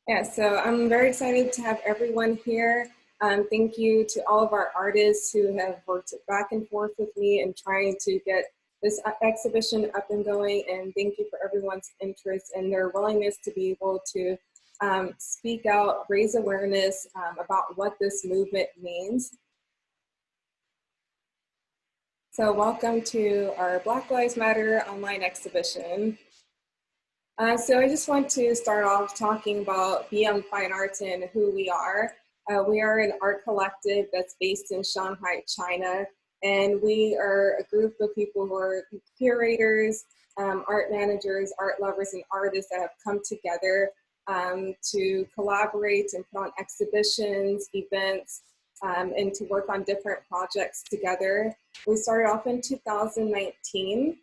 Yeah, so I'm very excited to have everyone here. Thank you to all of our artists who have worked back and forth with me in trying to get this exhibition up and going. And thank you for everyone's interest and their willingness to be able to speak out, raise awareness about what this movement means. So welcome to our Black Lives Matter online exhibition. So I just want to start off talking about BYoung Fine Arts and who we are. We are an art collective that's based in Shanghai, China, and we are a group of people who are curators, art managers, art lovers, and artists that have come together to collaborate and put on exhibitions, events, and to work on different projects together. We started off in 2019.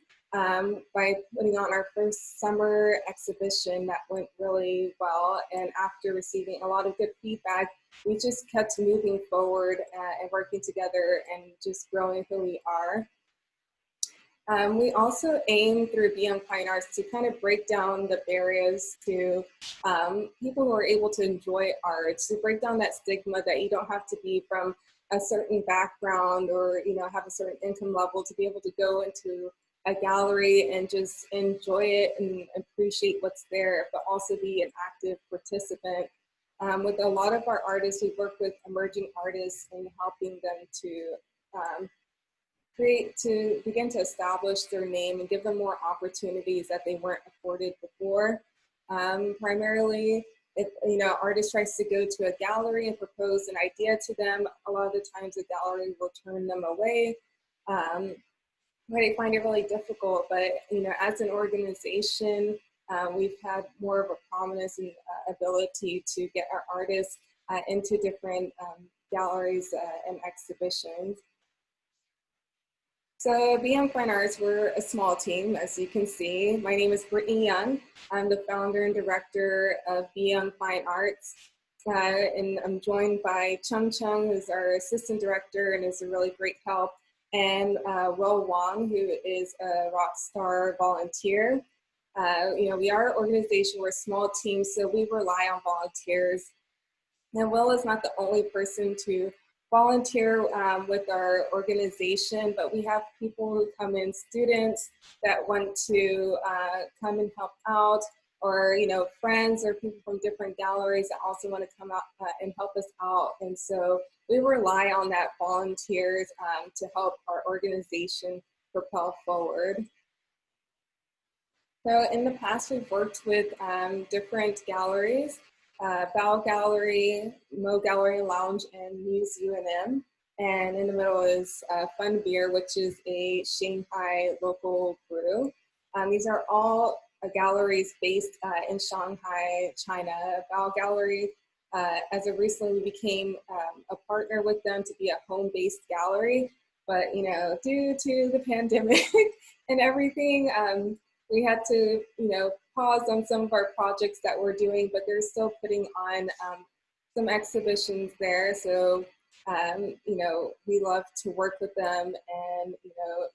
By putting on our first summer exhibition that went really well. And after receiving a lot of good feedback, we just kept moving forward and working together and just growing who we are. We also aim through BYoung Fine Arts to kind of break down the barriers to people who are able to enjoy art, to break down that stigma that you don't have to be from a certain background or have a certain income level to be able to go into a gallery and just enjoy it and appreciate what's there, but also be an active participant. With a lot of our artists, we work with emerging artists and helping them to begin to establish their name and give them more opportunities that they weren't afforded before. Primarily, if artist tries to go to a gallery and propose an idea to them, a lot of the times the gallery will turn them away. I find it really difficult, but as an organization, we've had more of a prominence and ability to get our artists into different galleries and exhibitions. So BYoung Fine Arts, we're a small team, as you can see. My name is Brittany Young. I'm the founder and director of BYoung Fine Arts. And I'm joined by Chung Chung, who's our assistant director and is a really great help, and Will Wong, who is a rock star volunteer. We are an organization, we're a small team, so we rely on volunteers. And Will is not the only person to volunteer with our organization, but we have people who come in, students that want to come and help out, or friends or people from different galleries that also want to come out and help us out. And so we rely on that volunteers to help our organization propel forward. So in the past, we've worked with different galleries, Bao Gallery, Mo Gallery Lounge, and Muse UNM. And in the middle is Fun Beer, which is a Shanghai local brew. These are all galleries based in Shanghai, China. Bao Gallery, as of recently, we became a partner with them to be a home-based gallery. But due to the pandemic and everything, we had to pause on some of our projects that we're doing, but they're still putting on some exhibitions there. So we love to work with them, and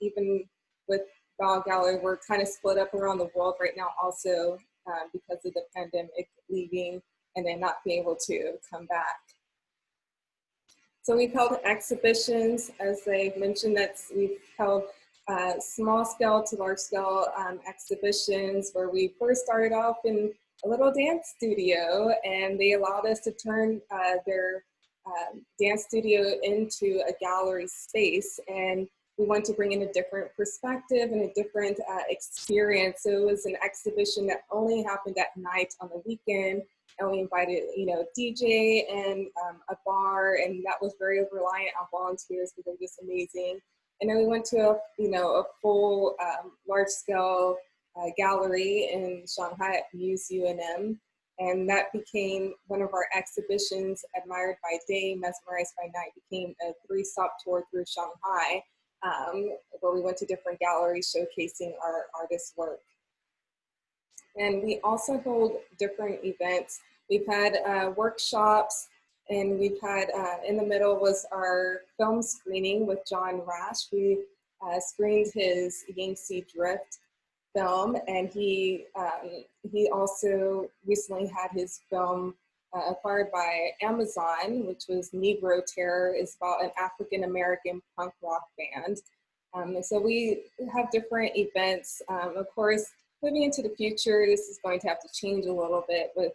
even with Bao Gallery, we're kind of split up around the world right now also because of the pandemic, leaving and then not being able to come back. So we've held exhibitions, as I mentioned, we've held small scale to large scale exhibitions where we first started off in a little dance studio, and they allowed us to turn their dance studio into a gallery space. And we want to bring in a different perspective and a different experience. So it was an exhibition that only happened at night on the weekend, and we invited, DJ and a bar, and that was very reliant on volunteers because they're just amazing. And then we went to a full large-scale gallery in Shanghai at Muse UNM, and that became one of our exhibitions. Admired by Day, Mesmerized by Night became a 3-stop tour through Shanghai, where we went to different galleries showcasing our artists' work. And we also hold different events. We've had workshops, and we've had, in the middle was our film screening with John Rash. We screened his Yangtze Drift film, and he also recently had his film acquired by Amazon, which was Negro Terror. It's about an African-American punk rock band. And so we have different events. Of course, moving into the future, this is going to have to change a little bit with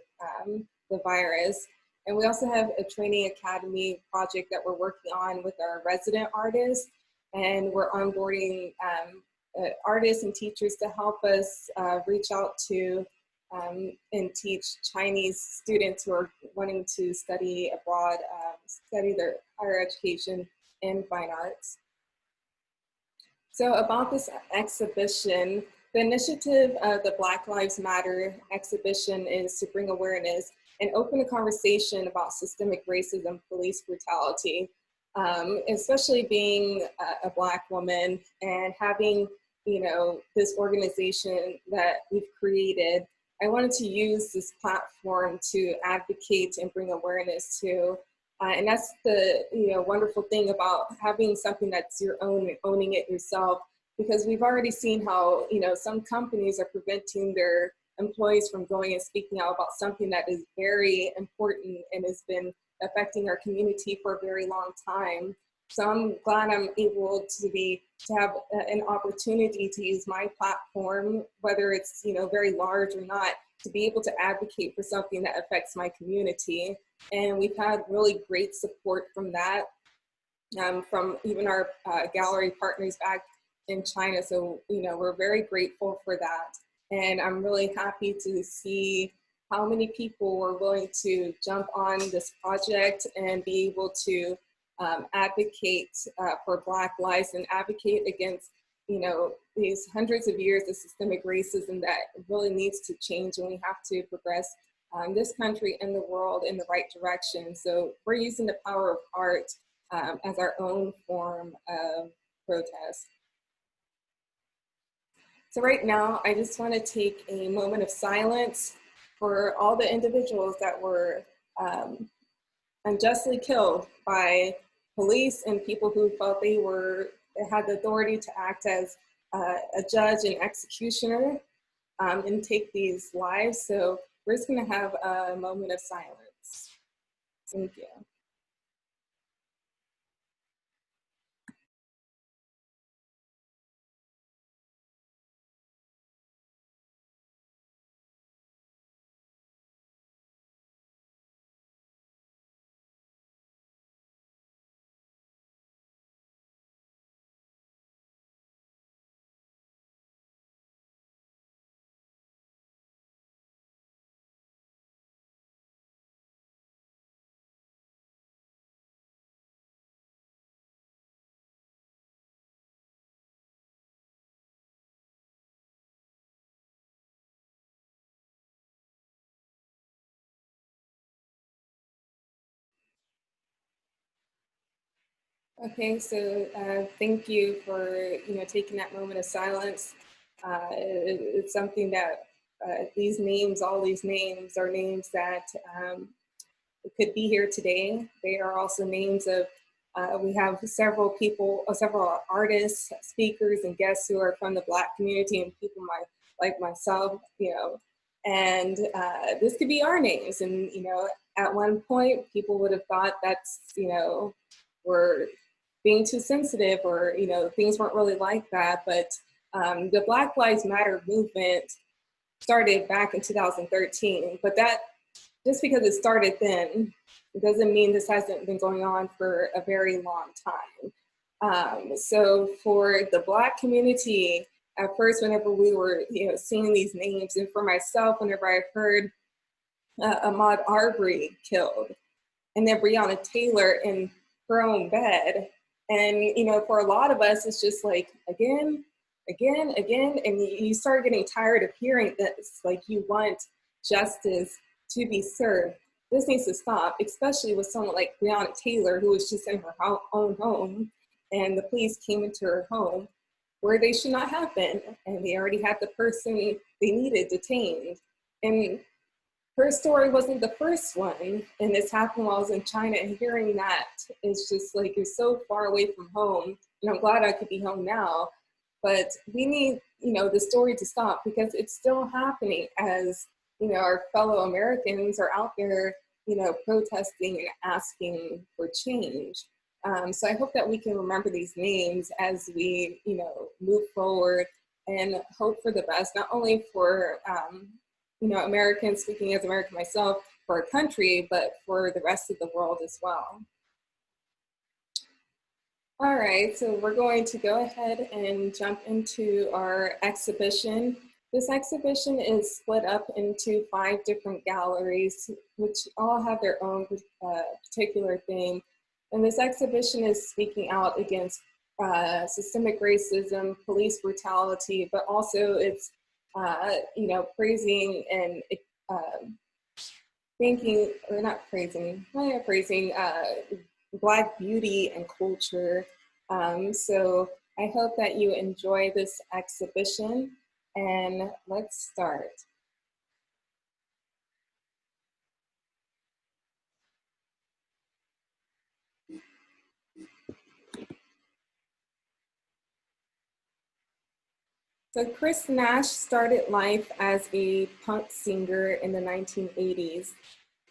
the virus. And we also have a training academy project that we're working on with our resident artists. And we're onboarding artists and teachers to help us reach out to and teach Chinese students who are wanting to study abroad, study their higher education in fine arts. So about this exhibition, the initiative of the Black Lives Matter exhibition is to bring awareness and open a conversation about systemic racism, police brutality, especially being a Black woman and having, you know, this organization that we've created. I wanted to use this platform to advocate and bring awareness to. And that's the wonderful thing about having something that's your own and owning it yourself, because we've already seen how some companies are preventing their employees from going and speaking out about something that is very important and has been affecting our community for a very long time. So I'm glad I'm able to have an opportunity to use my platform, whether it's very large or not, to be able to advocate for something that affects my community. And we've had really great support from that, from even our gallery partners back in China. So we're very grateful for that. And I'm really happy to see how many people were willing to jump on this project and be able to advocate for Black lives and advocate against these hundreds of years of systemic racism that really needs to change, and we have to progress this country and the world in the right direction. So we're using the power of art as our own form of protest. So right now, I just want to take a moment of silence for all the individuals that were unjustly killed by police and people who felt they had the authority to act as a judge and executioner and take these lives. So we're just going to have a moment of silence. Thank you. Okay, so thank you for taking that moment of silence. It's something that these names, all these names, are names that could be here today. They are also names of we have several people, several artists, speakers, and guests who are from the Black community, and people like myself, and this could be our names. And at one point, people would have thought that's we're being too sensitive, or things weren't really like that. But the Black Lives Matter movement started back in 2013, but that just because it started then, it doesn't mean this hasn't been going on for a very long time. So for the Black community, at first, whenever we were seeing these names, and for myself, whenever I heard Ahmaud Arbery killed, and then Breonna Taylor in her own bed, and for a lot of us, it's just like again, and you start getting tired of hearing this. Like, you want justice to be served. This needs to stop, especially with someone like Breonna Taylor, who was just in her own home, and the police came into her home where they should not have been, and they already had the person they needed detained. And her story wasn't the first one, and this happened while I was in China, and hearing that is just like, you're so far away from home, and I'm glad I could be home now, but we need, the story to stop because it's still happening as, our fellow Americans are out there, protesting and asking for change. So I hope that we can remember these names as we, move forward and hope for the best, not only for, Americans, speaking as American myself, for our country, but for the rest of the world as well. All right, so we're going to go ahead and jump into our exhibition. This exhibition is split up into 5 different galleries, which all have their own particular theme. And this exhibition is speaking out against systemic racism, police brutality, but also it's, praising and praising Black beauty and culture. So I hope that you enjoy this exhibition, and let's start. So Chris Nash started life as a punk singer in the 1980s.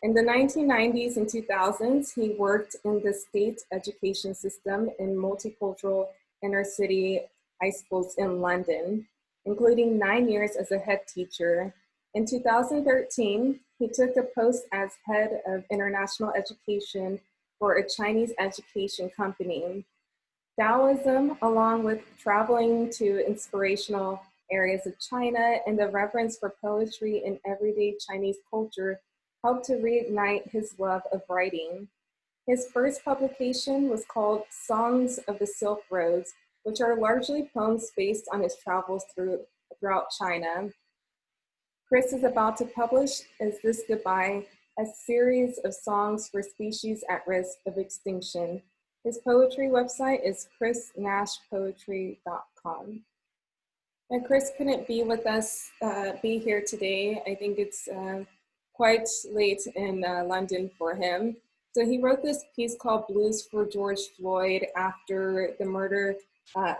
In the 1990s and 2000s, he worked in the state education system in multicultural inner city high schools in London, including 9 years as a head teacher. In 2013, he took a post as head of international education for a Chinese education company. Taoism, along with traveling to inspirational areas of China and the reverence for poetry and everyday Chinese culture, helped to reignite his love of writing. His first publication was called Songs of the Silk Roads, which are largely poems based on his travels throughout China. Chris is about to publish Is This Goodbye, a series of songs for species at risk of extinction. His poetry website is chrisnashpoetry.com. And Chris couldn't be with us, be here today. I think it's quite late in London for him. So he wrote this piece called Blues for George Floyd after the murder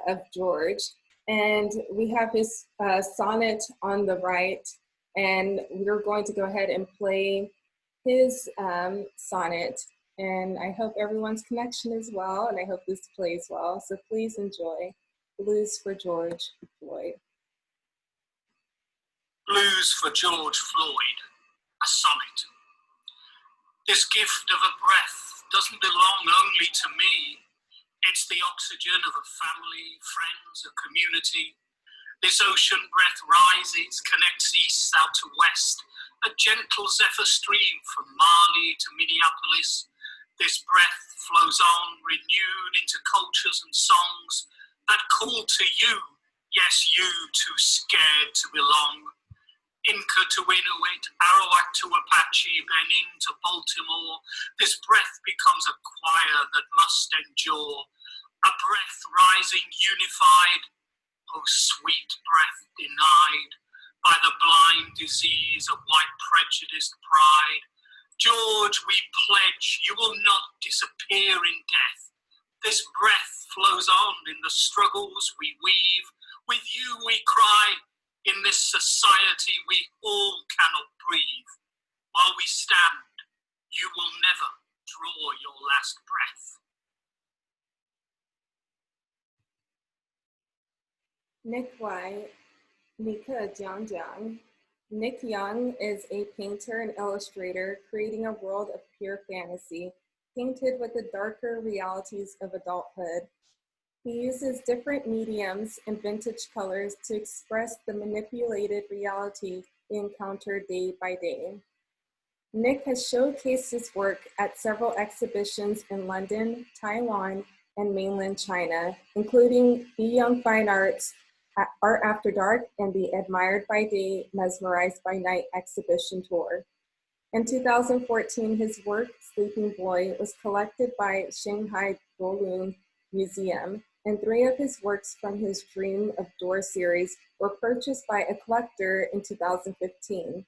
of George. And we have his sonnet on the right, and we're going to go ahead and play his sonnet. And I hope everyone's connection is well, and I hope this plays well. So please enjoy Blues for George Floyd. Blues for George Floyd, a sonnet. This gift of a breath doesn't belong only to me. It's the oxygen of a family, friends, a community. This ocean breath rises, connects east out to west, a gentle zephyr stream from Mali to Minneapolis. This breath flows on, renewed into cultures and songs that call to you, yes, you too scared to belong. Inca to Inuit, Arawak to Apache, Benin to Baltimore, this breath becomes a choir that must endure. A breath rising unified, oh sweet breath denied by the blind disease of white prejudiced pride. George, we pledge you will not disappear in death. This breath flows on in the struggles we weave. With you we cry, in this society we all cannot breathe. While we stand, you will never draw your last breath. Nikka Jiang. Nick Young is a painter and illustrator creating a world of pure fantasy, painted with the darker realities of adulthood. He uses different mediums and vintage colors to express the manipulated reality we encounter day by day. Nick has showcased his work at several exhibitions in London, Taiwan, and mainland China, including BYoung Fine Arts, Art After Dark, and the Admired by Day, Mesmerized by Night exhibition tour. In 2014, his work, Sleeping Boy, was collected by Shanghai Bolun Museum, and 3 of his works from his Dream of Door series were purchased by a collector in 2015.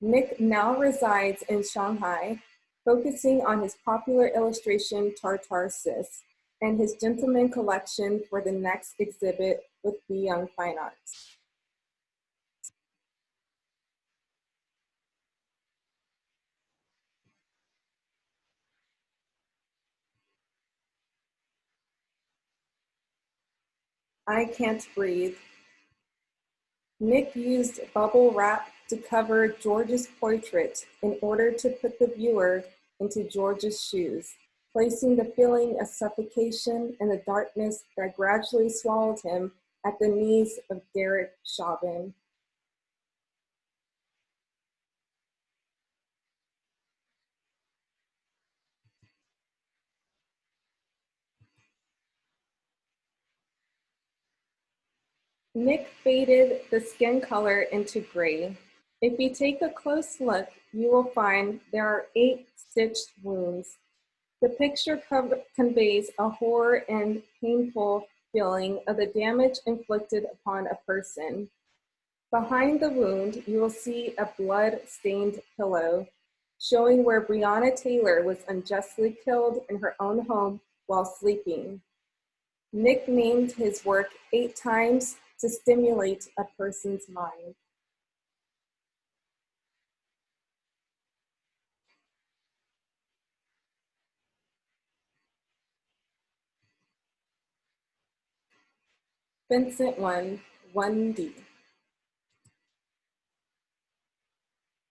Nick now resides in Shanghai, focusing on his popular illustration Tartar Sis and his Gentleman collection for the next exhibit, with BYoung Fine Arts. I Can't Breathe. Nick used bubble wrap to cover George's portrait in order to put the viewer into George's shoes, placing the feeling of suffocation and the darkness that gradually swallowed him at the knees of Derek Chauvin. Nick faded the skin color into gray. If you take a close look, you will find there are 8 stitched wounds. The picture conveys a horror and painful feeling of the damage inflicted upon a person. Behind the wound, you will see a blood-stained pillow, showing where Breonna Taylor was unjustly killed in her own home while sleeping. Nick named his work 8 times to stimulate a person's mind. Vincent 1, 1D.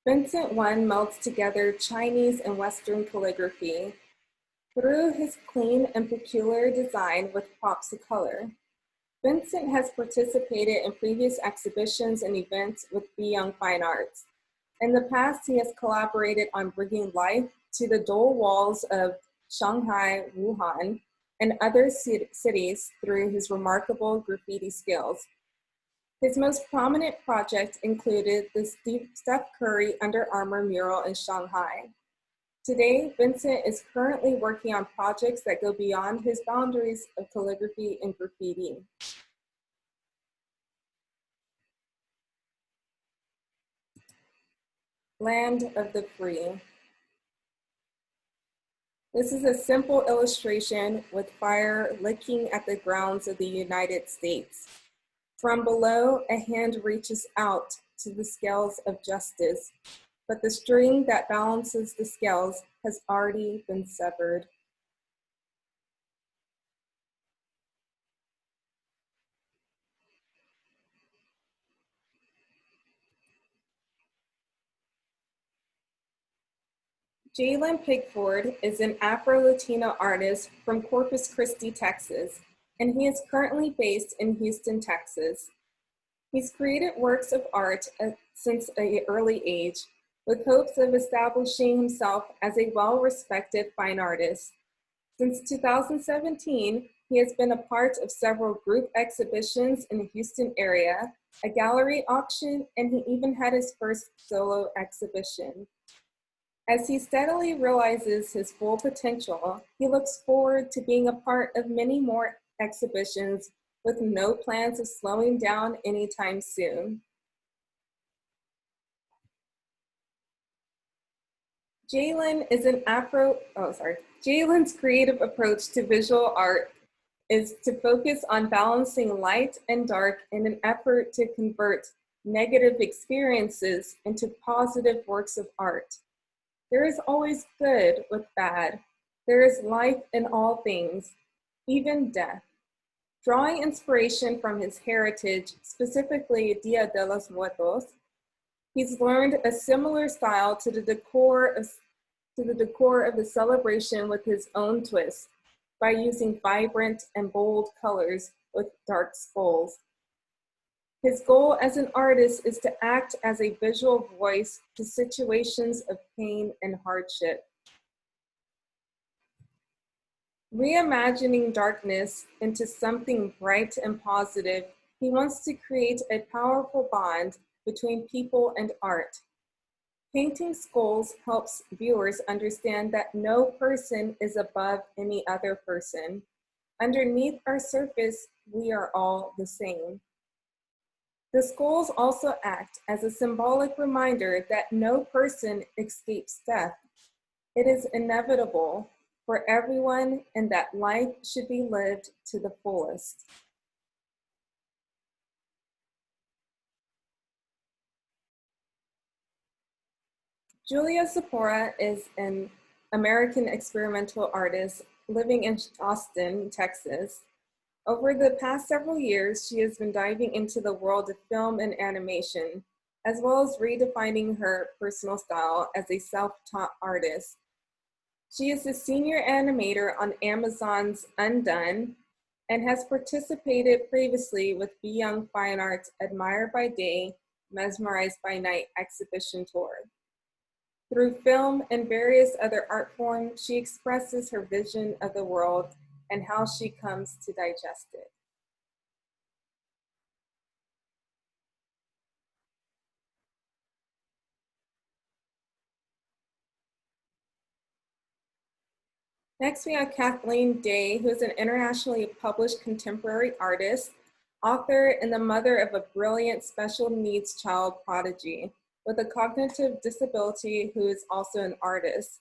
Vincent 1 melts together Chinese and Western calligraphy through his clean and peculiar design with pops of color. Vincent has participated in previous exhibitions and events with BYoung Fine Arts. In the past, he has collaborated on bringing life to the dull walls of Shanghai, Wuhan, and other cities through his remarkable graffiti skills. His most prominent project included the Steph Curry Under Armour mural in Shanghai. Today, Vincent is currently working on projects that go beyond his boundaries of calligraphy and graffiti. Land of the Free. This is a simple illustration with fire licking at the grounds of the United States. From below, a hand reaches out to the scales of justice, but the string that balances the scales has already been severed. Jalen Pigford is an Afro-Latino artist from Corpus Christi, Texas, and he is currently based in Houston, Texas. He's created works of art since an early age, with hopes of establishing himself as a well-respected fine artist. Since 2017, he has been a part of several group exhibitions in the Houston area, a gallery auction, and he even had his first solo exhibition. As he steadily realizes his full potential, he looks forward to being a part of many more exhibitions with no plans of slowing down anytime soon. Jalen's creative approach to visual art is to focus on balancing light and dark in an effort to convert negative experiences into positive works of art. There is always good with bad. There is life in all things, even death. Drawing inspiration from his heritage, specifically Dia de los Muertos, he's learned a similar style to the decor of the celebration with his own twist by using vibrant and bold colors with dark skulls. His goal as an artist is to act as a visual voice to situations of pain and hardship. Reimagining darkness into something bright and positive, he wants to create a powerful bond between people and art. Painting skulls helps viewers understand that no person is above any other person. Underneath our surface, we are all the same. The skulls also act as a symbolic reminder that no person escapes death. It is inevitable for everyone and that life should be lived to the fullest. Julia Zipporah is an American experimental artist living in Austin, Texas. Over the past several years, she has been diving into the world of film and animation, as well as redefining her personal style as a self-taught artist. She is a senior animator on Amazon's Undone and has participated previously with BYoung Fine Arts Admired by Day, Mesmerized by Night exhibition tour. Through film and various other art forms, she expresses her vision of the world and how she comes to digest it. Next, we have Kathleen Day, who is an internationally published contemporary artist, author, and the mother of a brilliant special needs child prodigy with a cognitive disability who is also an artist.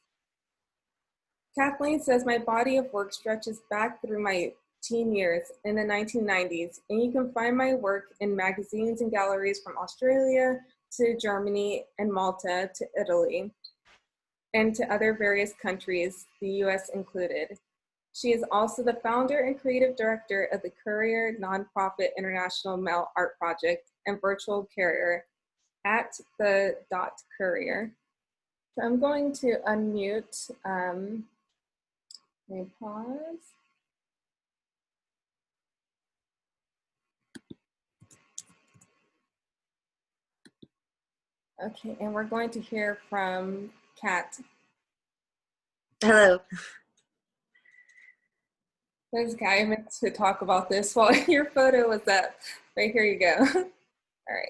Kathleen says, my body of work stretches back through my teen years in the 1990s, and you can find my work in magazines and galleries from Australia to Germany and Malta to Italy, and to other various countries, the US included. She is also the founder and creative director of the Courier nonprofit International Male Art Project and virtual carrier at the Courier. So I'm going to unmute, let me pause. Okay, and we're going to hear from Kat. Hello. This guy meant to talk about this while your photo was up. Right, here you go. All right.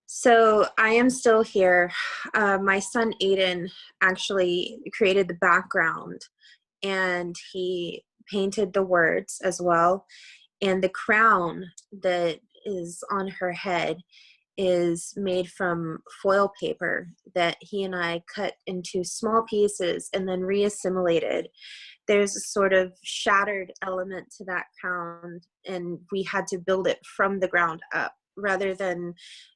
So I am still here. My son Aiden actually created the background, and he painted the words as well. And the crown that is on her head is made from foil paper that he and I cut into small pieces and then reassimilated. There's a sort of shattered element to that crown, and we had to build it from the ground up rather than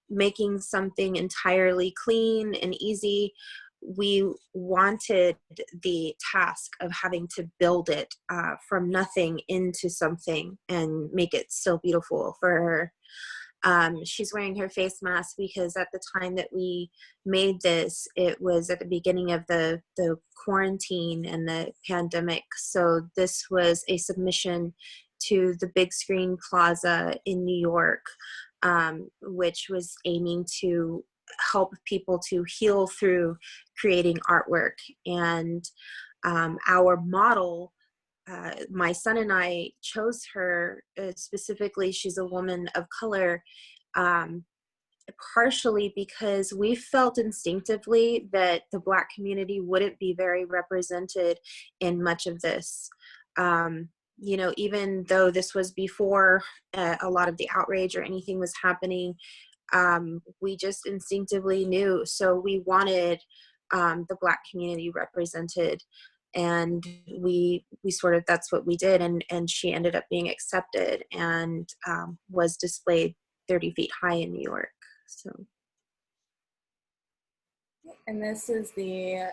making something entirely clean and easy. We wanted the task of having to build it from nothing into something and make it still beautiful for her. She's wearing her face mask because at the time that we made this, it was at the beginning of the quarantine and the pandemic. So this was a submission to the Big Screen Plaza in New York, which was aiming to help people to heal through creating artwork. And our model, my son and I chose her specifically. She's a woman of color, partially because we felt instinctively that the Black community wouldn't be very represented in much of this. You know, even though this was before a lot of the outrage or anything was happening, we just instinctively knew. So we wanted the Black community represented. And we sort of, that's what we did. And she ended up being accepted and was displayed 30 feet high in New York. So. And this is the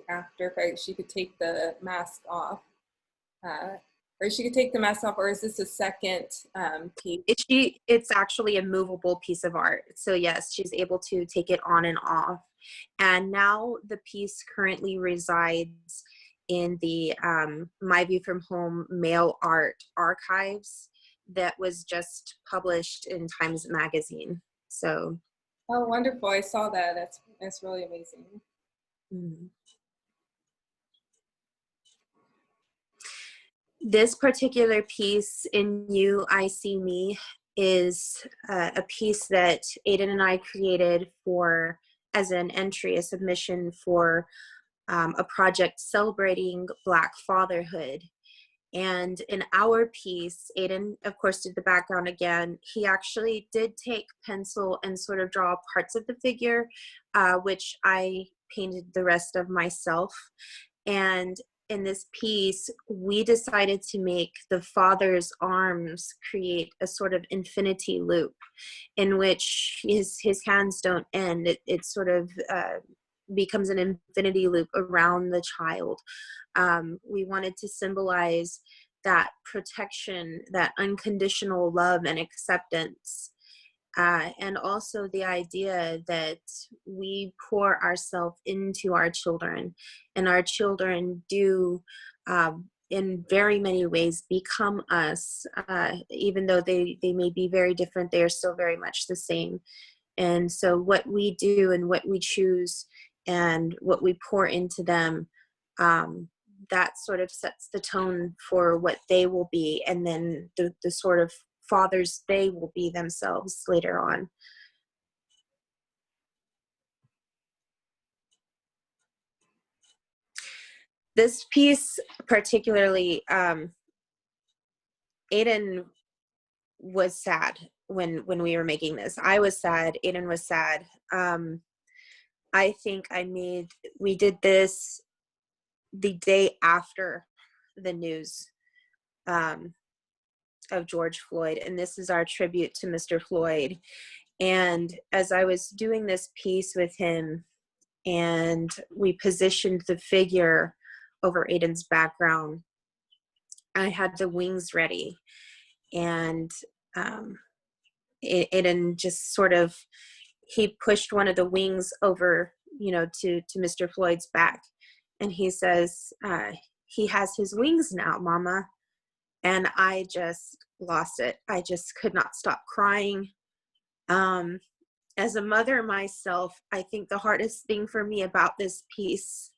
after effect. She could take the mask off. Or she could take the mask off, or is this a second piece? It's actually a movable piece of art. So yes, she's able to take it on and off. And now the piece currently resides in the My View from Home Male Art Archives that was just published in Times Magazine. So. Oh, wonderful. I saw that. That's really amazing. Mm-hmm. This particular piece, In You, I See Me, is a piece that Aiden and I created for, as an entry, a submission for a project celebrating Black fatherhood. And in our piece, Aiden, of course, did the background again. He actually did take pencil and sort of draw parts of the figure, which I painted the rest of myself. And in this piece, we decided to make the father's arms create a sort of infinity loop in which his hands don't end. It sort of becomes an infinity loop around the child. We wanted to symbolize that protection, that unconditional love and acceptance. And also the idea that we pour ourselves into our children, and our children do, in very many ways, become us. Even though they may be very different, they are still very much the same. And so what we do and what we choose and what we pour into them, that sort of sets the tone for what they will be, and then the sort of fathers they will be themselves later on. This piece particularly, Aiden was sad when we were making this. I was sad, Aiden was sad. I think we did this the day after the news of George Floyd, and this is our tribute to Mr. Floyd. And as I was doing this piece with him, and we positioned the figure over Aiden's background, I had the wings ready, and Aiden just sort of, he pushed one of the wings over, to Mr. Floyd's back, and he says, he has his wings now, Mama. And I just lost it. I just could not stop crying. As a mother myself, I think the hardest thing for me about this piece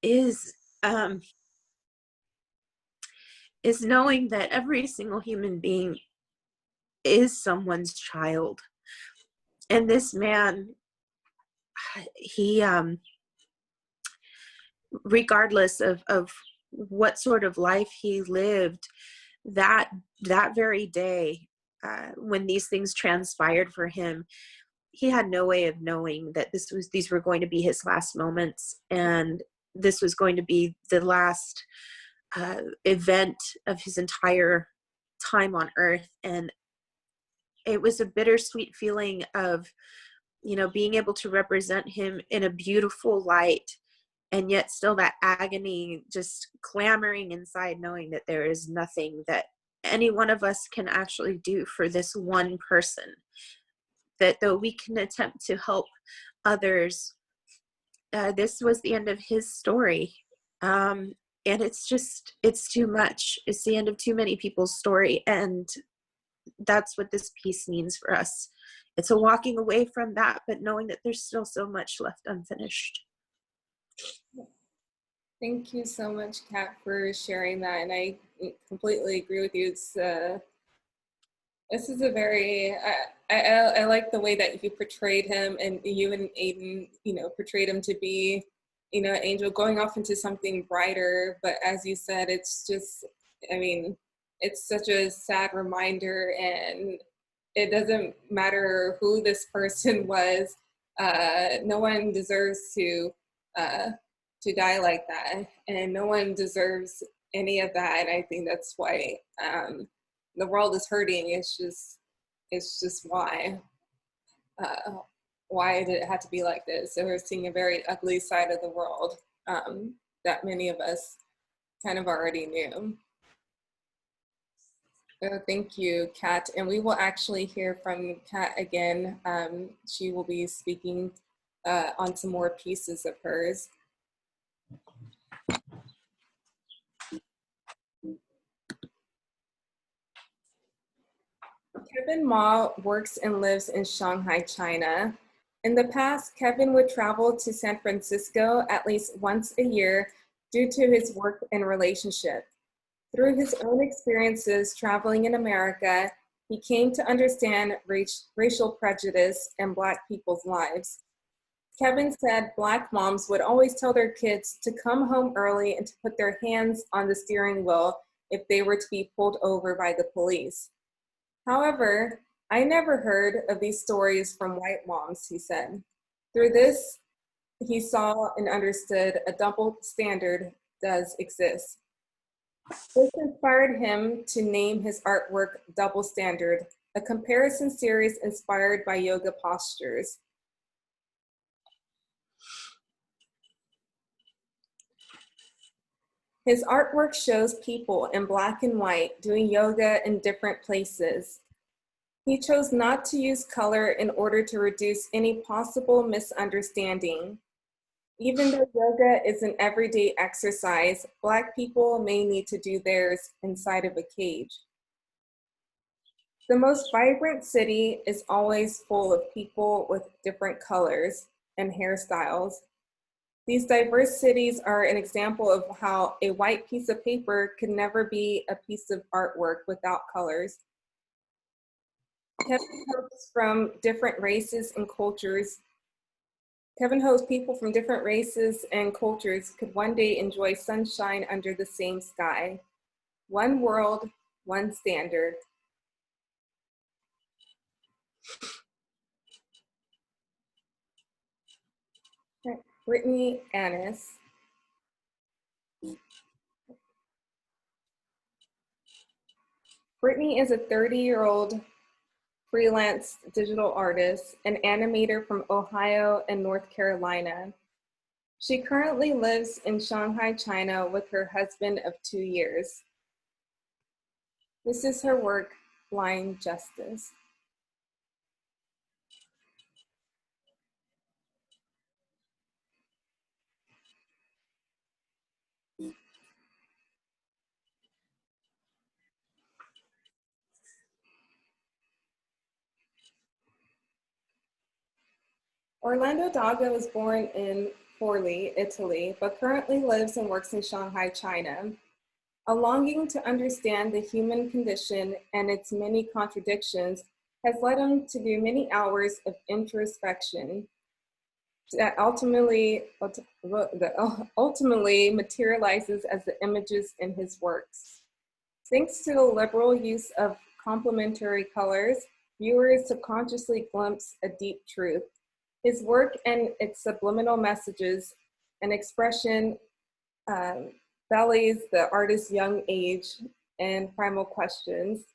is knowing that every single human being is someone's child. And this man, he, regardless of what sort of life he lived, that very day, when these things transpired for him, he had no way of knowing that these were going to be his last moments, and this was going to be the last event of his entire time on earth. And it was a bittersweet feeling of, being able to represent him in a beautiful light, and yet still that agony just clamoring inside, knowing that there is nothing that any one of us can actually do for this one person. That though we can attempt to help others, this was the end of his story. And it's too much. It's the end of too many people's story. And that's what this piece means for us. It's a walking away from that, but knowing that there's still so much left unfinished. Thank you so much, Kat, for sharing that. And I completely agree with you. This is a very, I like the way that you portrayed him, and you and Aiden, portrayed him to be, an angel going off into something brighter. But as you said, it's just, it's such a sad reminder, and it doesn't matter who this person was. No one deserves to die like that, and no one deserves any of that. And I think that's why the world is hurting. It's just why did it have to be like this? So we're seeing a very ugly side of the world that many of us kind of already knew. So thank you, Kat. And we will actually hear from Kat again. She will be speaking on some more pieces of hers. Kevin Ma works and lives in Shanghai, China. In the past, Kevin would travel to San Francisco at least once a year due to his work and relationship. Through his own experiences traveling in America, he came to understand racial prejudice in Black people's lives. Kevin said Black moms would always tell their kids to come home early and to put their hands on the steering wheel if they were to be pulled over by the police. However, I never heard of these stories from white moms, he said. Through this, he saw and understood a double standard does exist. This inspired him to name his artwork Double Standard, a comparison series inspired by yoga postures. His artwork shows people in black and white doing yoga in different places. He chose not to use color in order to reduce any possible misunderstanding. Even though yoga is an everyday exercise, Black people may need to do theirs inside of a cage. The most vibrant city is always full of people with different colors and hairstyles. These diverse cities are an example of how a white piece of paper could never be a piece of artwork without colors. Kevin hopes from different races and cultures. Kevin hopes people from different races and cultures could one day enjoy sunshine under the same sky. One world, one standard. Brittany Annis. Brittany is a 30-year-old freelance digital artist and animator from Ohio and North Carolina. She currently lives in Shanghai, China with her husband of 2 years. This is her work, Blind Justice. Orlando Daga was born in Forlì, Italy, but currently lives and works in Shanghai, China. A longing to understand the human condition and its many contradictions has led him to do many hours of introspection that ultimately materializes as the images in his works. Thanks to the liberal use of complementary colors, viewers subconsciously glimpse a deep truth. His work and its subliminal messages and expression belies the artist's young age and primal questions.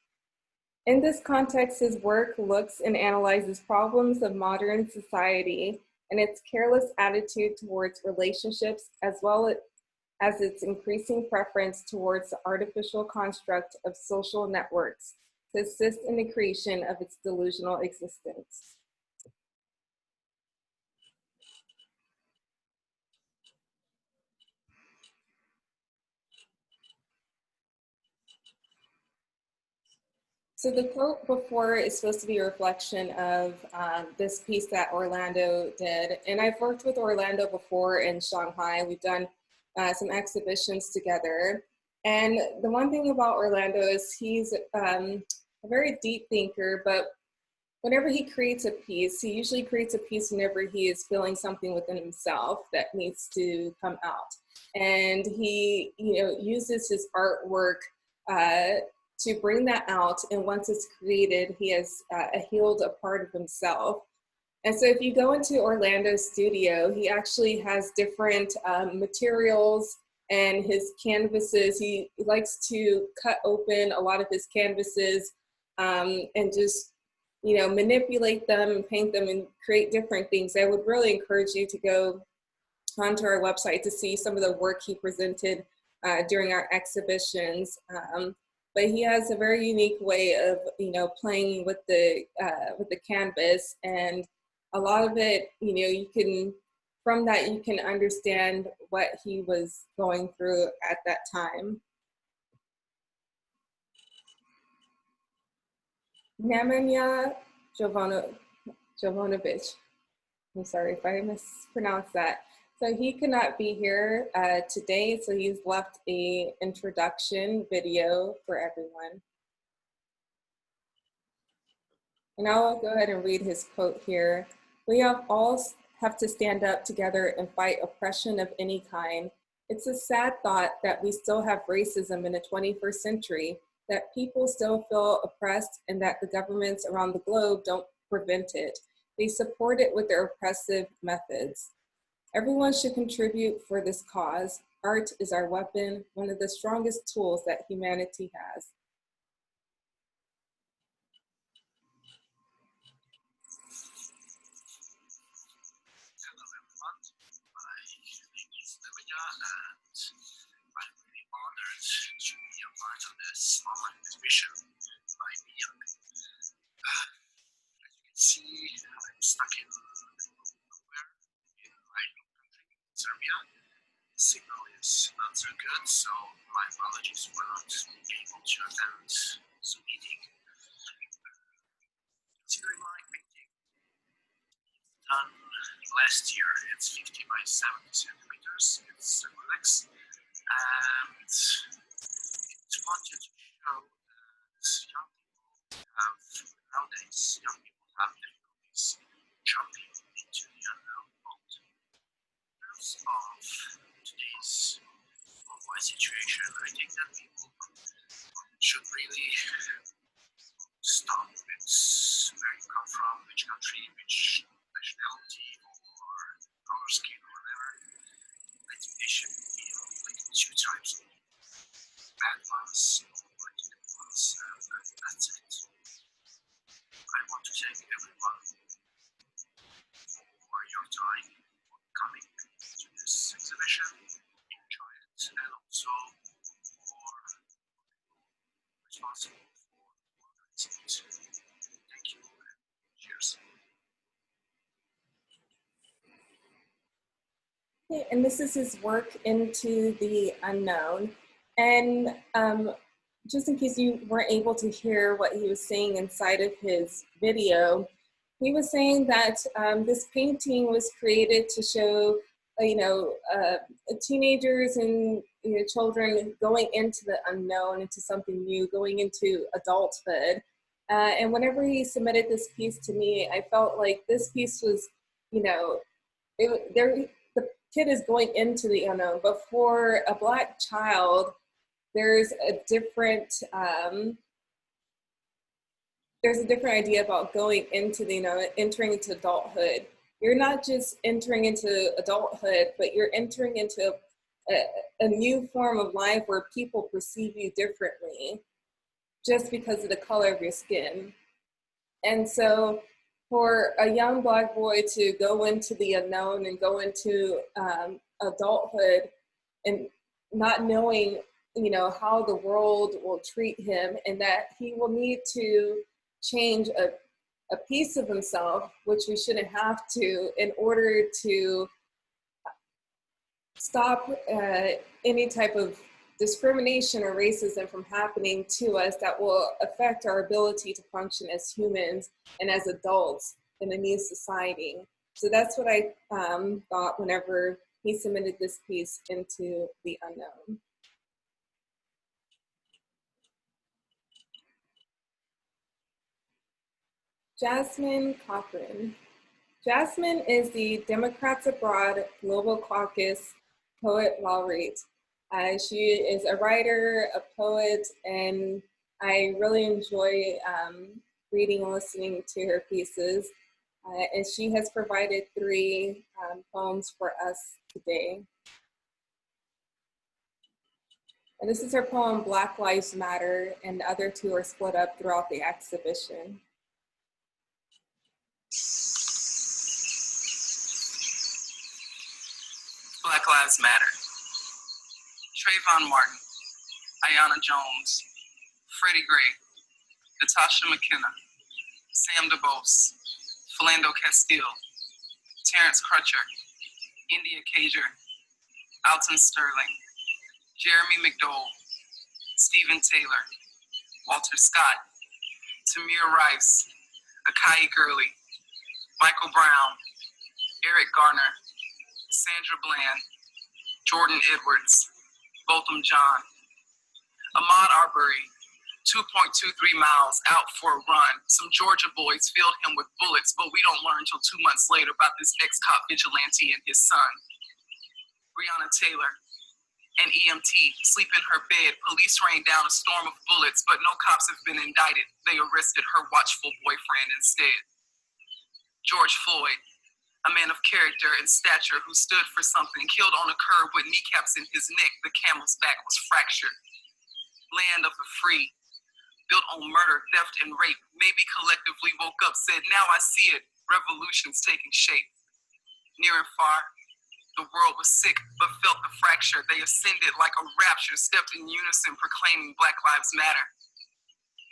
In this context, his work looks and analyzes problems of modern society and its careless attitude towards relationships, as well as its increasing preference towards the artificial construct of social networks to assist in the creation of its delusional existence. So the quote before is supposed to be a reflection of this piece that Orlando did. And I've worked with Orlando before in Shanghai. We've done some exhibitions together. And the one thing about Orlando is he's a very deep thinker, but whenever he creates a piece, he usually creates a piece whenever he is feeling something within himself that needs to come out. And he, uses his artwork to bring that out, and once it's created, he has healed a part of himself. And so if you go into Orlando's studio, he actually has different materials and his canvases. He likes to cut open a lot of his canvases and just, manipulate them and paint them and create different things. I would really encourage you to go onto our website to see some of the work he presented during our exhibitions. But he has a very unique way of, playing with the canvas, and a lot of it, from that you can understand what he was going through at that time. Nemanja Jovanovic. I'm sorry if I mispronounced that. So he could not be here today, so he's left an introduction video for everyone. And I'll go ahead and read his quote here. We all have to stand up together and fight oppression of any kind. It's a sad thought that we still have racism in the 21st century, that people still feel oppressed, and that the governments around the globe don't prevent it. They support it with their oppressive methods. Everyone should contribute for this cause. Art is our weapon, one of the strongest tools that humanity has. Hello everyone, my name is Nemanja, and I'm really honored to be a part of this online exhibition by BYoung. As you can see, I'm stuck in the middle of nowhere in my home country, Serbia. The signal is not so good, so my apologies for not being able to attend Zoom meeting. Considering my painting done last year, it's 50 by 70 centimeters, it's acrylics, and it wanted to show that young people have, nowadays, young people have difficulties jumping into the unknown world. Because of today's worldwide situation, I think that people should really stop with where you come from, which country, which nationality, or color skin, or whatever. I think they should be like two types of people. Bad ones or good ones, and that's it. I want to thank everyone for your time coming to this exhibition. Enjoy it, and also for responsible for organizing it. Thank you, and cheers. Okay, and this is his work into the unknown. And just in case you weren't able to hear what he was saying inside of his video, he was saying that this painting was created to show, teenagers and children going into the unknown, into something new, going into adulthood. And whenever he submitted this piece to me, I felt like this piece was, the kid is going into the unknown, but for a Black child, there's a different idea about going into entering into adulthood. You're not just entering into adulthood, but you're entering into a new form of life where people perceive you differently just because of the color of your skin. And so for a young Black boy to go into the unknown and go into adulthood and not knowing how the world will treat him, and that he will need to change a piece of himself, which we shouldn't have to, in order to stop any type of discrimination or racism from happening to us that will affect our ability to function as humans and as adults in a new society. So that's what I thought whenever he submitted this piece into the unknown. Jasmine Cochran. Jasmine is the Democrats Abroad Global Caucus Poet Laureate. She is a writer, a poet, and I really enjoy reading and listening to her pieces. And she has provided 3 poems for us today. And this is her poem, Black Lives Matter, and the other 2 are split up throughout the exhibition. Black Lives Matter. Trayvon Martin, Ayanna Jones, Freddie Gray, Natasha McKenna, Sam DuBose, Philando Castile, Terrence Crutcher, India Cager, Alton Sterling, Jeremy McDowell, Stephen Taylor, Walter Scott, Tamir Rice, Akai Gurley, Michael Brown, Eric Garner, Sandra Bland, Jordan Edwards, Botham John, Ahmaud Arbery, 2.23 miles out for a run. Some Georgia boys filled him with bullets, but we don't learn until 2 months later about this ex-cop vigilante and his son. Breonna Taylor, an EMT, sleep in her bed. Police rained down a storm of bullets, but no cops have been indicted. They arrested her watchful boyfriend instead. George Floyd, a man of character and stature who stood for something, killed on a curb with kneecaps in his neck, the camel's back was fractured. Land of the free, built on murder, theft, and rape, maybe collectively woke up, said, now I see it, revolution's taking shape. Near and far, the world was sick, but felt the fracture. They ascended like a rapture, stepped in unison, proclaiming Black Lives Matter.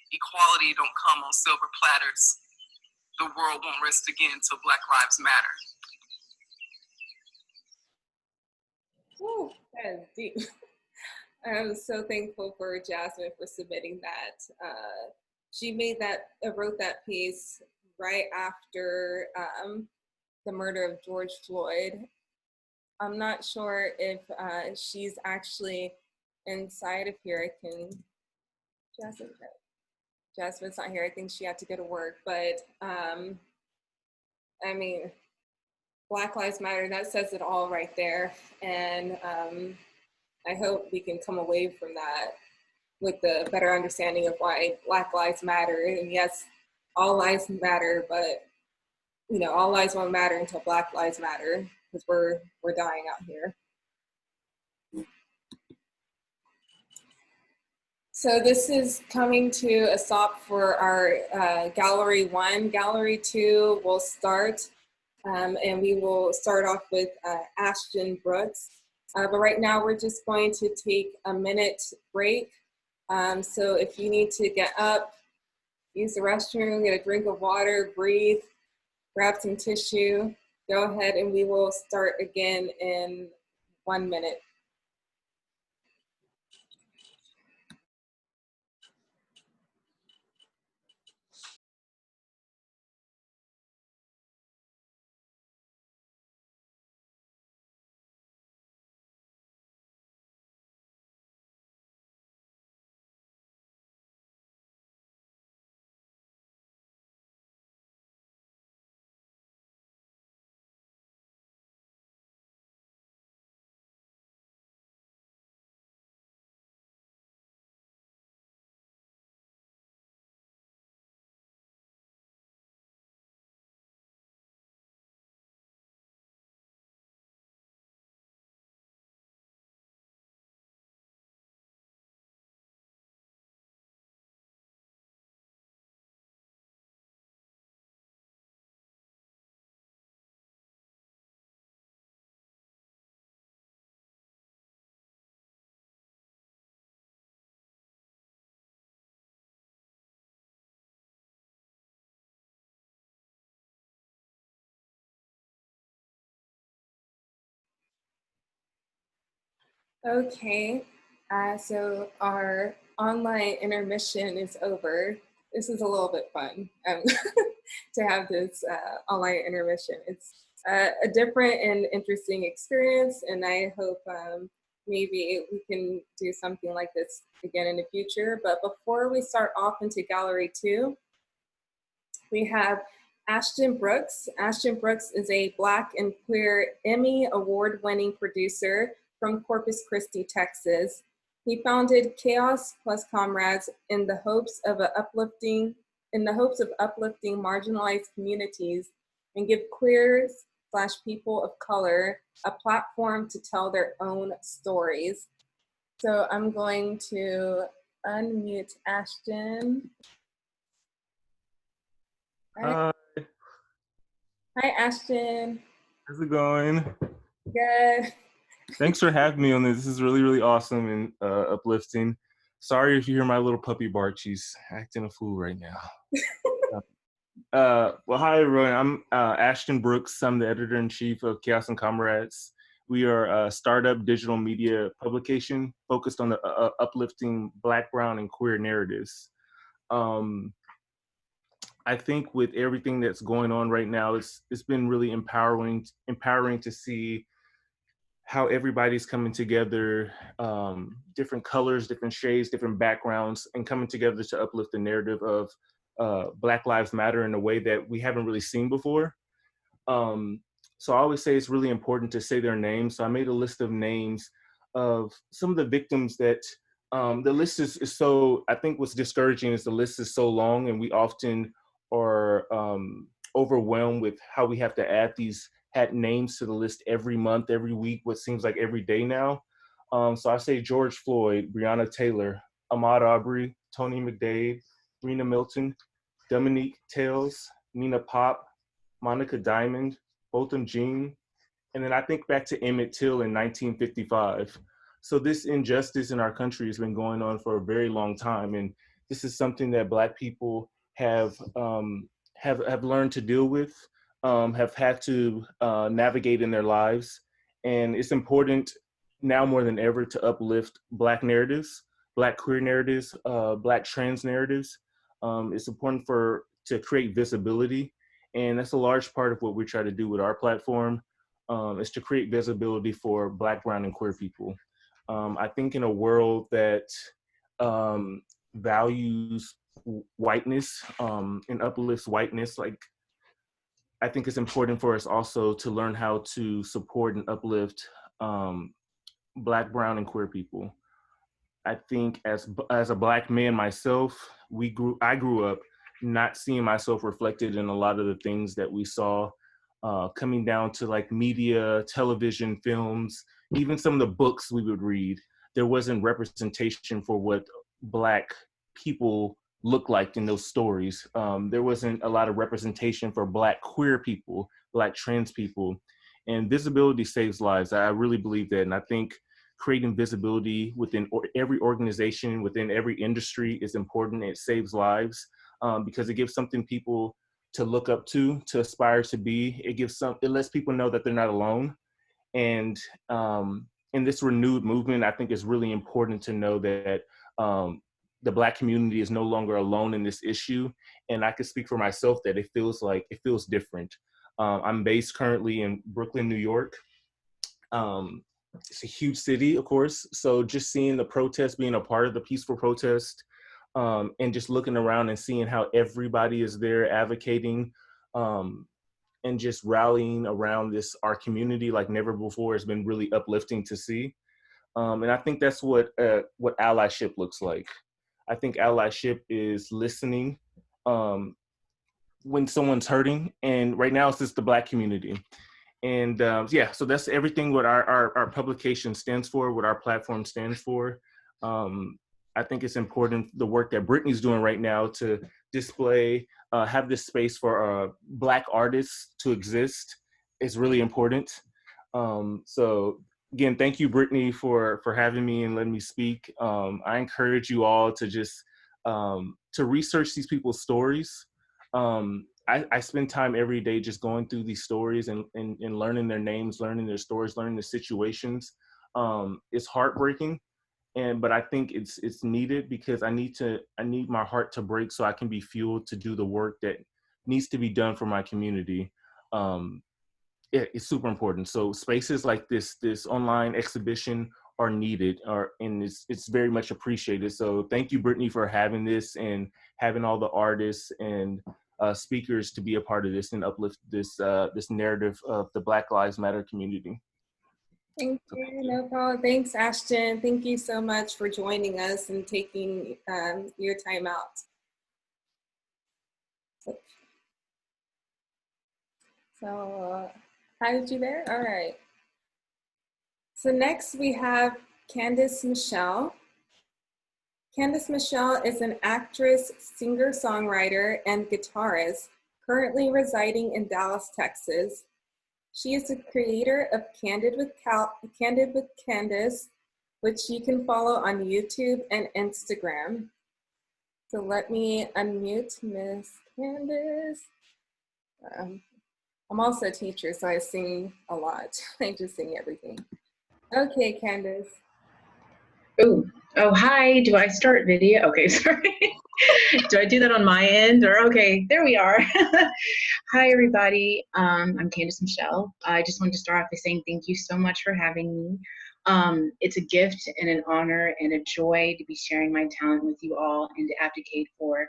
Equality don't come on silver platters. The world won't rest again till Black Lives Matter. Woo, that is deep. I'm so thankful for Jasmine for submitting that. She wrote that piece right after the murder of George Floyd. I'm not sure if she's actually inside of here. Jasmine's not here. I think she had to go to work, but I mean, Black Lives Matter, that says it all right there. And I hope we can come away from that with a better understanding of why Black Lives Matter. And yes, all lives matter, but you know, all lives won't matter until Black Lives Matter, because we're dying out here. So this is coming to a stop for our Gallery 1. Gallery 2 will start, and we will start off with Ashton Brooks. But right now we're just going to take a minute break. So if you need to get up, use the restroom, get a drink of water, breathe, grab some tissue, go ahead, and we will start again in 1 minute. Okay, so our online intermission is over. This is a little bit fun to have this online intermission. It's a different and interesting experience, and I hope maybe we can do something like this again in the future. But before we start off into Gallery 2, we have Ashton Brooks. Ashton Brooks is a Black and queer Emmy award-winning producer from Corpus Christi, Texas. He founded Chaos Plus Comrades in the hopes of uplifting marginalized communities and give queers/people of color a platform to tell their own stories. So I'm going to unmute Ashton. Hi, Hi, Ashton. how's it going? Good. Thanks for having me on this. This is really, really awesome and uplifting. Sorry if you hear my little puppy bark. She's acting a fool right now. Well, hi, everyone. I'm Ashton Brooks. I'm the editor-in-chief of Chaos and Comrades. We are a startup digital media publication focused on the uplifting Black, brown, and queer narratives. I think with everything that's going on right now, it's been really empowering to see how everybody's coming together, different colors, different shades, different backgrounds, and coming together to uplift the narrative of Black Lives Matter in a way that we haven't really seen before. So I always say it's really important to say their names. So I made a list of names of some of the victims that the list is so, I think what's discouraging is the list is so long, and we often are overwhelmed with how we have to add these had names to the list every month, every week, what seems like every day now. So I say George Floyd, Breonna Taylor, Ahmaud Arbery, Tony McDade, Rena Milton, Dominique Tales, Nina Pop, Monica Diamond, Botham Jean, and then I think back to Emmett Till in 1955. So this injustice in our country has been going on for a very long time, and this is something that Black people have learned to deal with, have had to navigate in their lives, and it's important now more than ever to uplift Black narratives, Black queer narratives, Black trans narratives. It's important to create visibility, and that's a large part of what we try to do with our platform, is to create visibility for Black, brown, and queer people. I think in a world that values whiteness and uplifts whiteness, like, I think it's important for us also to learn how to support and uplift Black, brown, and queer people. I think as a Black man myself, I grew up not seeing myself reflected in a lot of the things that we saw, coming down to like media, television, films, even some of the books we would read. There wasn't representation for what Black people look like in those stories. There wasn't a lot of representation for Black queer people, Black trans people, and visibility saves lives. I really believe that, and I think creating visibility within every organization, within every industry is important. It saves lives because it gives something people to look up to aspire to be. It lets people know that they're not alone. And in this renewed movement, I think it's really important to know that the Black community is no longer alone in this issue. And I can speak for myself that it feels different. I'm based currently in Brooklyn, New York. It's a huge city, of course. So just seeing the protest, being a part of the peaceful protest, and just looking around and seeing how everybody is there advocating and just rallying around our community like never before has been really uplifting to see. And I think that's what allyship looks like. I think allyship is listening when someone's hurting. And right now it's just the Black community. And yeah, so that's everything what our publication stands for, what our platform stands for. I think it's important, the work that Brittany's doing right now to display, have this space for Black artists to exist is really important. So again, thank you, Brittany, for having me and letting me speak. I encourage you all to just to research these people's stories. I spend time every day just going through these stories and learning their names, learning their stories, learning the situations. It's heartbreaking, but I think it's needed because I need my heart to break so I can be fueled to do the work that needs to be done for my community. It's super important. So spaces like this online exhibition are needed, and it's very much appreciated. So thank you, Brittany, for having this and having all the artists and speakers to be a part of this and uplift this narrative of the Black Lives Matter community. Thank you, no problem. Thanks, Ashton. Thank you so much for joining us and taking your time out. So, how did you there? All right. So next we have Candice Michelle. Candice Michelle is an actress, singer-songwriter, and guitarist, currently residing in Dallas, Texas. She is the creator of Candid with Candice, which you can follow on YouTube and Instagram. So let me unmute Miss Candice. I'm also a teacher, so I sing a lot. I just sing everything. Okay, Candice. Oh, hi. Do I start video? Okay, sorry. Do I do that on my end? Or okay, there we are. Hi, everybody. I'm Candice Michelle. I just wanted to start off by saying thank you so much for having me. It's a gift and an honor and a joy to be sharing my talent with you all and to advocate for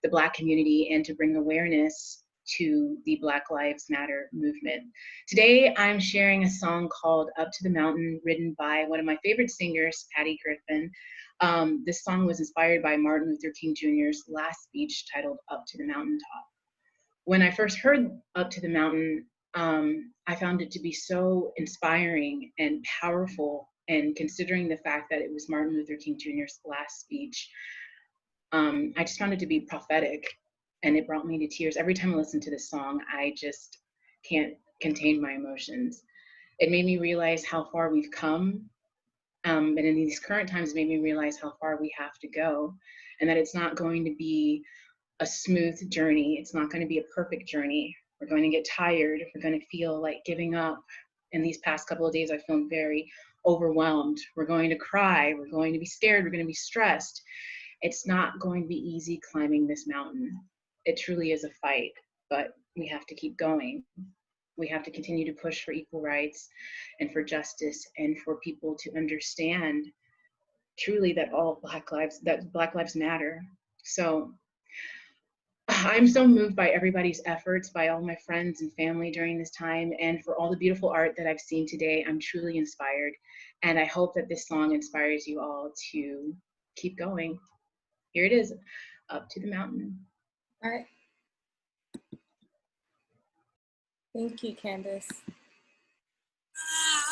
the Black community and to bring awareness to the Black Lives Matter movement. Today, I'm sharing a song called Up to the Mountain, written by one of my favorite singers, Patty Griffin. This song was inspired by Martin Luther King Jr.'s last speech titled Up to the Mountaintop. When I first heard Up to the Mountain, I found it to be so inspiring and powerful. And considering the fact that it was Martin Luther King Jr.'s last speech, I just found it to be prophetic, and it brought me to tears. Every time I listen to this song, I just can't contain my emotions. It made me realize how far we've come. And in these current times, it made me realize how far we have to go, and that it's not going to be a smooth journey. It's not going to be a perfect journey. We're going to get tired. We're going to feel like giving up. In these past couple of days, I feel very overwhelmed. We're going to cry. We're going to be scared. We're going to be stressed. It's not going to be easy climbing this mountain. It truly is a fight, but we have to keep going. We have to continue to push for equal rights and for justice, and for people to understand truly that Black lives matter. So I'm so moved by everybody's efforts, by all my friends and family during this time, and for all the beautiful art that I've seen today. I'm truly inspired, and I hope that this song inspires you all to keep going. Here it is, Up to the Mountain. All right. Thank you, Candace.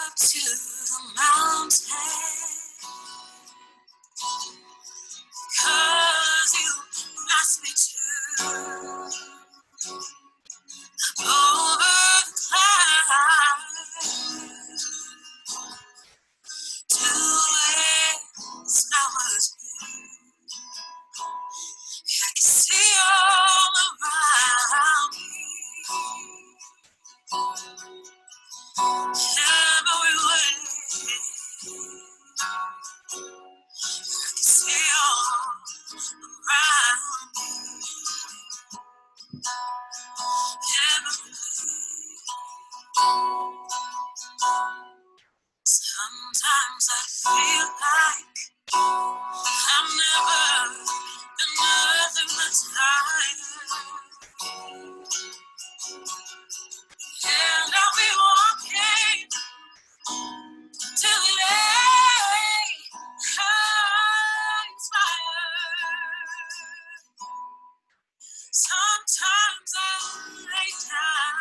Up to the mountain, 'cause you asked me to. Over the clouds, to where the sky was blue. I can see all around me. Everywhere, I can see all around me. Sometimes I feel like I'm never nothing but tired, and I'll be walking till the day I'm inspired. Sometimes I lay down,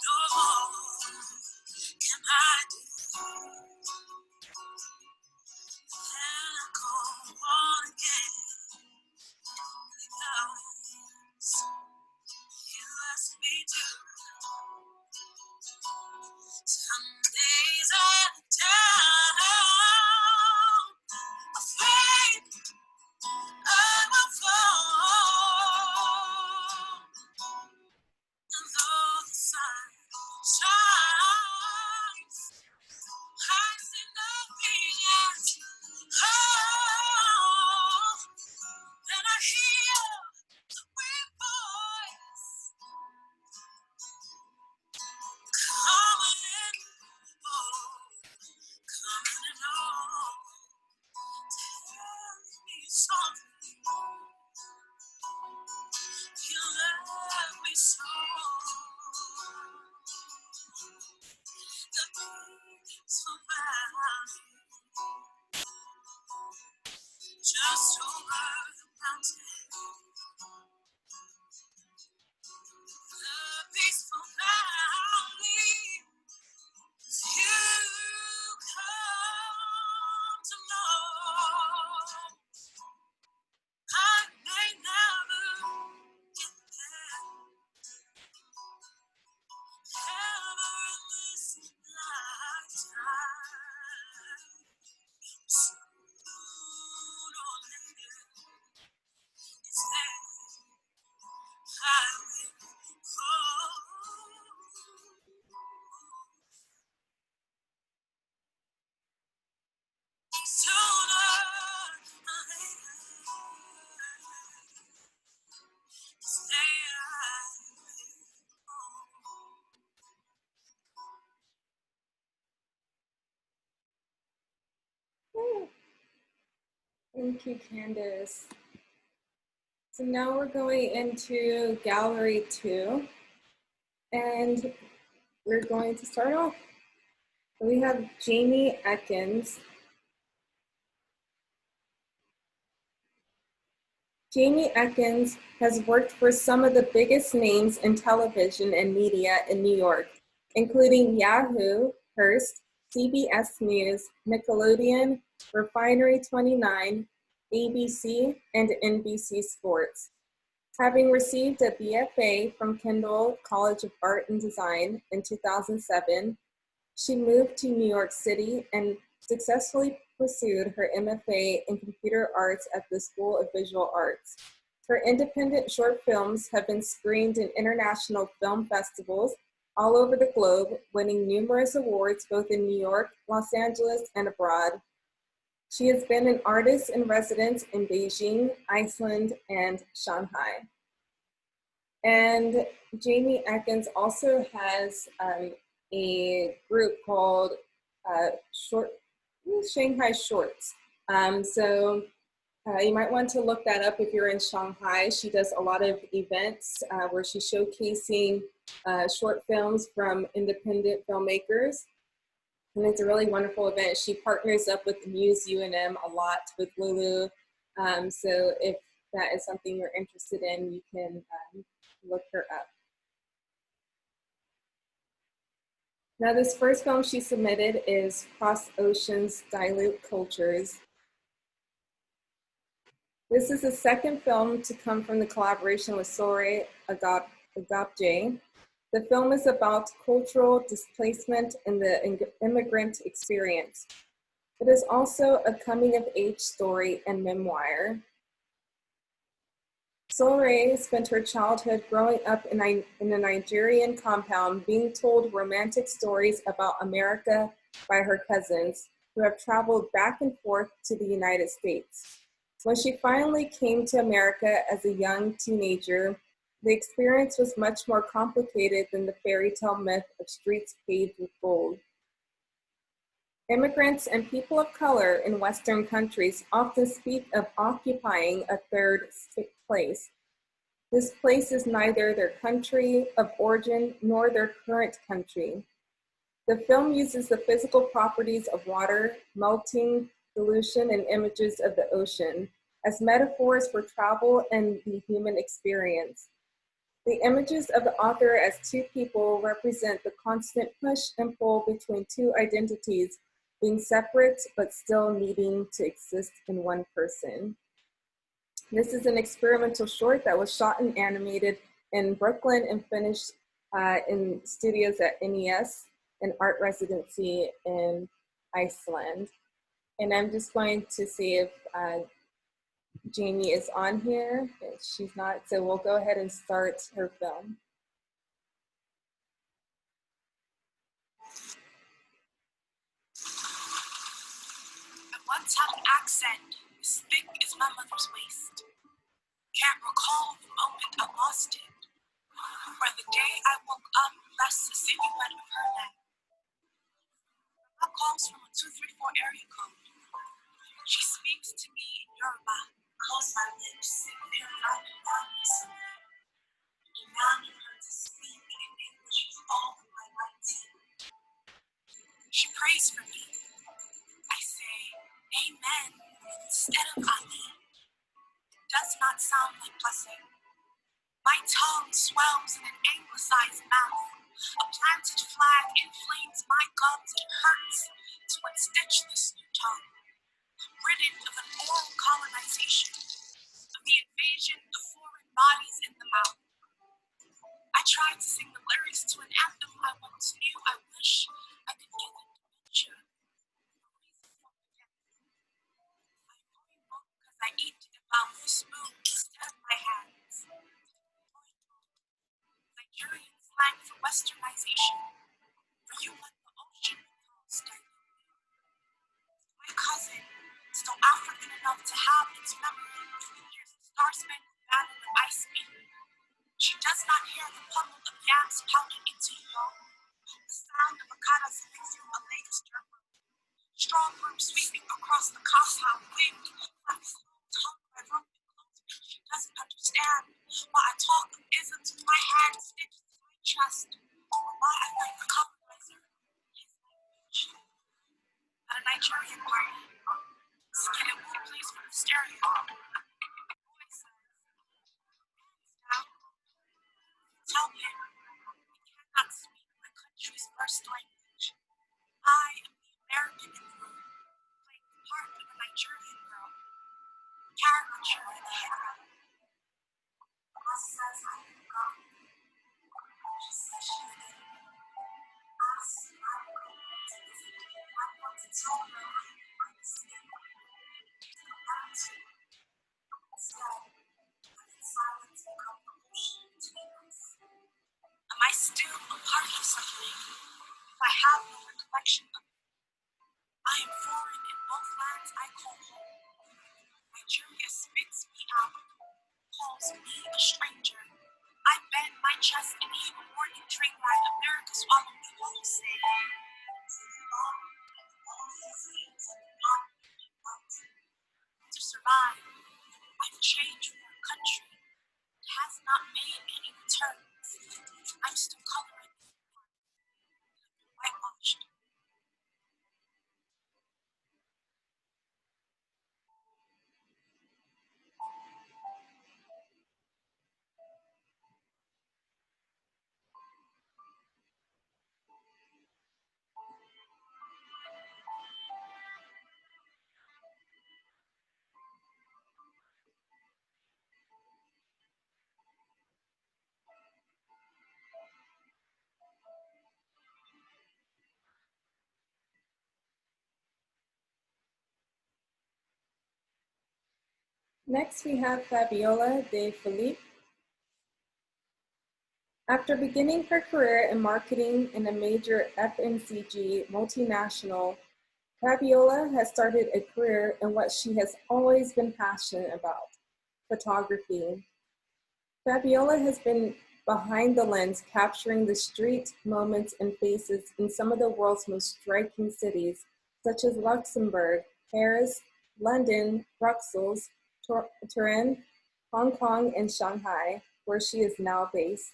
no more can I do. Then I go on again, because you asked me to. Some days I'm down, afraid I will fall. And though the sun shines, I see nothing yet. Oh, then I hear the weak voice coming, oh, coming on, telling me something. You love me so. The peace around you, just over the mountain. The peaceful valley, you come to know. I may never get there, ever in this lifetime. Soon or later, it's there I will go. Sooner or later, it's there I will go. Woo. Thank you, Candace. So now we're going into Gallery 2, and we're going to start off. We have Jaime Ekkens. Jaime Ekkens has worked for some of the biggest names in television and media in New York, including Yahoo, Hearst, CBS News, Nickelodeon, Refinery 29, ABC, and NBC Sports. Having received a BFA from Kendall College of Art and Design in 2007, she moved to New York City and successfully pursued her MFA in computer arts at the School of Visual Arts. Her independent short films have been screened in international film festivals all over the globe, winning numerous awards both in New York, Los Angeles, and abroad. She has been an artist in residence in Beijing, Iceland, and Shanghai. And Jaime Ekkens also has a group called Shanghai Shorts. You might want to look that up if you're in Shanghai. She does a lot of events where she's showcasing short films from independent filmmakers. And it's a really wonderful event. She partners up with Muse UNM a lot with Lulu. So if that is something you're interested in, you can look her up. Now, this first film she submitted is Cross Oceans, Dilute Cultures. This is the second film to come from the collaboration with Sore Agapje. The film is about cultural displacement and the immigrant experience. It is also a coming-of-age story and memoir. Sore spent her childhood growing up in a Nigerian compound being told romantic stories about America by her cousins who have traveled back and forth to the United States. When she finally came to America as a young teenager, the experience was much more complicated than the fairy tale myth of streets paved with gold. Immigrants and people of color in Western countries often speak of occupying a third place. This place is neither their country of origin nor their current country. The film uses the physical properties of water, melting, dilution, and images of the ocean as metaphors for travel and the human experience. The images of the author as two people represent the constant push and pull between two identities, being separate but still needing to exist in one person. This is an experimental short that was shot and animated in Brooklyn and finished in studios at NES and art residency in Iceland. And I'm just going to see if Jaime is on here. She's not, so we'll go ahead and start her film. I once had an accent as thick as my mother's waist. Can't recall the moment I lost it, or the day I woke up less a silhouette of her neck. My calls from a 234 area code. She speaks to me in Yoruba, close my lips, and demanding her to speak in English with all of my might. She prays for me. I say, Amen, instead of Ali. It does not sound like blessing. My tongue swells in an anglicized mouth. A planted flag inflames my gums. It hurts to unstitch this new tongue. Ridden of an oral colonization, of the invasion of foreign bodies in the mouth. I tried to sing the lyrics to an anthem I once knew. I wish I could give it dementia. Because I eat it mouth with spoon instead of my hands. Nigerian slang for westernization, for you let the ocean calls dilute. My cousin, still African enough to have its memory, hears the star-spangled banner of ice beam. She does not hear the pummel of yams pounding into yawn, the sound of a cara zipping through a lake's dirt road. Strong room sweeping across the compound, wind, flaps, tongue by rope and clothespin. She doesn't understand why I talk of isms with my hand stitched to my chest, or why I like the colonizer, his language. At a Nigerian party, skin and wool plays from the stereo. The boy says, first language. I am the American in the room, playing the part of a Nigerian girl, caricature in the hero. Mama says I am gone. She says she's getting me. I'm going to visit. I want to tell her I understand. Instead, I'm in silence and comprehension between us. Am I still a part of something if I have no recollection of it? I am foreign in both lands I call home. Nigeria spits me out, calls me a stranger. I bend my chest and heave a warning train ride. America swallowed me wholesale. To survive, I've changed for a country that has not made any returns. I'm still coloring, whitewashed. Next, we have Fabiola de Felip. After beginning her career in marketing in a major FMCG multinational, Fabiola has started a career in what she has always been passionate about, photography. Fabiola has been behind the lens, capturing the street moments and faces in some of the world's most striking cities, such as Luxembourg, Paris, London, Brussels, Turin, Hong Kong, and Shanghai, where she is now based.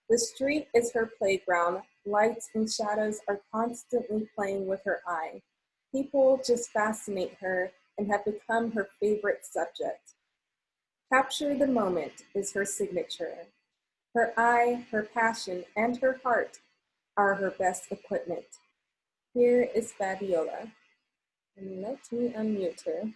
The street is her playground. Lights and shadows are constantly playing with her eye. People just fascinate her and have become her favorite subject. Capture the moment is her signature. Her eye, her passion, and her heart are her best equipment. Here is Fabiola. And let me unmute her.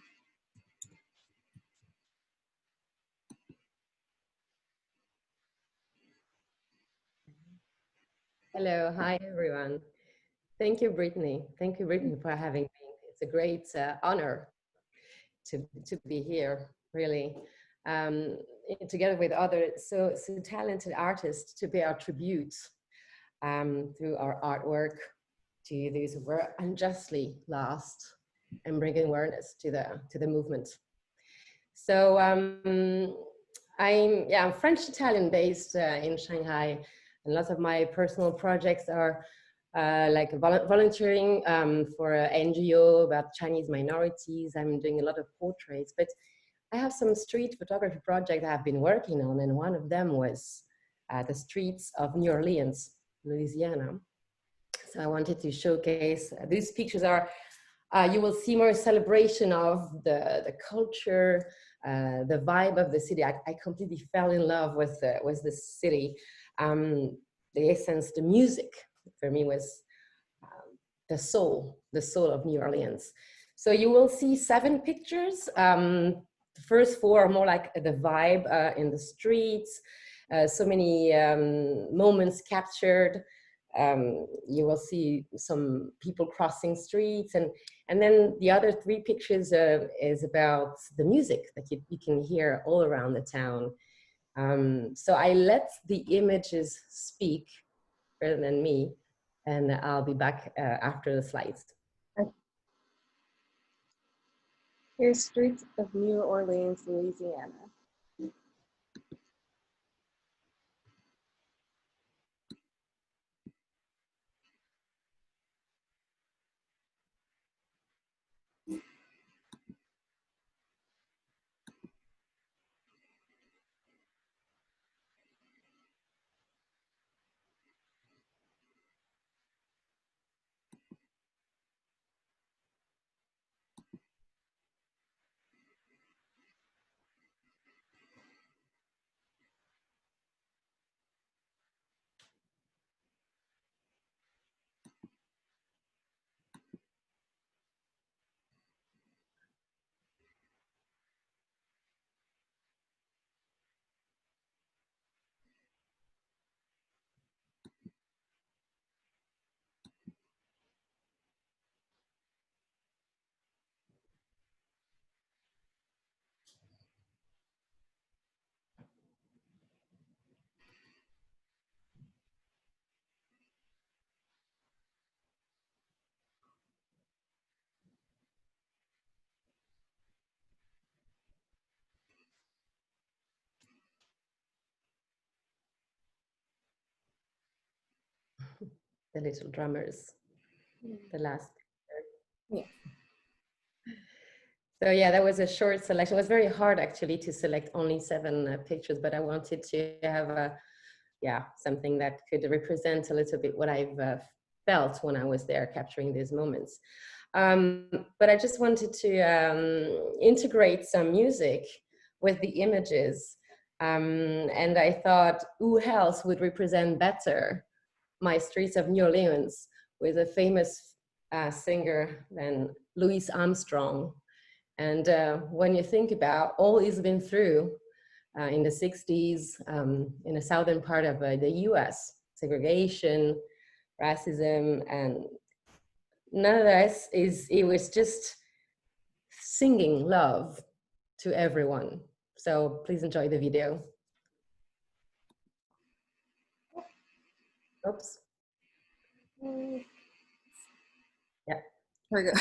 Hello, hi everyone. Thank you, Brittany. Thank you, Brittany, for having me. It's a great honor to be here, really, together with other so talented artists to pay our tribute through our artwork to those who were unjustly lost and bringing awareness to the movement. So I'm French-Italian based in Shanghai. And lots of my personal projects are like volunteering for an NGO about Chinese minorities. I'm doing a lot of portraits, but I have some street photography projects I've been working on, and one of them was the streets of New Orleans, Louisiana. So I wanted to showcase, these pictures are, you will see more celebration of the culture, the vibe of the city. I completely fell in love with the city. The essence, the music for me was the soul of New Orleans. So you will see 7 pictures. The first 4 are more like the vibe in the streets. So many moments captured. You will see some people crossing streets, and then the other 3 pictures is about the music that you can hear all around the town. So I let the images speak rather than me, and I'll be back after the slides. Here's streets of New Orleans, Louisiana. the little drummers, the last picture. Yeah. So yeah, that was a short selection. It was very hard actually to select only 7 pictures, but I wanted to have something that could represent a little bit what I've felt when I was there capturing these moments. But I just wanted to integrate some music with the images. And I thought, who else would represent better my streets of New Orleans with a famous singer than Louis Armstrong. And when you think about all he's been through in the 60s, in the southern part of the US, segregation, racism, and none of this it was just singing love to everyone. So please enjoy the video. Oops. Yeah. Here we go.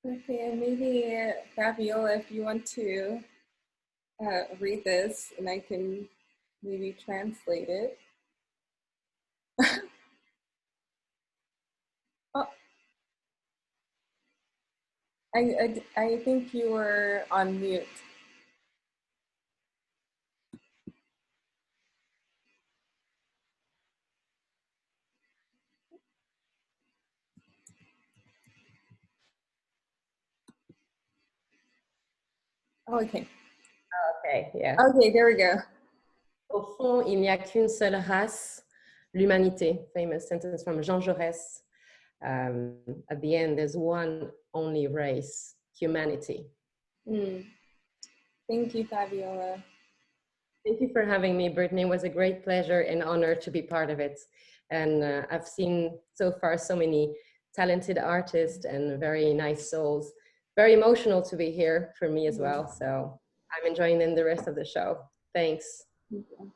Okay, and maybe Fabiola, if you want to read this, and I can maybe translate it. Oh, I think you were on mute. Oh, okay. Okay, yeah. Okay, there we go. Au fond, il n'y a qu'une seule race, l'humanité. Famous sentence from Jean Jaurès. At the end, there's one only race, humanity. Mm. Thank you, Fabiola. Thank you for having me, Brittany. It was a great pleasure and honor to be part of it. And I've seen so far so many talented artists and very nice souls. Very emotional to be here for me as well. So I'm enjoying the rest of the show. Thanks. Thank you.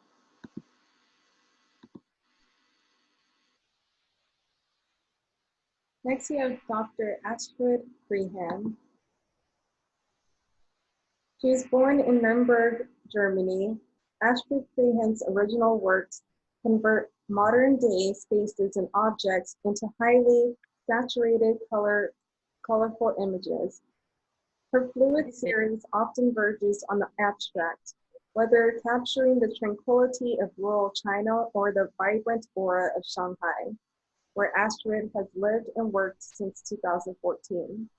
Next, we have Dr. Astrid Krehan. She was born in Nuremberg, Germany. Astrid Krehan's original works convert modern-day spaces and objects into highly saturated, colorful images. Her fluid series often verges on the abstract, whether capturing the tranquility of rural China or the vibrant aura of Shanghai, where Astrid has lived and worked since 2014.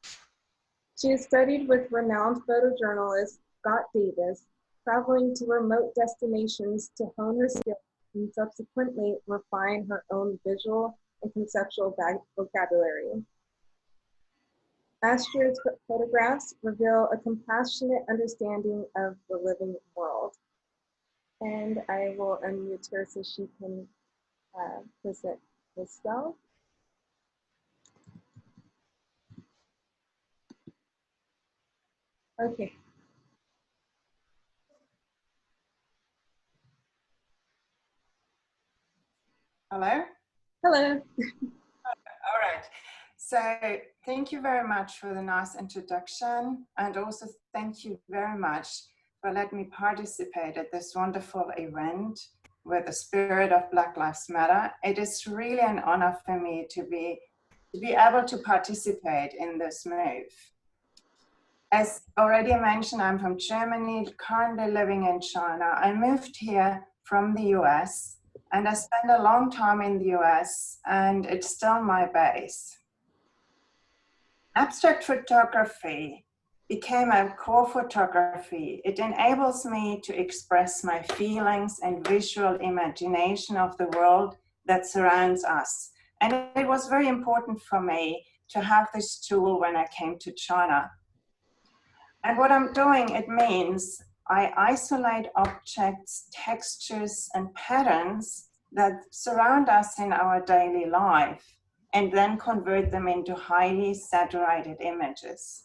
She has studied with renowned photojournalist Scott Davis, traveling to remote destinations to hone her skills and subsequently refine her own visual and conceptual vocabulary. Astrid's photographs reveal a compassionate understanding of the living world. And I will unmute her so she can present herself. Okay. Hello? Hello. All right. So thank you very much for the nice introduction. And also thank you very much for letting me participate at this wonderful event with the spirit of Black Lives Matter. It is really an honor for me to be able to participate in this move. As already mentioned, I'm from Germany, currently living in China. I moved here from the US, and I spent a long time in the US, and it's still my base. Abstract photography became a core photography. It enables me to express my feelings and visual imagination of the world that surrounds us. And it was very important for me to have this tool when I came to China. And what I'm doing, it means I isolate objects, textures, and patterns that surround us in our daily life, and then convert them into highly saturated images.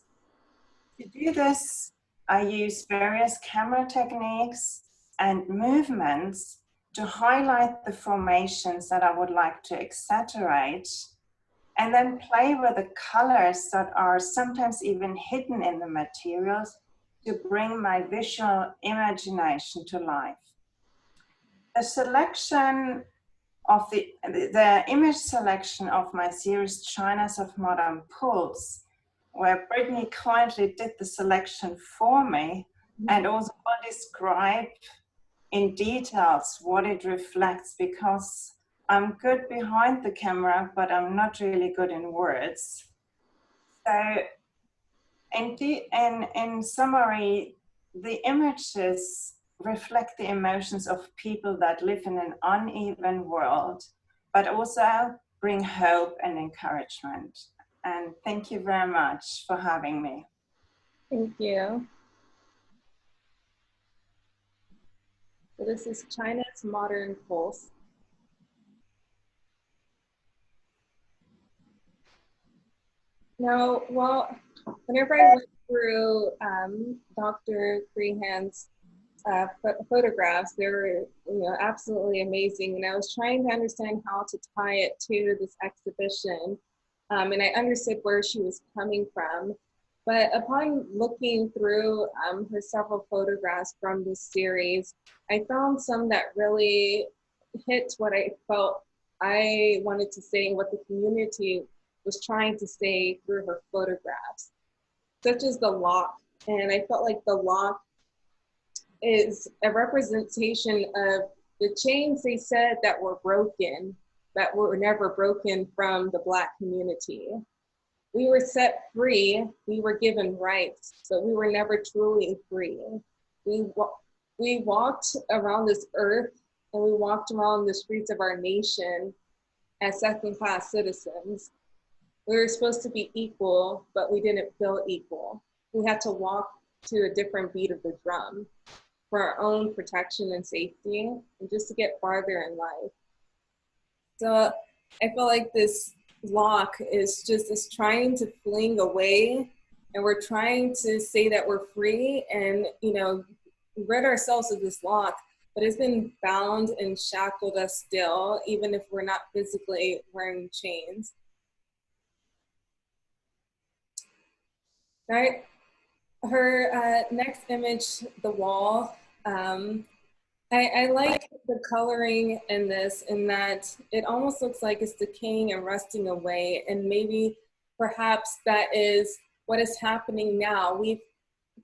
To do this, I use various camera techniques and movements to highlight the formations that I would like to exaggerate, and then play with the colors that are sometimes even hidden in the materials to bring my visual imagination to life. The selection of the image selection of my series, China's of Modern Pulse, where Brittany kindly did the selection for me, and also will describe in details what it reflects, because I'm good behind the camera, but I'm not really good in words. So in summary, the images reflect the emotions of people that live in an uneven world, but also bring hope and encouragement. And thank you very much for having me. Thank you. So this is China's Modern Pulse. Now, whenever I went through Dr. Krehan's photographs, they were absolutely amazing, and I was trying to understand how to tie it to this exhibition, and I understood where she was coming from. But upon looking through her several photographs from this series, I found some that really hit what I felt I wanted to say and what the community was trying to say through her photographs, such as the lock. And I felt like the lock is a representation of the chains they said that were broken, that were never broken from the Black community. We were set free, we were given rights, but we were never truly free. We walked around this earth, and we walked around the streets of our nation as second-class citizens. We were supposed to be equal, but we didn't feel equal. We had to walk to a different beat of the drum for our own protection and safety, and just to get farther in life. So I feel like this lock is just this trying to fling away, and we're trying to say that we're free and, you know, rid ourselves of this lock, but it's been bound and shackled us still, even if we're not physically wearing chains. Right? Her next image, the wall, I like the coloring in this, in that it almost looks like it's decaying and rusting away, and maybe perhaps that is what is happening now. We've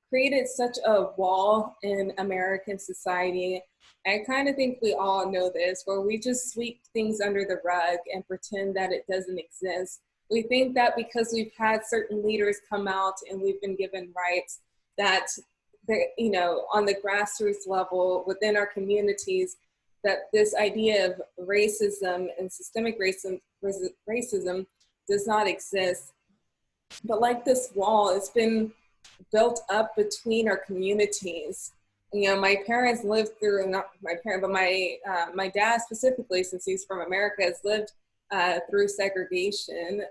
created such a wall in American society. I kind of think we all know this, where we just sweep things under the rug and pretend that it doesn't exist. We think that because we've had certain leaders come out and we've been given rights, that you know, on the grassroots level within our communities, that this idea of racism and systemic racism does not exist. But like this wall, it's been built up between our communities. You know, my parents lived through, not my parent, but my dad specifically, since he's from America, has lived through segregation,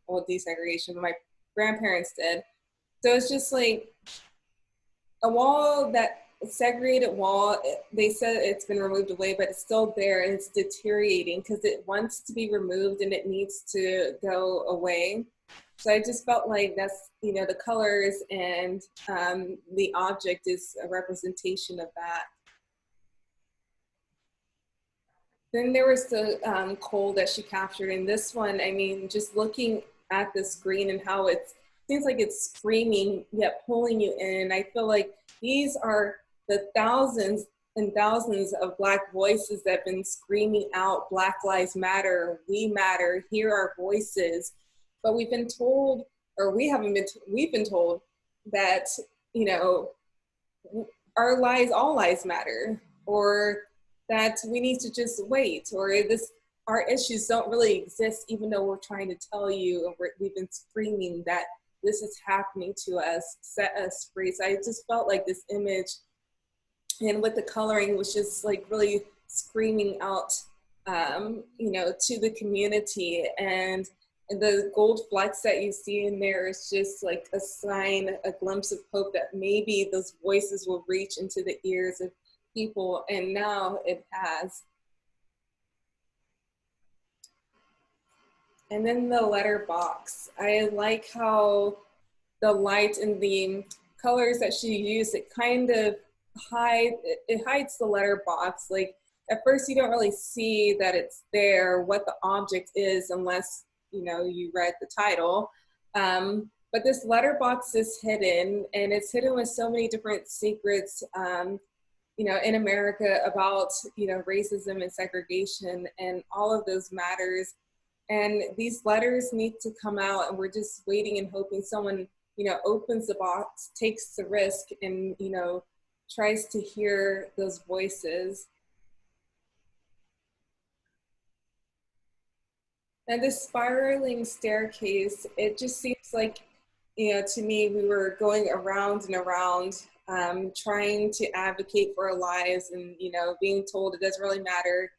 well, desegregation, but my grandparents did. So it's just like a wall, that segregated wall, they said it's been removed away, but it's still there and it's deteriorating because it wants to be removed and it needs to go away. So I just felt like that's, you know, the colors and the object is a representation of that. Then there was the coal that she captured. And this one, I mean, just looking at the screen and how it seems like it's screaming yet pulling you in. I feel like these are the thousands and thousands of Black voices that have been screaming out Black Lives Matter, we matter, hear our voices. But we've been told, or we haven't been, we've been told that, you know, our lives, all lives matter, or that we need to just wait, or this, our issues don't really exist, even though we're trying to tell you, and we've been screaming that this is happening to us, set us free. So I just felt like this image, and with the coloring, was just like really screaming out, you know, to the community. And the gold flecks that you see in there is just like a sign, a glimpse of hope that maybe those voices will reach into the ears of people, and now it has. And then the letterbox. I like how the light and the colors that she used, it kind of hides the letterbox. Like at first you don't really see that it's there, what the object is, unless, you know, you read the title. But this letterbox is hidden, and it's hidden with so many different secrets, you know, in America about, you know, racism and segregation and all of those matters. And these letters need to come out, and we're just waiting and hoping someone, you know, opens the box, takes the risk, and, you know, tries to hear those voices. And this spiraling staircase, it just seems like, you know, to me, we were going around and around, trying to advocate for our lives, and, you know, being told it doesn't really matter.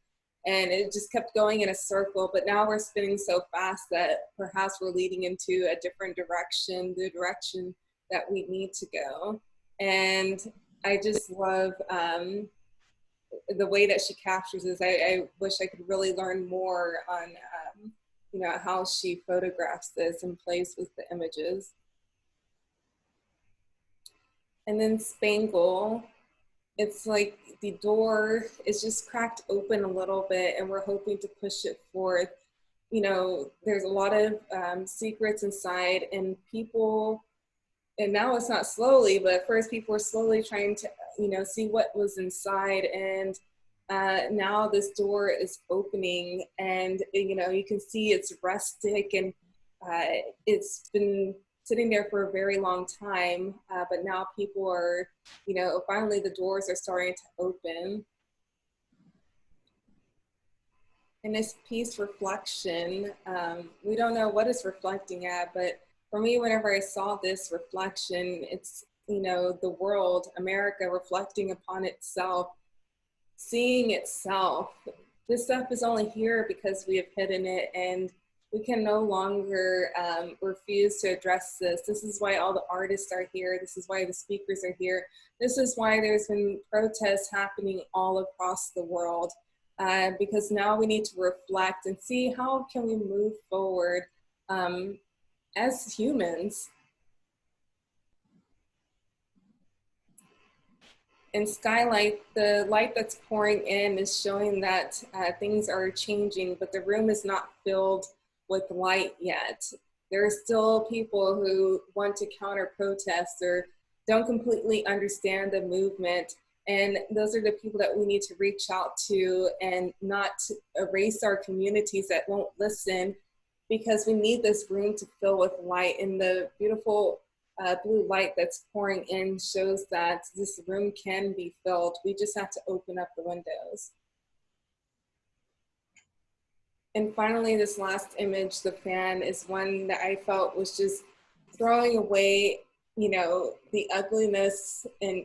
And it just kept going in a circle, but now we're spinning so fast that perhaps we're leading into a different direction, the direction that we need to go. And I just love the way that she captures this. I wish I could really learn more on, you know, how she photographs this and plays with the images. And then Spangle, it's like the door is just cracked open a little bit, and we're hoping to push it forth. You know, there's a lot of secrets inside, and people, and now it's not slowly, but at first people were slowly trying to, you know, see what was inside. And now this door is opening, and, you know, you can see it's rustic, and it's been sitting there for a very long time, but now people are, you know, finally the doors are starting to open. And this piece, reflection, we don't know what it's reflecting at, but for me, whenever I saw this reflection, it's, the world, America, reflecting upon itself, seeing itself. This stuff is only here because we have hidden it, and we can no longer refuse to address this. This is why all the artists are here. This is why the speakers are here. This is why there's been protests happening all across the world, because now we need to reflect and see how can we move forward as humans. In Skylight, the light that's pouring in is showing that things are changing, but the room is not filled with light yet. There are still people who want to counter protest or don't completely understand the movement. And those are the people that we need to reach out to and not erase our communities that won't listen, because we need this room to fill with light. And the beautiful blue light that's pouring in shows that this room can be filled. We just have to open up the windows. And finally, this last image, the fan, is one that I felt was just throwing away, the ugliness and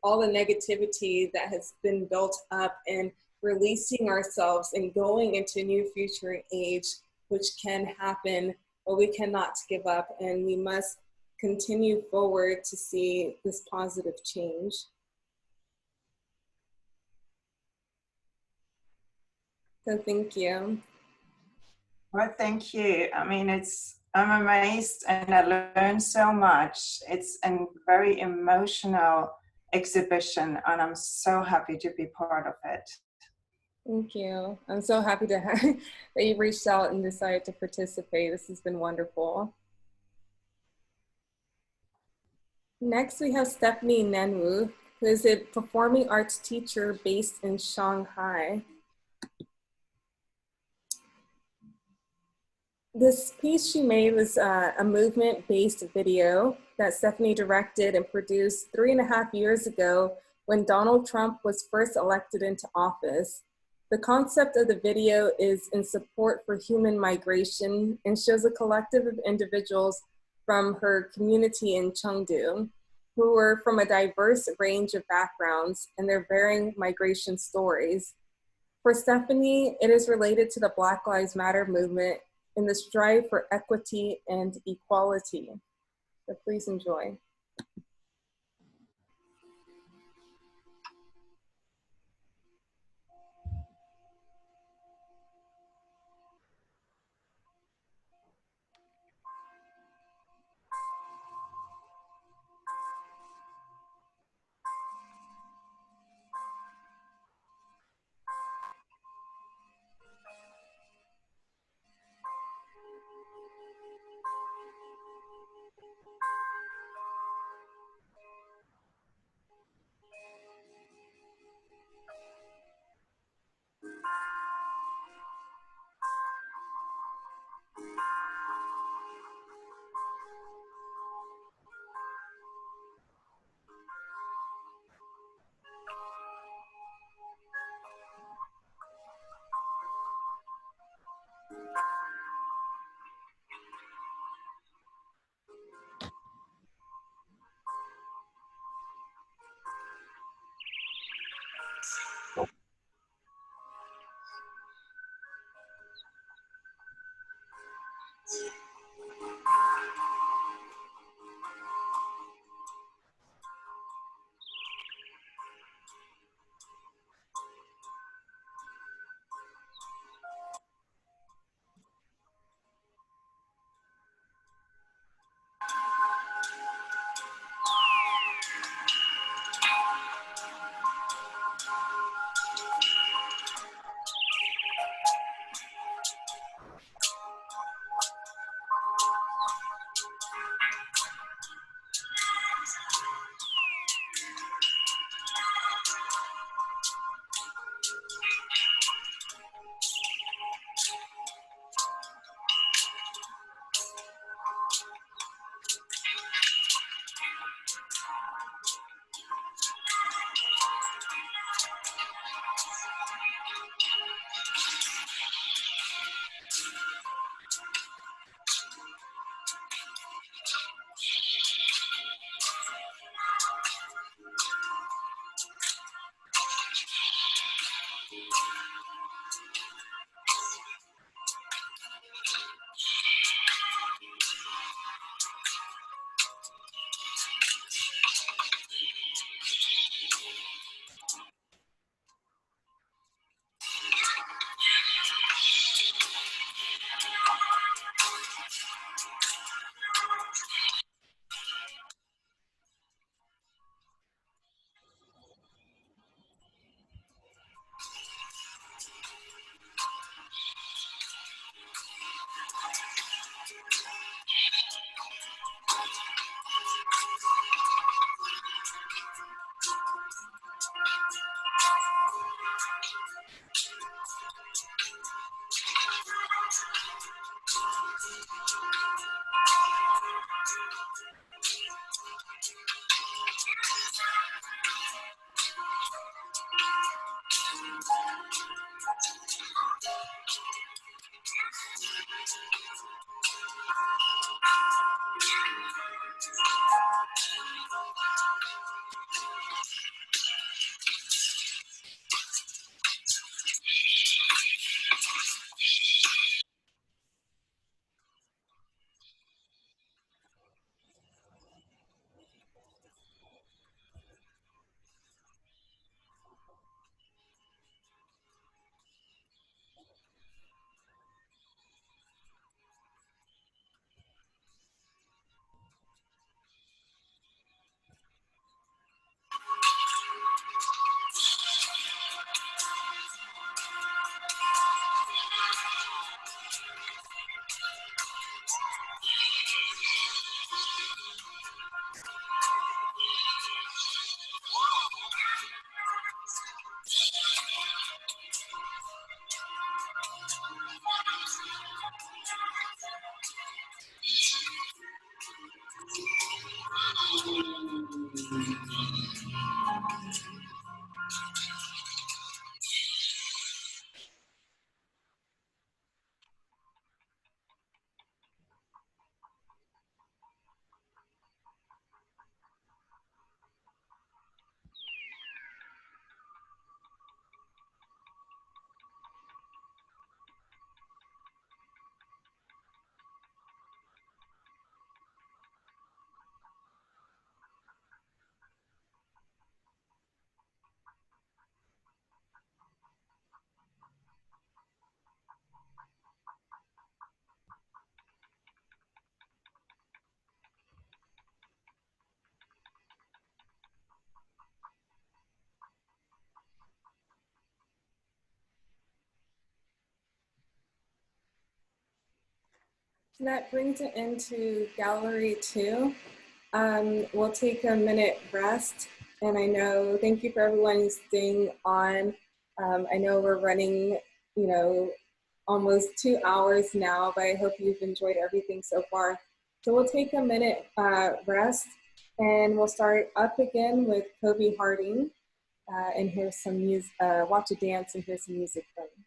all the negativity that has been built up, and releasing ourselves and going into a new future age, which can happen, but we cannot give up, and we must continue forward to see this positive change. So thank you. Well, thank you. I mean, I'm amazed and I learned so much. It's a very emotional exhibition, and I'm so happy to be part of it. Thank you. I'm so happy to that you reached out and decided to participate. This has been wonderful. Next, we have Stephanie Nenwu, who is a performing arts teacher based in Shanghai. This piece she made was a movement-based video that Stephanie directed and produced 3.5 years ago when Donald Trump was first elected into office. The concept of the video is in support for human migration and shows a collective of individuals from her community in Chengdu, who were from a diverse range of backgrounds and their varying migration stories. For Stephanie, it is related to the Black Lives Matter movement in the strive for equity and equality. So please enjoy. So that brings it into gallery 2. We'll take a minute rest, and I know, thank you for everyone who's staying on. I know we're running, almost 2 hours now, but I hope you've enjoyed everything so far. So we'll take a minute rest, and we'll start up again with Kobe Harding, and hear some music, watch a dance and hear some music from him.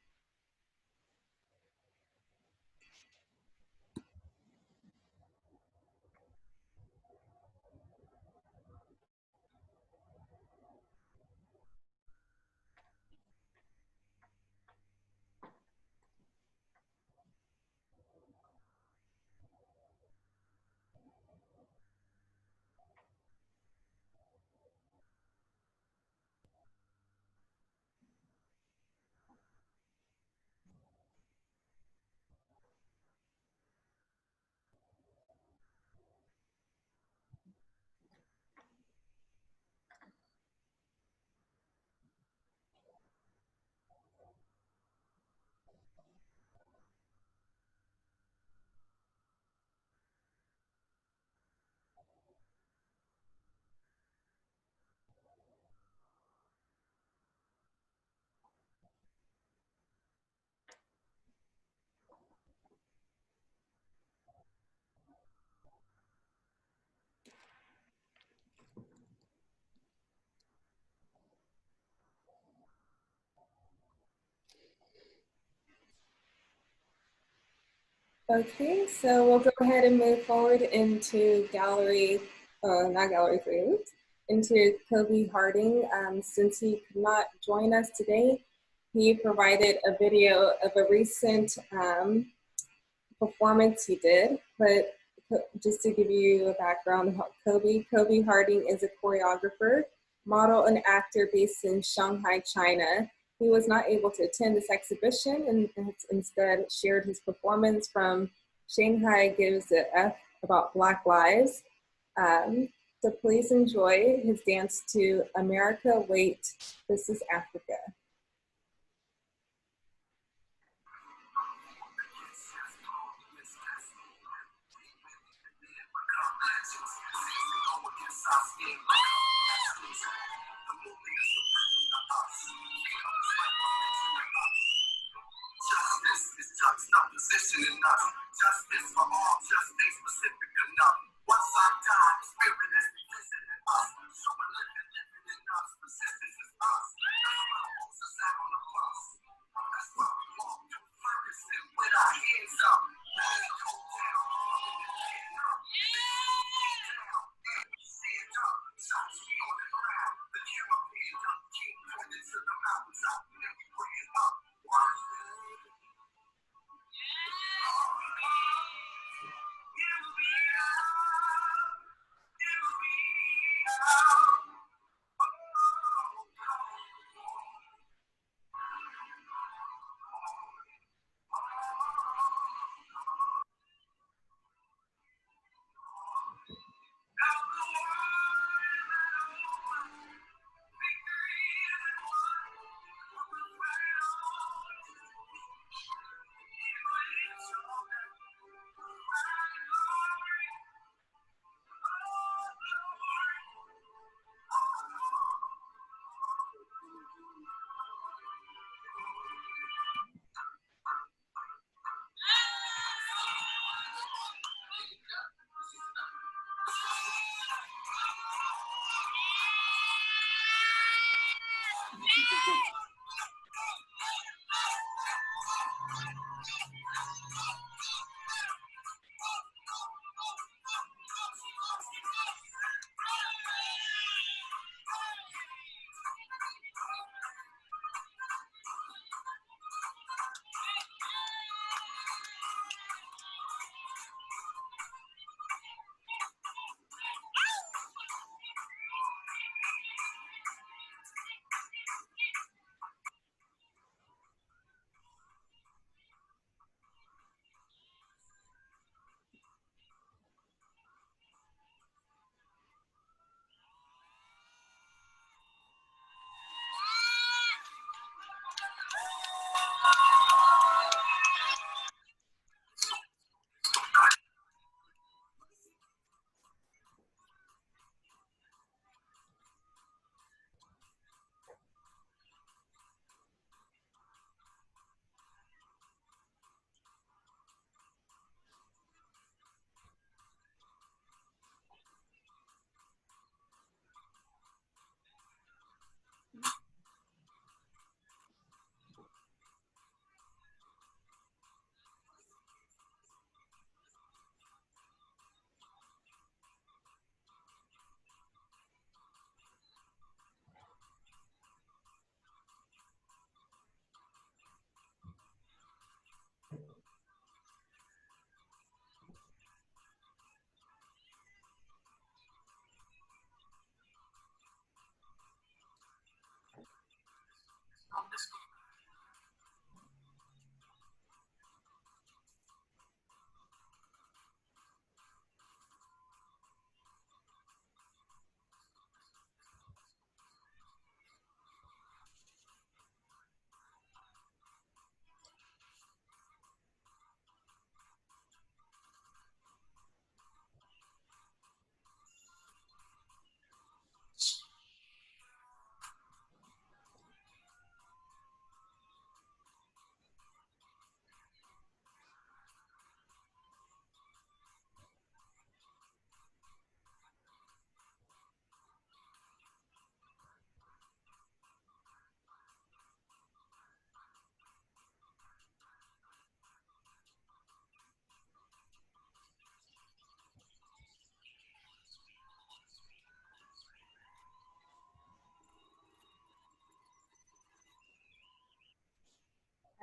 Okay, so we'll go ahead and move forward into gallery, not gallery 3, oops, into Kobe Harding. Since he could not join us today, he provided a video of a recent performance he did. But just to give you a background about Kobe Harding is a choreographer, model, and actor based in Shanghai, China. He was not able to attend this exhibition and instead shared his performance from Shanghai Gives a F About Black Lives. So please enjoy his dance to America, Wait, This is Africa. Justice is juxtapositioning us. Justice for all, justice specific enough. Once I die, the spirit is revisiting us. So we're living in us. Persistence is us. That's why Moses sat on the cross. That's why we walk through Ferguson with our hands up. Let's go down. Stand up. Stand up. Shots be on the ground. The camera panned up. King pointed to the mountains up. And we praying up. One day.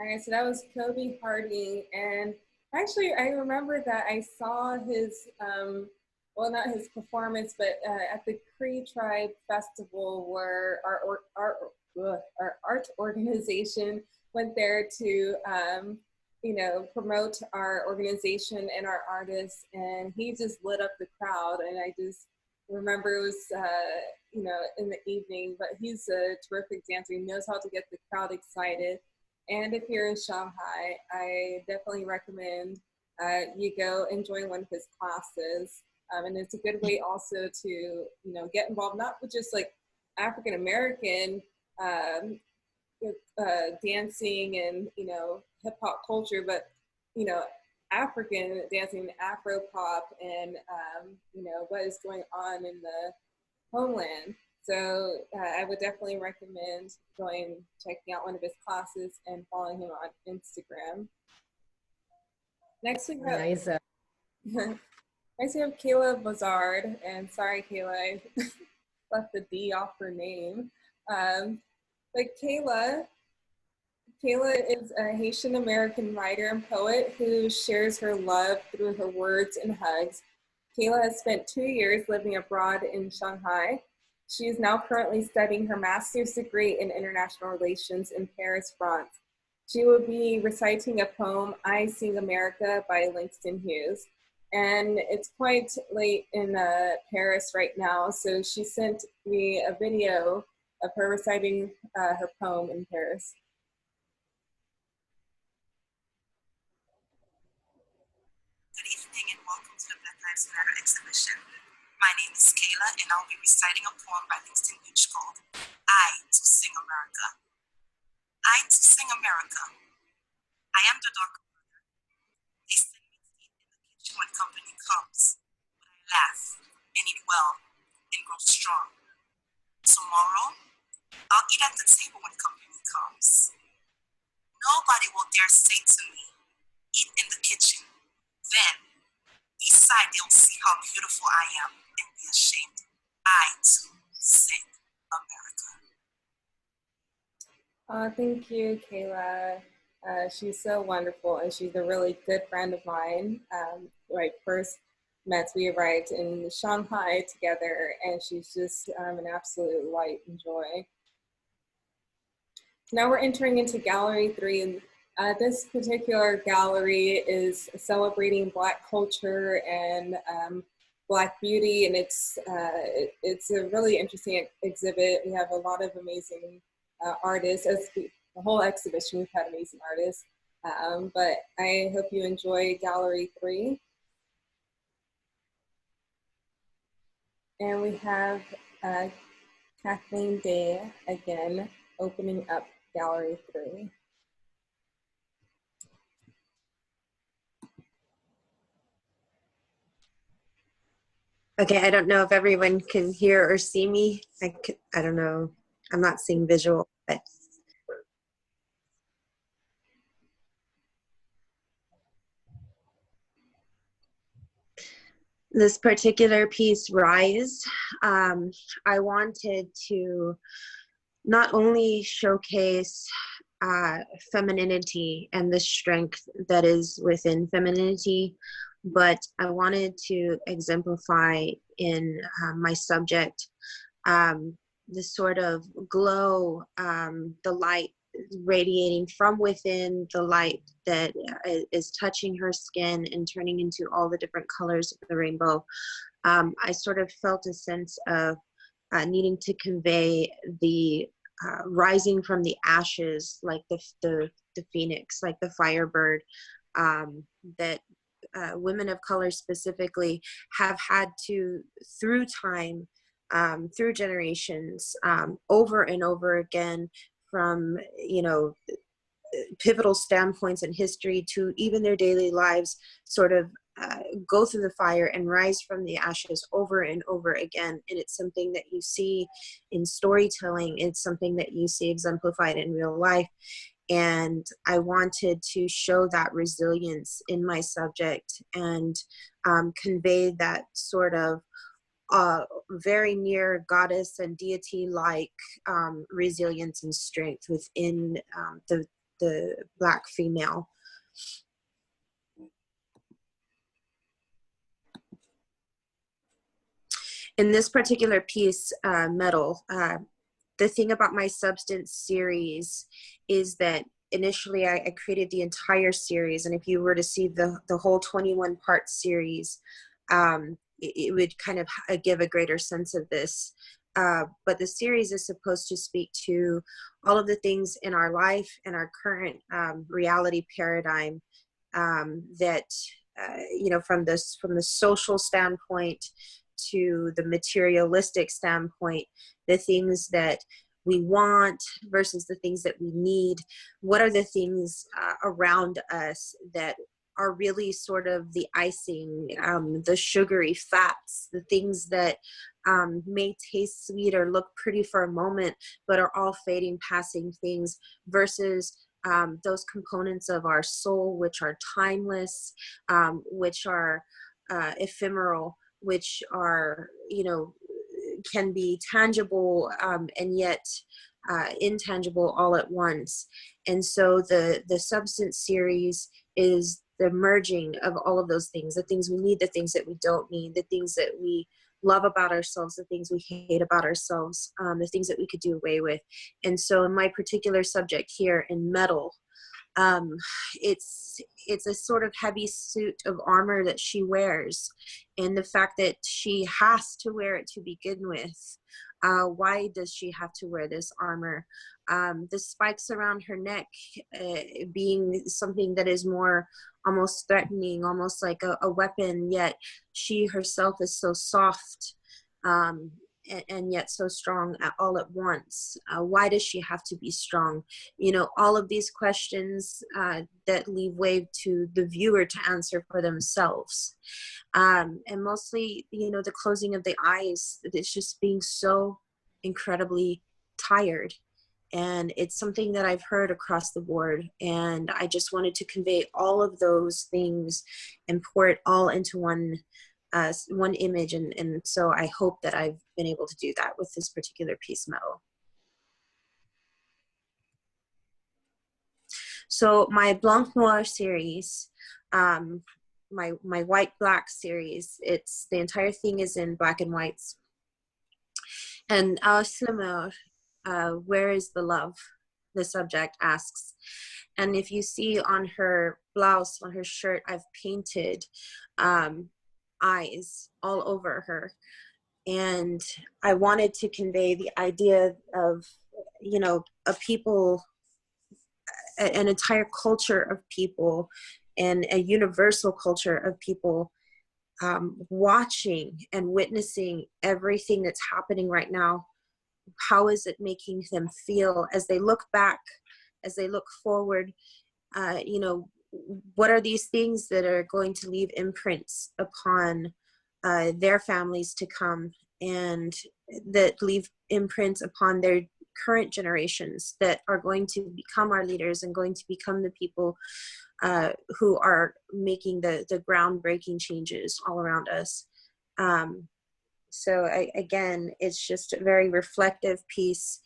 All right, so that was Kobe Harding, and actually I remember that I saw his, well, not his performance, but at the Cree Tribe Festival where our art organization went there to, you know, promote our organization and our artists, and he just lit up the crowd, and I just remember it was, you know, in the evening, but he's a terrific dancer. He knows how to get the crowd excited. And if you're in Shanghai, I definitely recommend you go and join one of his classes. And it's a good way also to, you know, get involved, not with just like African American dancing and, you know, hip hop culture, but, you know, African dancing, Afro pop, and, you know, what is going on in the homeland. So I would definitely recommend checking out one of his classes and following him on Instagram. Next we have, Nice. next we have Kayla Bazard, and sorry Kayla, I left the D off her name. But Kayla is a Haitian American writer and poet who shares her love through her words and hugs. Kayla has spent 2 years living abroad in Shanghai. She is now currently studying her master's degree in international relations in Paris, France. She will be reciting a poem, I Sing America by Langston Hughes. And it's quite late in Paris right now, so she sent me a video of her reciting her poem in Paris. Good evening and welcome to the Black Lives Matter exhibition. My name is Kayla and I'll be reciting a poem by Langston Hughes called I to Sing America. I to sing America. I am the dark mother. They send me to eat in the kitchen when company comes. But I laugh and eat well and grow strong. Tomorrow, I'll eat at the table when company comes. Nobody will dare say to me, eat in the kitchen. Then, each side they'll see how beautiful I am and be ashamed. I too sing America. Thank you, Kayla. She's so wonderful, and she's a really good friend of mine. First met, we arrived in Shanghai together, and she's just an absolute light and joy. Now we're entering into Gallery 3. This particular gallery is celebrating Black culture and Black beauty, and it's a really interesting exhibit. We have a lot of amazing artists. As the whole exhibition, we've had amazing artists, but I hope you enjoy Gallery 3. And we have Kathleen Day again opening up Gallery 3. Okay, I don't know if everyone can hear or see me. I don't know. I'm not seeing visual, but this particular piece, Rise, I wanted to not only showcase femininity and the strength that is within femininity, but I wanted to exemplify in my subject the sort of glow, the light radiating from within, the light that is touching her skin and turning into all the different colors of the rainbow. I sort of felt a sense of needing to convey the rising from the ashes, like the phoenix, like the firebird, that women of color specifically have had to, through time, through generations, over and over again, from, pivotal standpoints in history to even their daily lives, sort of go through the fire and rise from the ashes over and over again. And it's something that you see in storytelling. It's something that you see exemplified in real life. And I wanted to show that resilience in my subject and convey that sort of very near goddess and deity-like resilience and strength within the Black female. In this particular piece, Metal, the thing about my Substance series is that initially I created the entire series, and if you were to see the whole 21-part series, it would kind of give a greater sense of this. But the series is supposed to speak to all of the things in our life and our current reality paradigm that, from the social standpoint to the materialistic standpoint, the things that we want versus the things that we need. What are the things around us that are really sort of the icing, the sugary fats, the things that may taste sweet or look pretty for a moment, but are all fading, passing things, versus those components of our soul, which are timeless, which are ephemeral, which are, can be tangible and yet intangible all at once. And so the Substance series is the merging of all of those things, the things we need, the things that we don't need, the things that we love about ourselves, the things we hate about ourselves, the things that we could do away with. And so in my particular subject here in Metal, it's a sort of heavy suit of armor that she wears, and the fact that she has to wear it to begin with. Why does she have to wear this armor? The spikes around her neck being something that is more almost threatening, almost like a weapon, yet she herself is so soft and yet so strong all at once. Why does she have to be strong? All of these questions that leave way to the viewer to answer for themselves. And mostly, the closing of the eyes, it's just being so incredibly tired. And it's something that I've heard across the board. And I just wanted to convey all of those things and pour it all into one image. And so I hope that I've been able to do that with this particular piece metal. So my Blanc Noir series, my white black series, it's the entire thing is in black and whites. And where is the love? The subject asks. And if you see on her blouse, on her shirt, I've painted eyes all over her. And I wanted to convey the idea of, you know, a people, an entire culture of people and a universal culture of people watching and witnessing everything that's happening right now. How is it making them feel as they look back, as they look forward? You know, what are these things that are going to leave imprints upon their families to come, and that leave imprints upon their current generations that are going to become our leaders and going to become the people who are making the groundbreaking changes all around us. So again, it's just a very reflective piece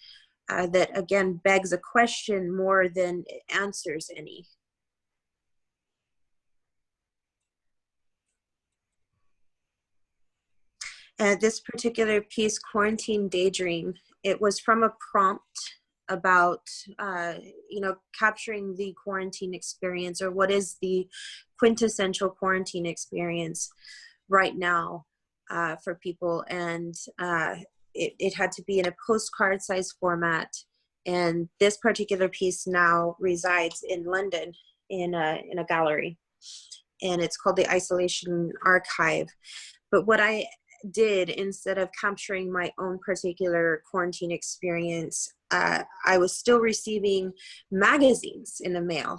that again begs a question more than it answers any. This particular piece, Quarantine Daydream, it was from a prompt about, you know, capturing the quarantine experience, or what is the quintessential quarantine experience right now for people. And it had to be in a postcard size format. And this particular piece now resides in London in a gallery. And it's called the Isolation Archive. But what I did, instead of capturing my own particular quarantine experience, I was still receiving magazines in the mail.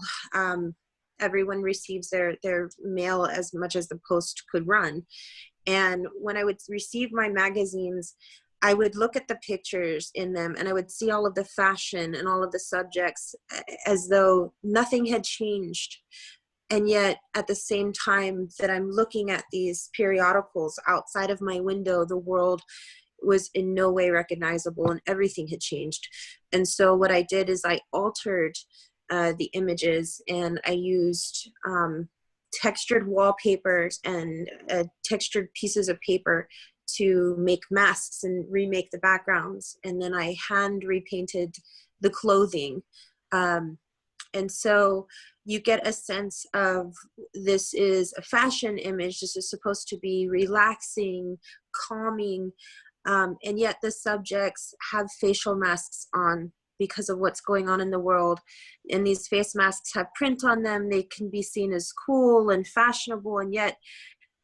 Everyone receives their mail as much as the post could run. And when I would receive my magazines, I would look at the pictures in them and I would see all of the fashion and all of the subjects as though nothing had changed. And yet at the same time that I'm looking at these periodicals outside of my window, the world was in no way recognizable and everything had changed. And so what I did is I altered the images, and I used textured wallpapers and textured pieces of paper to make masks and remake the backgrounds. And then I hand repainted the clothing. And so you get a sense of, this is a fashion image. This is supposed to be relaxing, calming, and yet the subjects have facial masks on because of what's going on in the world. And these face masks have print on them. They can be seen as cool and fashionable, and yet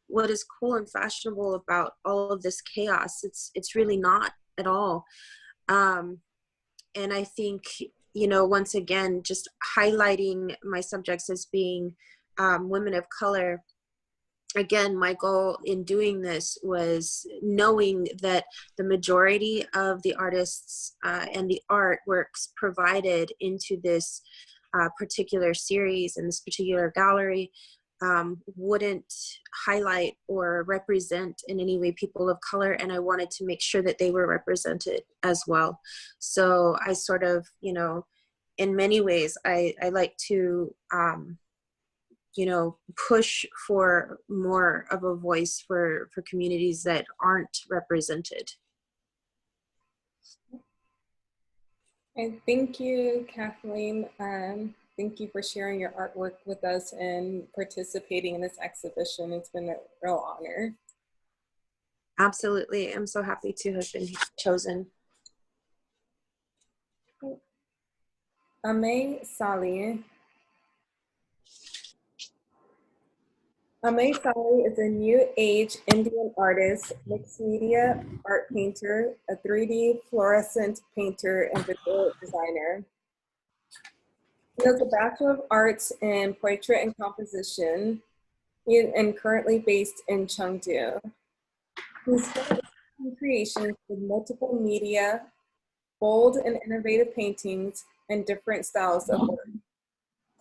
what is cool and fashionable about all of this chaos? It's really not at all. And I think, you know, once again, just highlighting my subjects as being women of color. Again, my goal in doing this was knowing that the majority of the artists and the artworks provided into this particular series and this particular gallery wouldn't highlight or represent in any way people of color, and I wanted to make sure that they were represented as well. So I sort of, you know, in many ways, I like to, you know, push for more of a voice for communities that aren't represented. And thank you, Kathleen. Thank you for sharing your artwork with us and participating in this exhibition. It's been a real honor. Absolutely. I'm so happy to have been chosen. Amey Sali. Ahmaud Arbery is a new age Indian artist, mixed media art painter, a 3D fluorescent painter, and visual designer. He has a Bachelor of Arts in Portrait and Composition and currently based in Chengdu. He's done creations with multiple media bold and innovative paintings, and different styles of work.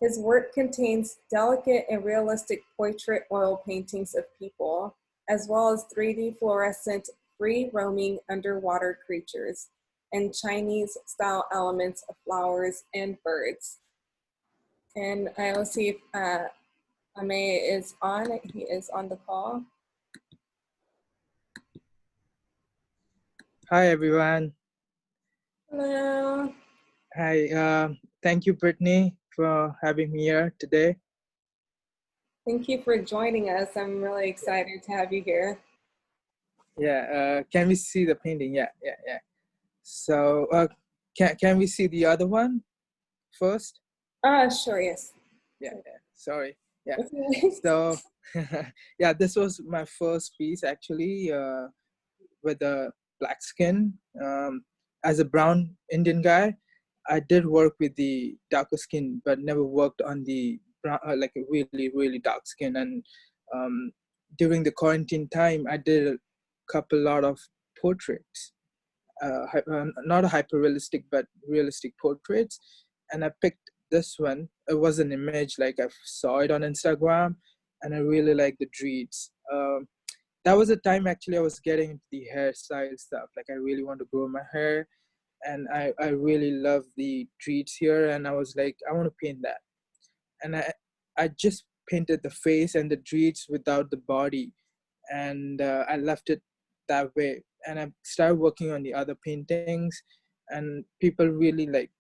His work contains delicate and realistic portrait oil paintings of people, as well as 3D fluorescent free-roaming underwater creatures and Chinese-style elements of flowers and birds. And I will see if Amey is on. He is on the call. Hi, everyone. Hello. Hi. Thank you, Brittany, for having me here today. Thank you for joining us. I'm really excited to have you here. Yeah. Can we see the painting? Yeah. So, can we see the other one first? Sure. Yes. Yeah. Sorry. Yeah. Okay. So, yeah, this was my first piece actually, with a black skin. As a brown Indian guy, I did work with the darker skin, but never worked on the brown, like a really, really dark skin. And during the quarantine time, I did a lot of portraits, not a hyper realistic, but realistic portraits. And I picked this one. It was an image, like I saw it on Instagram, and I really liked the dreads. That was a time actually I was getting into the hairstyle stuff. Like I really want to grow my hair, and I really love the treats here, and I was like, I want to paint that. And I just painted the face and the treats without the body, and I left it that way. And I started working on the other paintings, and people really like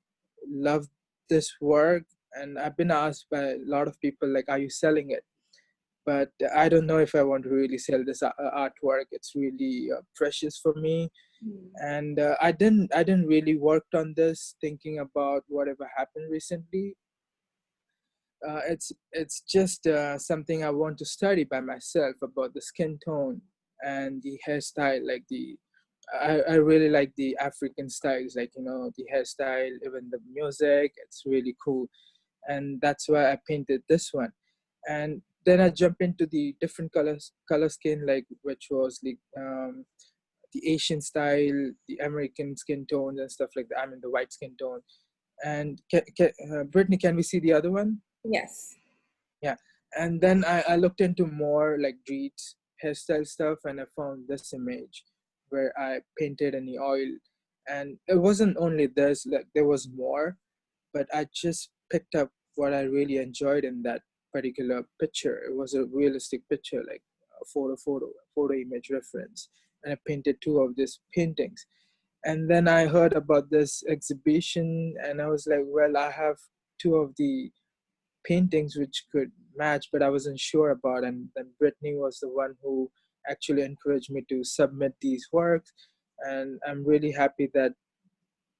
love this work. And I've been asked by a lot of people, like, are you selling it? But I don't know if I want to really sell this artwork. It's really precious for me. And I didn't really worked on this thinking about whatever happened recently. It's just something I want to study by myself about the skin tone and the hairstyle. Like I really like the African styles, like, you know, the hairstyle, even the music. It's really cool, and that's why I painted this one. And then I jump into the different color skin, like which was like the Asian style, the American skin tones and stuff like that. I mean the white skin tone. And Brittany, can we see the other one? Yes. Yeah. And then I looked into more like Dreed's hairstyle stuff, and I found this image where I painted in the oil. And it wasn't only this, like there was more, but I just picked up what I really enjoyed in that particular picture. It was a realistic picture, like a photo image reference. And I painted two of these paintings. And then I heard about this exhibition, and I was like, well, I have two of the paintings which could match, but I wasn't sure about. And then Brittany was the one who actually encouraged me to submit these works. And I'm really happy that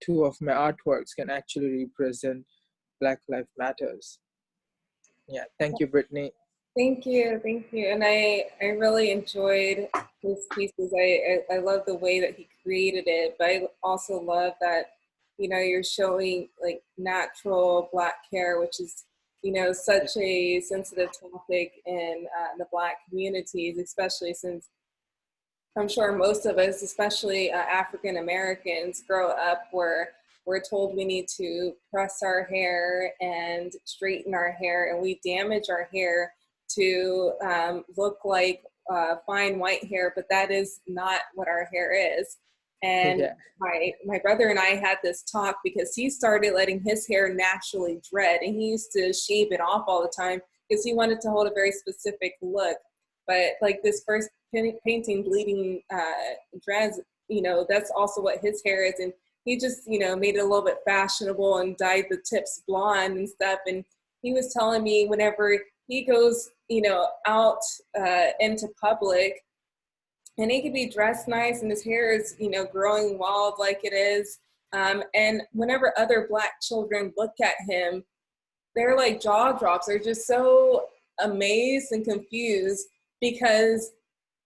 two of my artworks can actually represent Black Lives Matters. Yeah, thank you, Brittany. Thank you. And I really enjoyed his pieces. I love the way that he created it, but I also love that, you know, you're showing like natural Black hair, which is, you know, such a sensitive topic in the Black communities, especially since I'm sure most of us, especially African Americans, grow up where we're told we need to press our hair and straighten our hair, and we damage our hair to look like fine white hair, but that is not what our hair is. And Yeah. my brother and I had this talk because he started letting his hair naturally dread, and he used to shave it off all the time because he wanted to hold a very specific look. But like this first painting, Bleeding Dreads, you know, that's also what his hair is. And he just, you know, made it a little bit fashionable and dyed the tips blonde and stuff. And he was telling me whenever he goes, you know, out into public, and he could be dressed nice and his hair is, you know, growing wild like it is. And whenever other Black children look at him, they're like jaw drops. They're just so amazed and confused because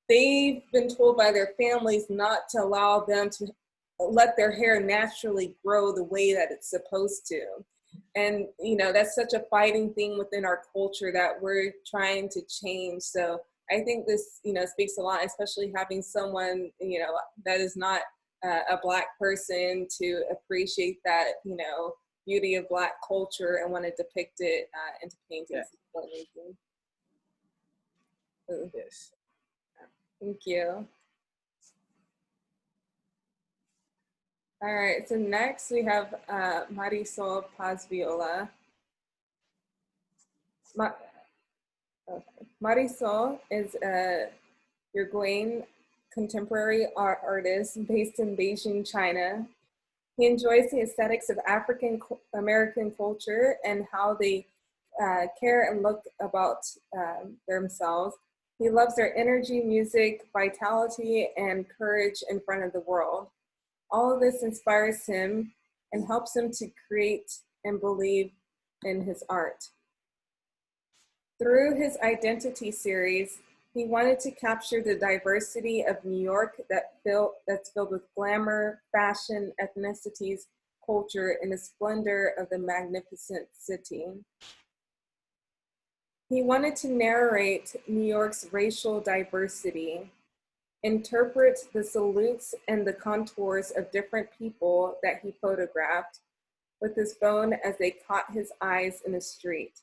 they've been told by their families not to allow them to let their hair naturally grow the way that it's supposed to. And, you know, that's such a fighting thing within our culture that we're trying to change. So I think this, you know, speaks a lot, especially having someone, you know, that is not a Black person to appreciate that, you know, beauty of Black culture and want to depict it into paintings. Yeah. Yes. Thank you. All right, so next we have Mauricio Viola. Mauricio is a Uruguayan contemporary artist based in Beijing, China. He enjoys the aesthetics of African American culture and how they care and look about themselves. He loves their energy, music, vitality, and courage in front of the world. All of this inspires him and helps him to create and believe in his art. Through his Identity series, he wanted to capture the diversity of New York that's filled with glamour, fashion, ethnicities, culture, and the splendor of the magnificent city. He wanted to narrate New York's racial diversity, interpret the salutes and the contours of different people that he photographed with his phone as they caught his eyes in the street.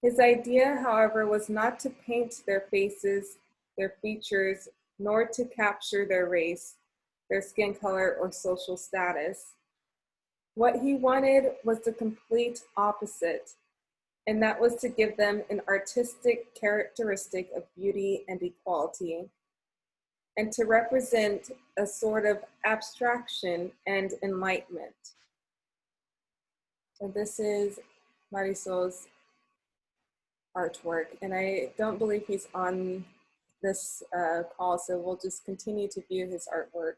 His idea, however, was not to paint their faces, their features, nor to capture their race, their skin color, or social status. What he wanted was the complete opposite, and that was to give them an artistic characteristic of beauty and equality, and to represent a sort of abstraction and enlightenment. So this is Mauricio's artwork, and I don't believe he's on this call, so we'll just continue to view his artwork.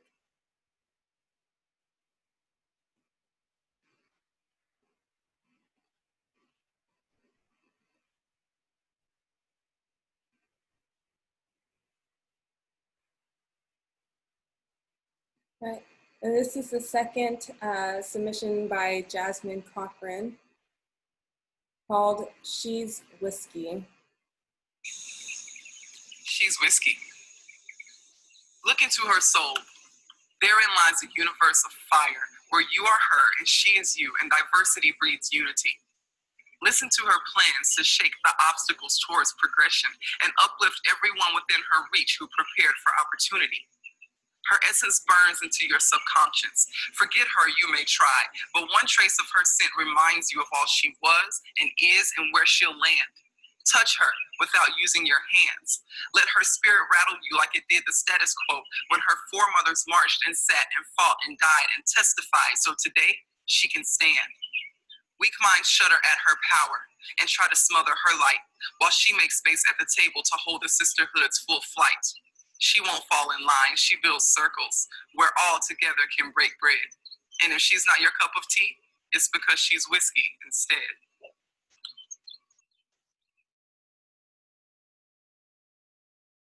Right. And this is the second submission by Jasmine Cochran called She's Whiskey. She's whiskey. Look into her soul. Therein lies a universe of fire, where you are her and she is you, and diversity breeds unity. Listen to her plans to shake the obstacles towards progression and uplift everyone within her reach who prepared for opportunity. Her essence burns into your subconscious. Forget her, you may try, but one trace of her scent reminds you of all she was and is and where she'll land. Touch her without using your hands. Let her spirit rattle you like it did the status quo when her foremothers marched and sat and fought and died and testified, so today she can stand. Weak minds shudder at her power and try to smother her light, while she makes space at the table to hold the sisterhood's full flight. She won't fall in line, she builds circles where all together can break bread. And if she's not your cup of tea, it's because she's whiskey instead.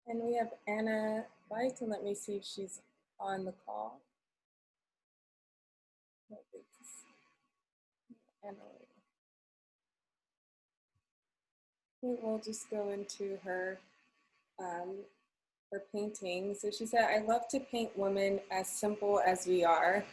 And we have Anna Light, and let me see if she's on the call. We'll just go into her painting. So she said, I love to paint women as simple as we are.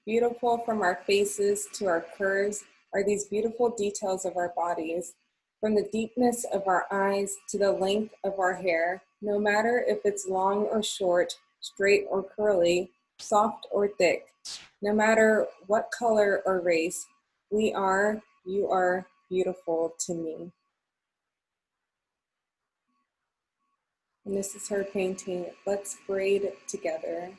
Beautiful from our faces to our curves are these beautiful details of our bodies. From the deepness of our eyes to the length of our hair, no matter if it's long or short, straight or curly, soft or thick, no matter what color or race, you are beautiful to me. And this is her painting, Let's Braid Together.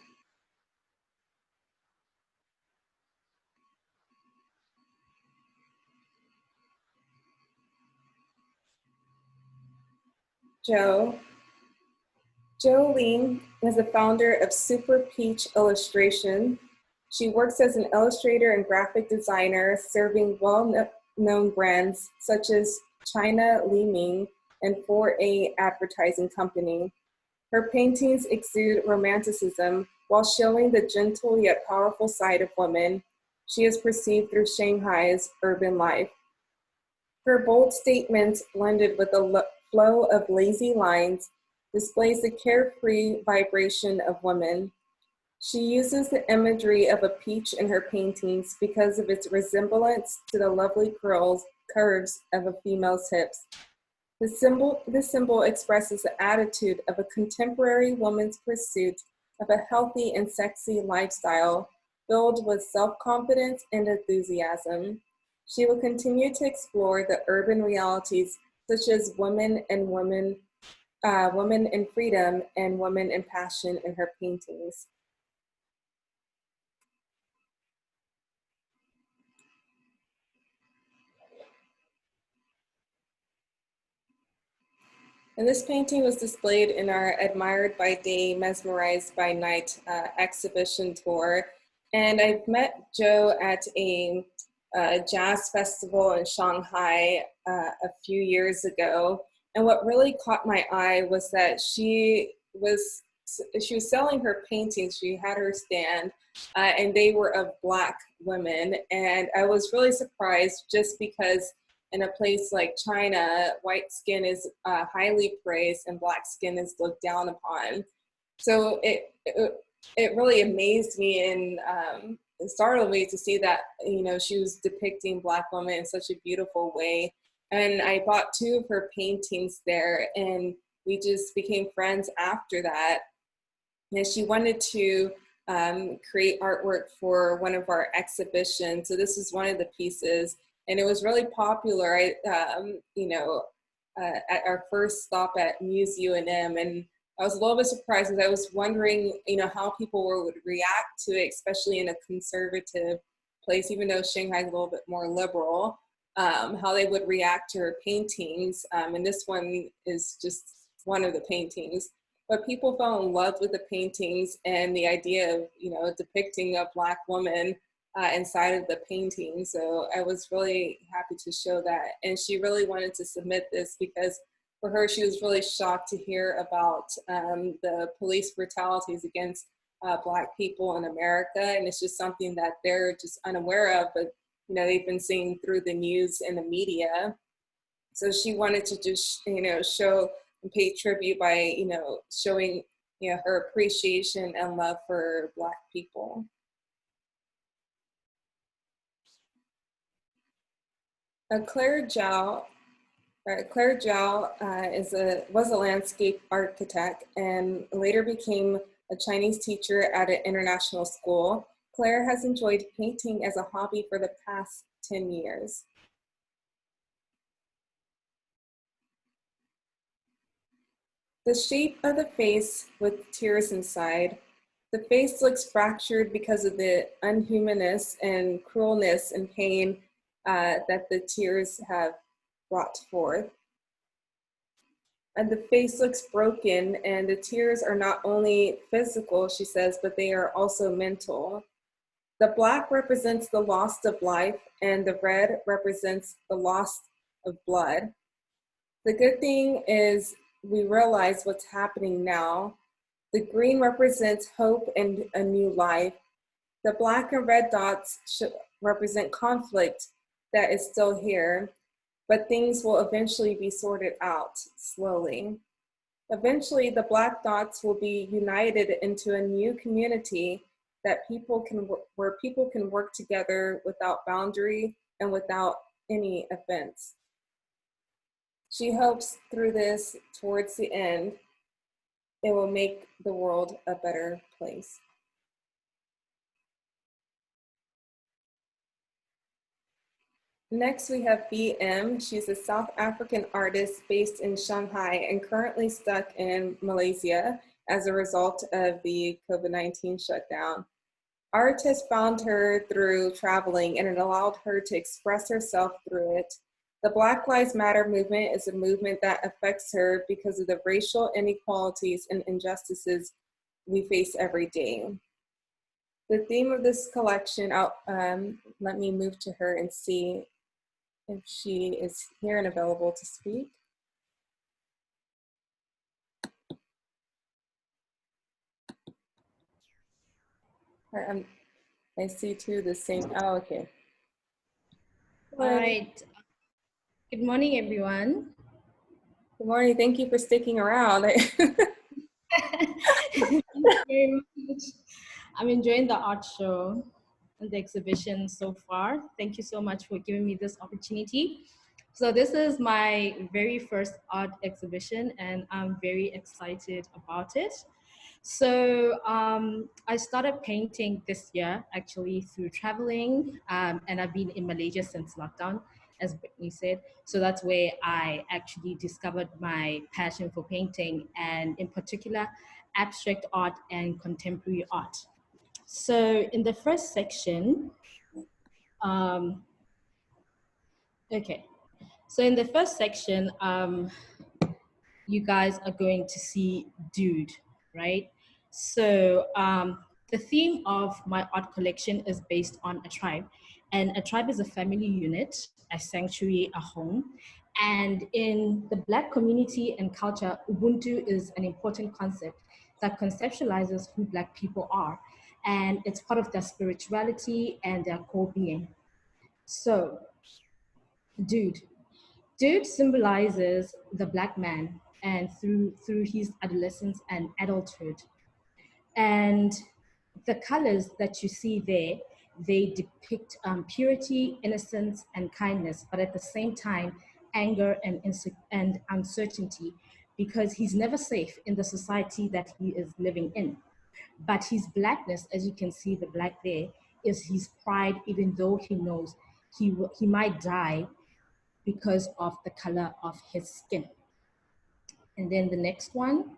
Jolene is the founder of Super Peach Illustration. She works as an illustrator and graphic designer, serving well-known brands such as China Li Ming and 4A Advertising Company. Her paintings exude romanticism while showing the gentle yet powerful side of women she is perceived through Shanghai's urban life. Her bold statements, blended with a flow of lazy lines, displays the carefree vibration of women. She uses the imagery of a peach in her paintings because of its resemblance to the lovely curves of a female's hips. This symbol expresses the attitude of a contemporary woman's pursuit of a healthy and sexy lifestyle filled with self-confidence and enthusiasm. She will continue to explore the urban realities such as women in freedom and women in passion in her paintings. And this painting was displayed in our Admired by Day, Mesmerized by Night exhibition tour. And I've met Jo at a jazz festival in Shanghai a few years ago. And what really caught my eye was that she was selling her paintings. She had her stand, and they were of Black women. And I was really surprised just because in a place like China, white skin is highly praised and Black skin is looked down upon. So it really amazed me and it startled me to see that, you know, she was depicting Black women in such a beautiful way. And I bought 2 of her paintings there, and we just became friends after that. And she wanted to create artwork for one of our exhibitions. So this is one of the pieces. And it was really popular, at our first stop at MuseUNM. And I was a little bit surprised because I was wondering, you know, how people would react to it, especially in a conservative place, even though Shanghai is a little bit more liberal, how they would react to her paintings. And this one is just one of the paintings. But people fell in love with the paintings and the idea of, you know, depicting a Black woman inside of the painting. So I was really happy to show that. And she really wanted to submit this because for her, she was really shocked to hear about the police brutalities against Black people in America. And it's just something that they're just unaware of, but, you know, they've been seeing through the news and the media. So she wanted to just, you know, show and pay tribute by, you know, showing, you know, her appreciation and love for Black people. Claire Zhao was a landscape architect and later became a Chinese teacher at an international school. Claire has enjoyed painting as a hobby for the past 10 years. The shape of the face with tears inside. The face looks fractured because of the unhumanness and cruelness and pain that the tears have brought forth. And the face looks broken, and the tears are not only physical, she says, but they are also mental. The Black represents the loss of life, and the red represents the loss of blood. The good thing is we realize what's happening now. The green represents hope and a new life. The Black and red dots represent conflict that is still here, but things will eventually be sorted out slowly. Eventually, the Black dots will be united into a new community that where people can work together without boundary and without any offense. She hopes through this, towards the end, it will make the world a better place. Next, we have BM. She's a South African artist based in Shanghai and currently stuck in Malaysia as a result of the COVID-19 shutdown. Art has found her through traveling, and it allowed her to express herself through it. The Black Lives Matter movement is a movement that affects her because of the racial inequalities and injustices we face every day. The theme of this collection, let me move to her and see if she is here and available to speak. I see too the same, oh, okay. All right. Good morning, everyone. Good morning, thank you for sticking around. Thank you very much. I'm enjoying the art show and the exhibition so far. Thank you so much for giving me this opportunity. So this is my very first art exhibition and I'm very excited about it. So I started painting this year actually through traveling and I've been in Malaysia since lockdown, as Brittany said. So that's where I actually discovered my passion for painting and in particular abstract art and contemporary art. So in the first section, okay. So in the first section, you guys are going to see Dude, right? So the theme of my art collection is based on a tribe. And a tribe is a family unit, a sanctuary, a home. And in the Black community and culture, Ubuntu is an important concept that conceptualizes who Black people are. And it's part of their spirituality and their core being. So, Dude. Dude symbolizes the Black man and through his adolescence and adulthood. And the colors that you see there, they depict purity, innocence, and kindness, but at the same time, anger and uncertainty, because he's never safe in the society that he is living in. But his Blackness, as you can see the Black there, is his pride, even though he knows he might die because of the color of his skin. And then the next one.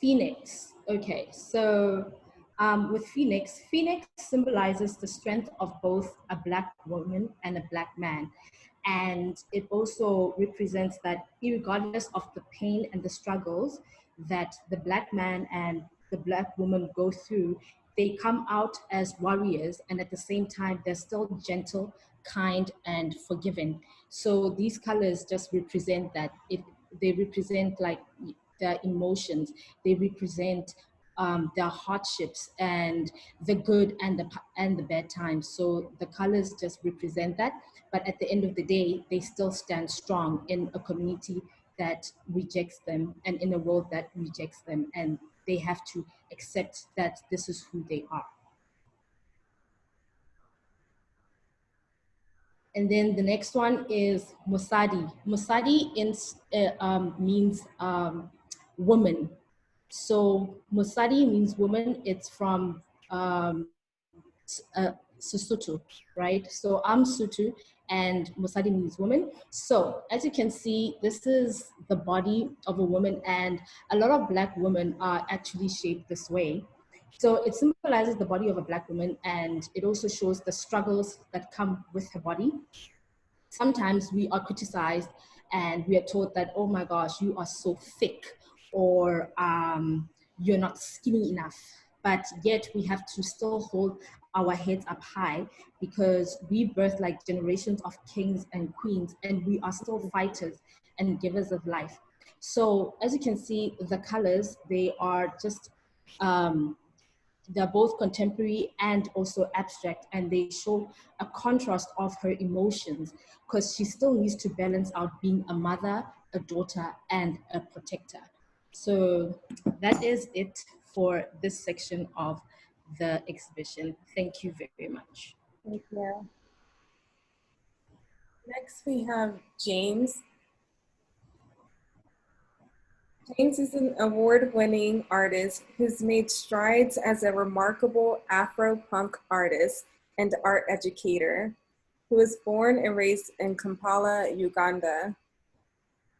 Phoenix. Okay, so with Phoenix, Phoenix symbolizes the strength of both a Black woman and a Black man. And it also represents that regardless of the pain and the struggles that the Black man and the Black woman go through, they come out as warriors, and at the same time, they're still gentle, kind, and forgiving. So these colors just represent that. They represent like their emotions. They represent their hardships and the good and the bad times. So the colors just represent that. But at the end of the day, they still stand strong in a community that rejects them and in a world that rejects them. And they have to accept that this is who they are. And then the next one is Musadi. Musadi means woman. So Musadi means woman. It's from Sesotho, right? So I'm Sotho and Musadi means woman. So as you can see, this is the body of a woman, and a lot of Black women are actually shaped this way. So it symbolizes the body of a Black woman, and it also shows the struggles that come with her body. Sometimes we are criticized and we are told that, oh my gosh, you are so thick, or you're not skinny enough. But yet we have to still hold our heads up high because we birth like generations of kings and queens, and we are still fighters and givers of life. So as you can see, the colors, they are just, they're both contemporary and also abstract, and they show a contrast of her emotions because she still needs to balance out being a mother, a daughter, and a protector. So that is it for this section of the exhibition. Thank you very much. Thank you. Next we have James. James is an award-winning artist who's made strides as a remarkable Afro-punk artist and art educator, who was born and raised in Kampala, Uganda.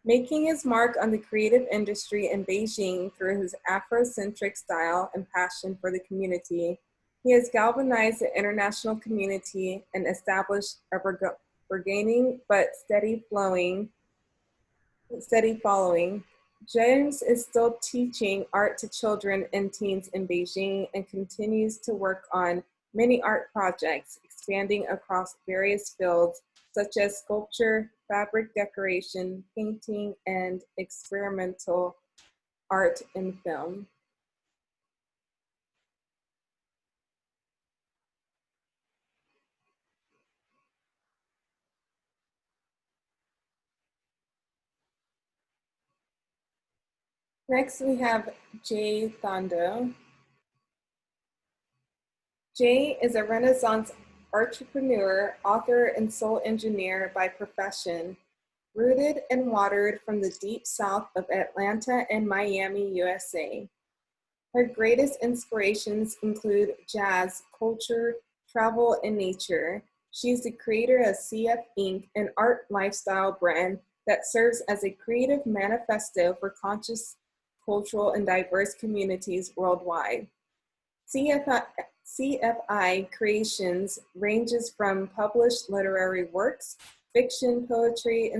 Making his mark on the creative industry in Beijing through his Afrocentric style and passion for the community, he has galvanized the international community and established a bargaining but steady following. James is still teaching art to children and teens in Beijing and continues to work on many art projects, expanding across various fields such as sculpture, fabric decoration, painting, and experimental art and film. Next, we have Thando. Jay is a Renaissance entrepreneur, author, and soul engineer by profession, rooted and watered from the deep south of Atlanta and Miami, USA. Her greatest inspirations include jazz, culture, travel, and nature. She is the creator of CF Inc., an art lifestyle brand that serves as a creative manifesto for conscious, cultural, and diverse communities worldwide. CFI Creations ranges from published literary works, fiction, poetry,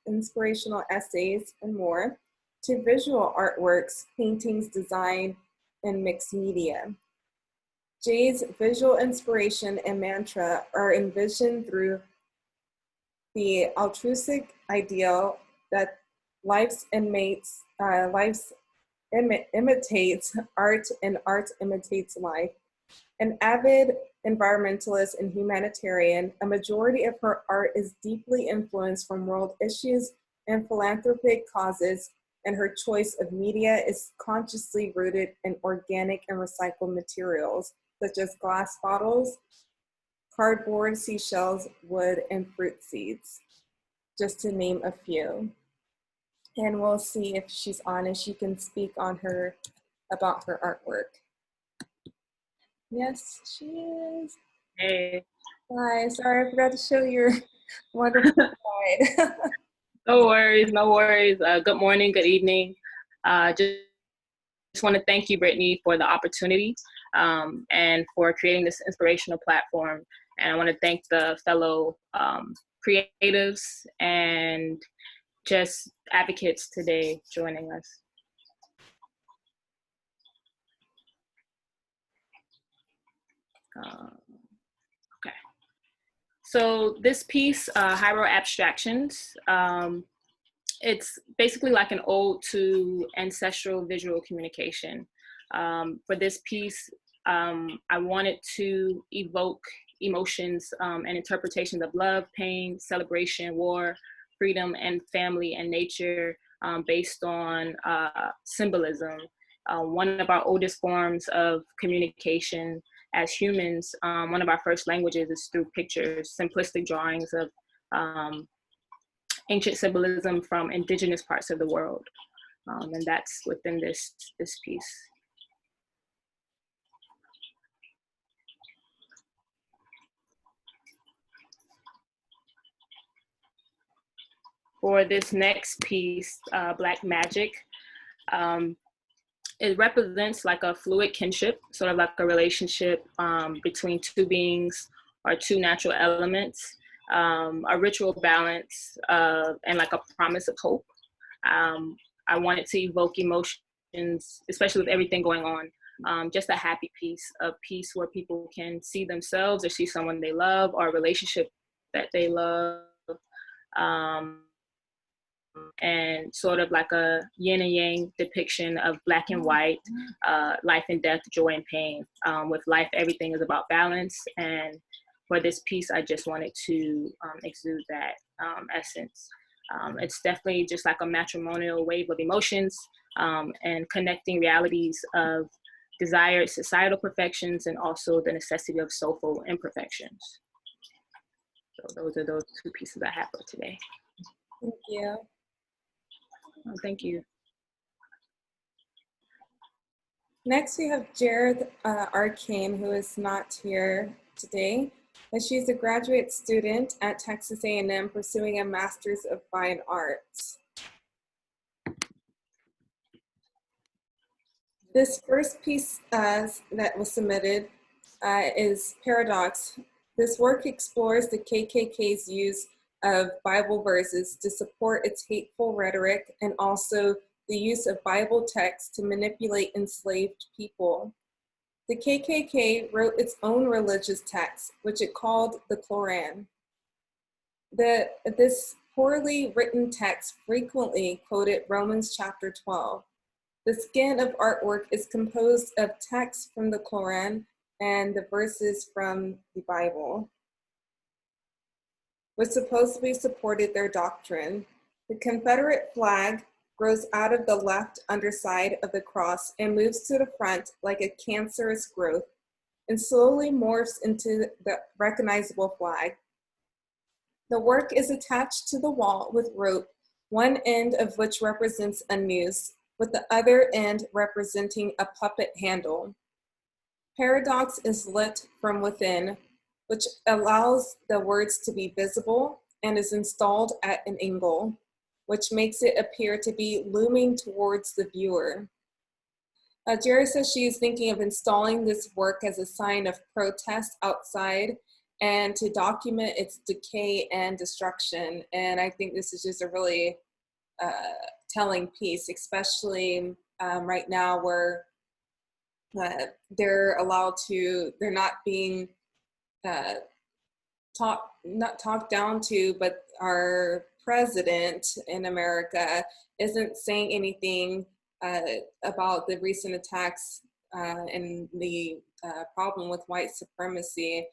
inspirational essays, and more, to visual artworks, paintings, design, and mixed media. Jay's visual inspiration and mantra are envisioned through the altruistic ideal that life imitates art and art imitates life. An avid environmentalist and humanitarian, a majority of her art is deeply influenced from world issues and philanthropic causes, and her choice of media is consciously rooted in organic and recycled materials, such as glass bottles, cardboard, seashells, wood, and fruit seeds, just to name a few. And we'll see if she's on and she can speak on about her artwork. Yes, she is. Hey. Hi, sorry, I forgot to show your wonderful slide. No worries, no worries. Good morning, good evening. Just want to thank you, Brittany, for the opportunity and for creating this inspirational platform. And I want to thank the fellow creatives and just advocates today joining us. Okay. So this piece, Hybrid Abstractions, it's basically like an ode to ancestral visual communication. For this piece, I wanted to evoke emotions and interpretations of love, pain, celebration, war, freedom, and family and nature based on symbolism. One of our oldest forms of communication as humans, one of our first languages is through pictures, simplistic drawings of ancient symbolism from indigenous parts of the world. And that's within this piece. For this next piece, Black Magic, it represents like a fluid kinship, sort of like a relationship between two beings or two natural elements, a ritual balance, and like a promise of hope. I wanted to evoke emotions, especially with everything going on, just a happy piece, a piece where people can see themselves or see someone they love or a relationship that they love. And sort of like a yin and yang depiction of black and white, life and death, joy and pain. With life, everything is about balance. And for this piece, I just wanted to exude that essence. It's definitely just like a matrimonial wave of emotions and connecting realities of desired societal perfections and also the necessity of soulful imperfections. So those are those two pieces I have for today. Thank you. Oh, thank you. Next, we have Jared Arcane, who is not here today, but she's a graduate student at Texas A&M pursuing a Master's of Fine Arts. This first piece that was submitted is Paradox. This work explores the KKK's use of Bible verses to support its hateful rhetoric and also the use of Bible texts to manipulate enslaved people. The KKK wrote its own religious text, which it called the Koran. This poorly written text frequently quoted Romans chapter 12. The skin of artwork is composed of texts from the Koran and the verses from the Bible, which supposedly supported their doctrine. The Confederate flag grows out of the left underside of the cross and moves to the front like a cancerous growth and slowly morphs into the recognizable flag. The work is attached to the wall with rope, one end of which represents a noose, with the other end representing a puppet handle. Paradox is lit from within, which allows the words to be visible and is installed at an angle, which makes it appear to be looming towards the viewer. Jerry says she is thinking of installing this work as a sign of protest outside and to document its decay and destruction. And I think this is just a really telling piece, especially right now where they're not being not talked down to, but our president in America isn't saying anything about the recent attacks and the problem with white supremacy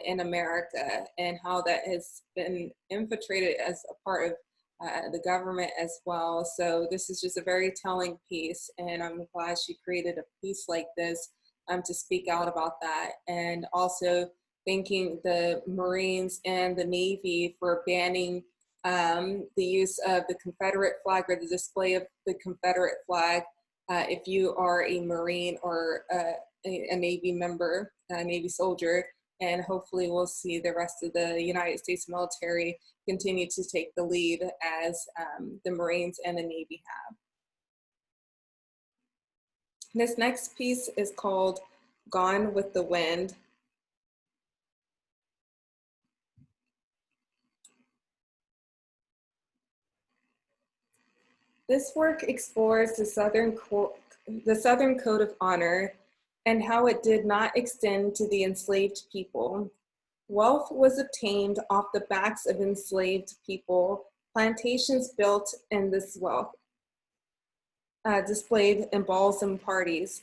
in America and how that has been infiltrated as a part of the government as well. So this is just a very telling piece, and I'm glad she created a piece like this to speak out about that. And also thanking the Marines and the Navy for banning the use of the Confederate flag or the display of the Confederate flag if you are a Marine or a Navy member, a Navy soldier. And hopefully we'll see the rest of the United States military continue to take the lead as the Marines and the Navy have. This next piece is called Gone with the Wind. This work explores the Southern Code of Honor and how it did not extend to the enslaved people. Wealth was obtained off the backs of enslaved people, plantations built, and this wealth displayed in balls and parties.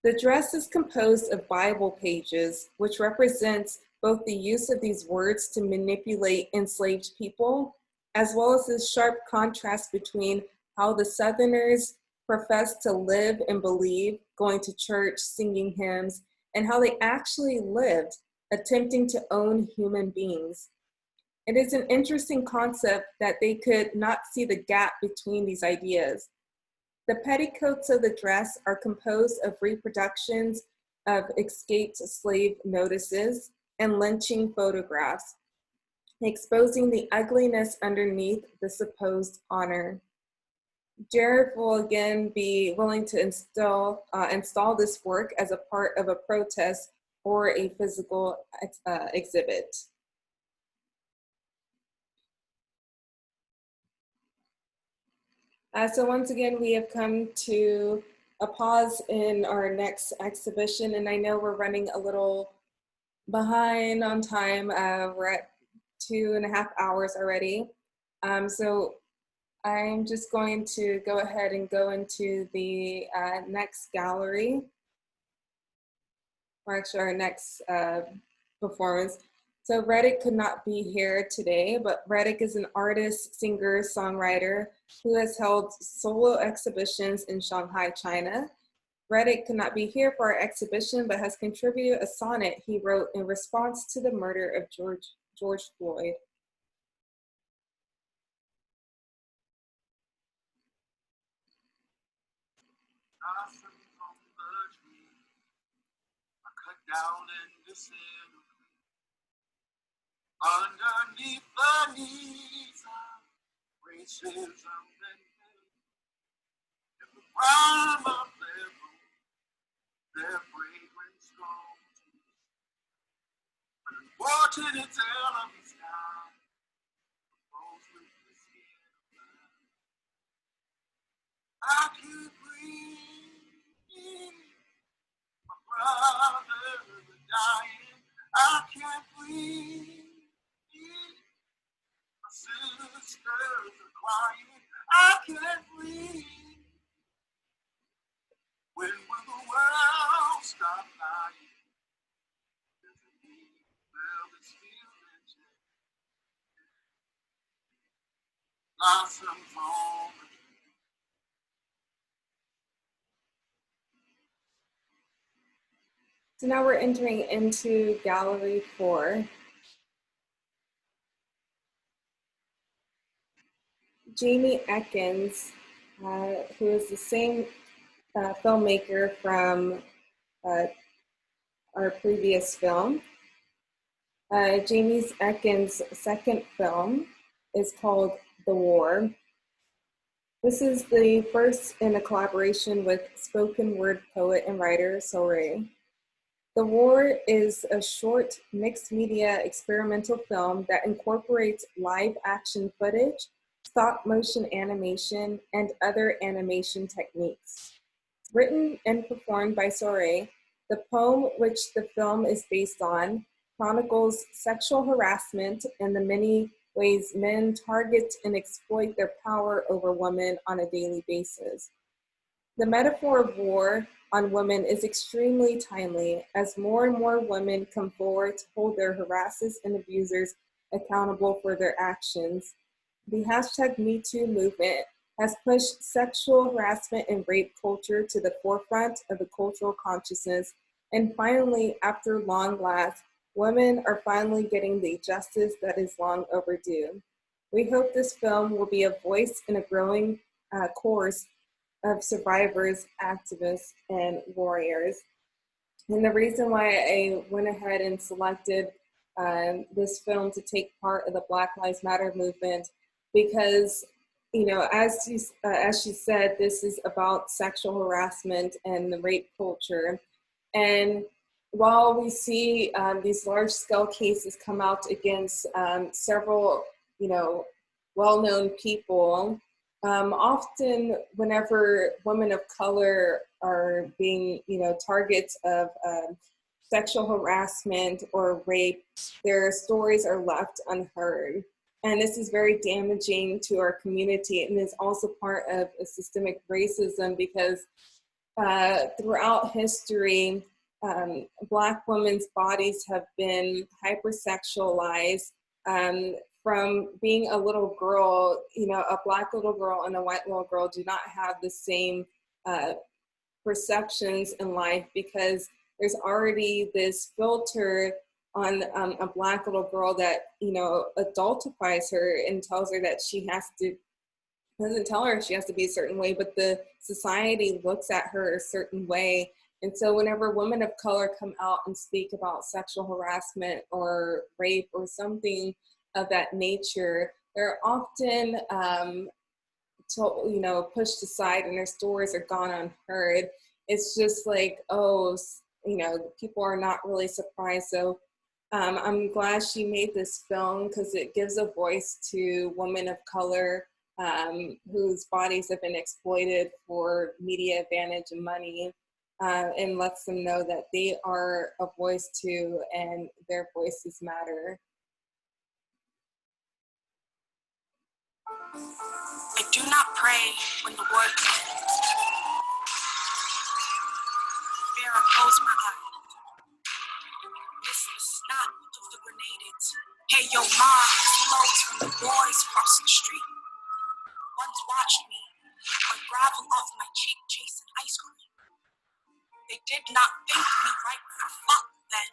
The dress is composed of Bible pages, which represents both the use of these words to manipulate enslaved people, as well as the sharp contrast between how the Southerners professed to live and believe, going to church, singing hymns, and how they actually lived, attempting to own human beings. It is an interesting concept that they could not see the gap between these ideas. The petticoats of the dress are composed of reproductions of escaped slave notices and lynching photographs, exposing the ugliness underneath the supposed honor. Jared will again be willing to install this work as a part of a protest or a physical exhibit. So once again, we have come to a pause in our next exhibition, and I know we're running a little behind on time. We're at 2.5 hours already. So I'm just going to go ahead and go into the next gallery, or actually our next performance. So Reddick could not be here today, but Reddick is an artist, singer, songwriter who has held solo exhibitions in Shanghai, China. Reddick could not be here for our exhibition, but has contributed a sonnet he wrote in response to the murder of George Floyd. Down in disintegrate underneath the knees of racism and hate. In the prime of their room, their fragrance goes. Unfortunate tale of his time, rose with the skin of mine. I can't breathe. Brothers are dying, I can't breathe. My sisters are crying, I can't breathe. When will the world stop lying? There's a need, well, this feeling. Blossoms on the tree, So now we're entering into Gallery 4. Jaime Ekkens, who is the same filmmaker from our previous film. Jaime Ekkens' second film is called The War. This is the first in a collaboration with spoken word poet and writer Zovi. The War is a short mixed media experimental film that incorporates live action footage, stop motion animation, and other animation techniques. Written and performed by Zovi, the poem which the film is based on chronicles sexual harassment and the many ways men target and exploit their power over women on a daily basis. The metaphor of war on women is extremely timely as more and more women come forward to hold their harassers and abusers accountable for their actions. The hashtag #MeToo movement has pushed sexual harassment and rape culture to the forefront of the cultural consciousness. And finally, after long last, women are finally getting the justice that is long overdue. We hope this film will be a voice in a growing chorus of survivors, activists, and warriors. And the reason why I went ahead and selected this film to take part of the Black Lives Matter movement, because, you know, as she said, this is about sexual harassment and the rape culture. And while we see these large-scale cases come out against several, you know, well-known people, often whenever women of color are being, you know, targets of sexual harassment or rape, their stories are left unheard. And this is very damaging to our community, and is also part of a systemic racism because throughout history, Black women's bodies have been hypersexualized. From being a little girl, you know, a Black little girl and a white little girl do not have the same perceptions in life because there's already this filter on a Black little girl that, you know, adultifies her and tells her that she has to, doesn't tell her she has to be a certain way, but the society looks at her a certain way. And so whenever women of color come out and speak about sexual harassment or rape or something of that nature, they're often you know, pushed aside and their stories are gone unheard. It's just like, oh, you know, people are not really surprised. So I'm glad she made this film because it gives a voice to women of color whose bodies have been exploited for media advantage and money, and lets them know that they are a voice too and their voices matter. I do not pray when the word comes. Fear close my eye. Miss the snap of the grenades. Hey, yo, mom explodes from the boys across the street. Once watched me, or gravel off my cheek chasing ice cream. They did not think me right for fuck then.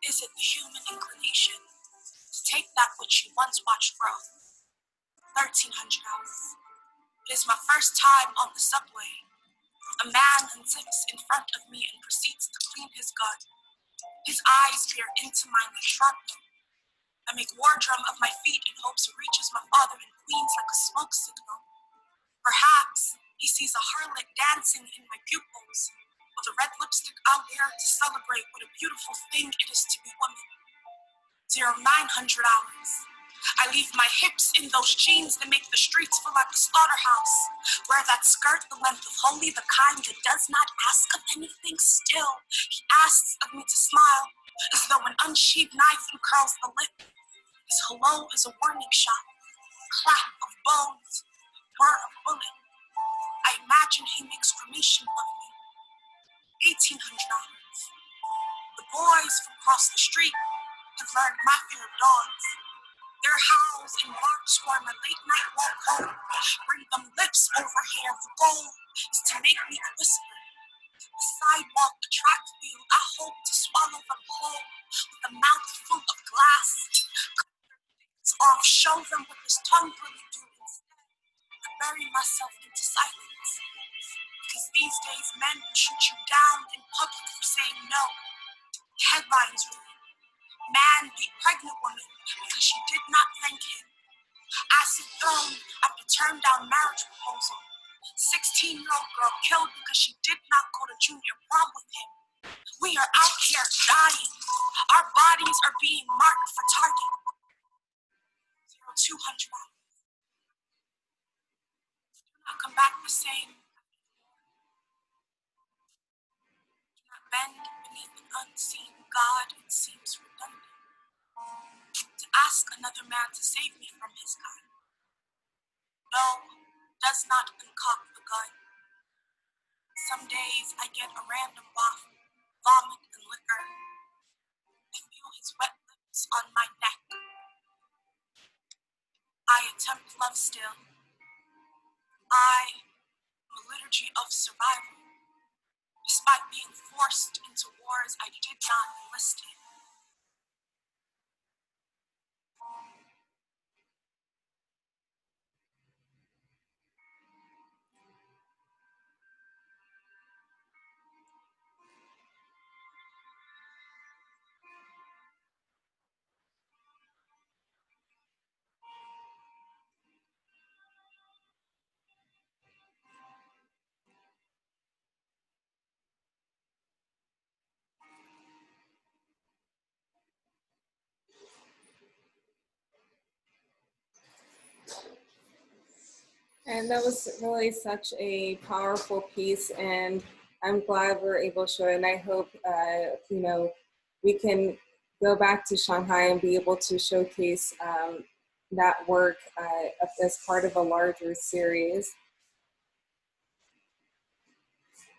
Is it the human inclination to take that which you once watched grow? 1,300 hours. It is my first time on the subway. A man unzips in front of me and proceeds to clean his gun. His eyes peer into mine like shrapnel. I make war drum of my feet in hopes it reaches my father in Queens like a smoke signal. Perhaps he sees a harlot dancing in my pupils, with a red lipstick out there to celebrate what a beautiful thing it is to be woman. 900 hours. I leave my hips in those jeans that make the streets feel like a slaughterhouse. Wear that skirt the length of holy, the kind that does not ask of anything still. He asks of me to smile, as though an unsheathed knife uncurls the lip. His hello is a warning shot, clap of bones, whir of bullet. I imagine he makes cremation of me. 1,800 hours. The boys from across the street have learned my fear of dogs. Their howls and barks while my late night walk home. Bring them lips over here. The goal is to make me a whisper. The sidewalk, the track field, I hope to swallow them whole with a mouth full of glass. Off, show them what this tongue really do instead. I bury myself into silence. Because these days men will shoot you down in public for saying no. Headlines read, man beat pregnant woman because she did not thank him. Acid thrown after turned down marriage proposal. 16-year-old girl killed because she did not go to junior prom with him. We are out here dying. Our bodies are being marked for target. 200 hours. Do not come back the same. Do not bend beneath an unseen God, it seems redundant. To ask another man to save me from his kind. No, does not concoct the gun. Some days I get a random waft, vomit and liquor. I feel his wet lips on my neck. I attempt love still. I am a liturgy of survival, despite being forced into wars I did not enlist in. And that was really such a powerful piece, and I'm glad we're able to show it. And I hope, we can go back to Shanghai and be able to showcase that work as part of a larger series.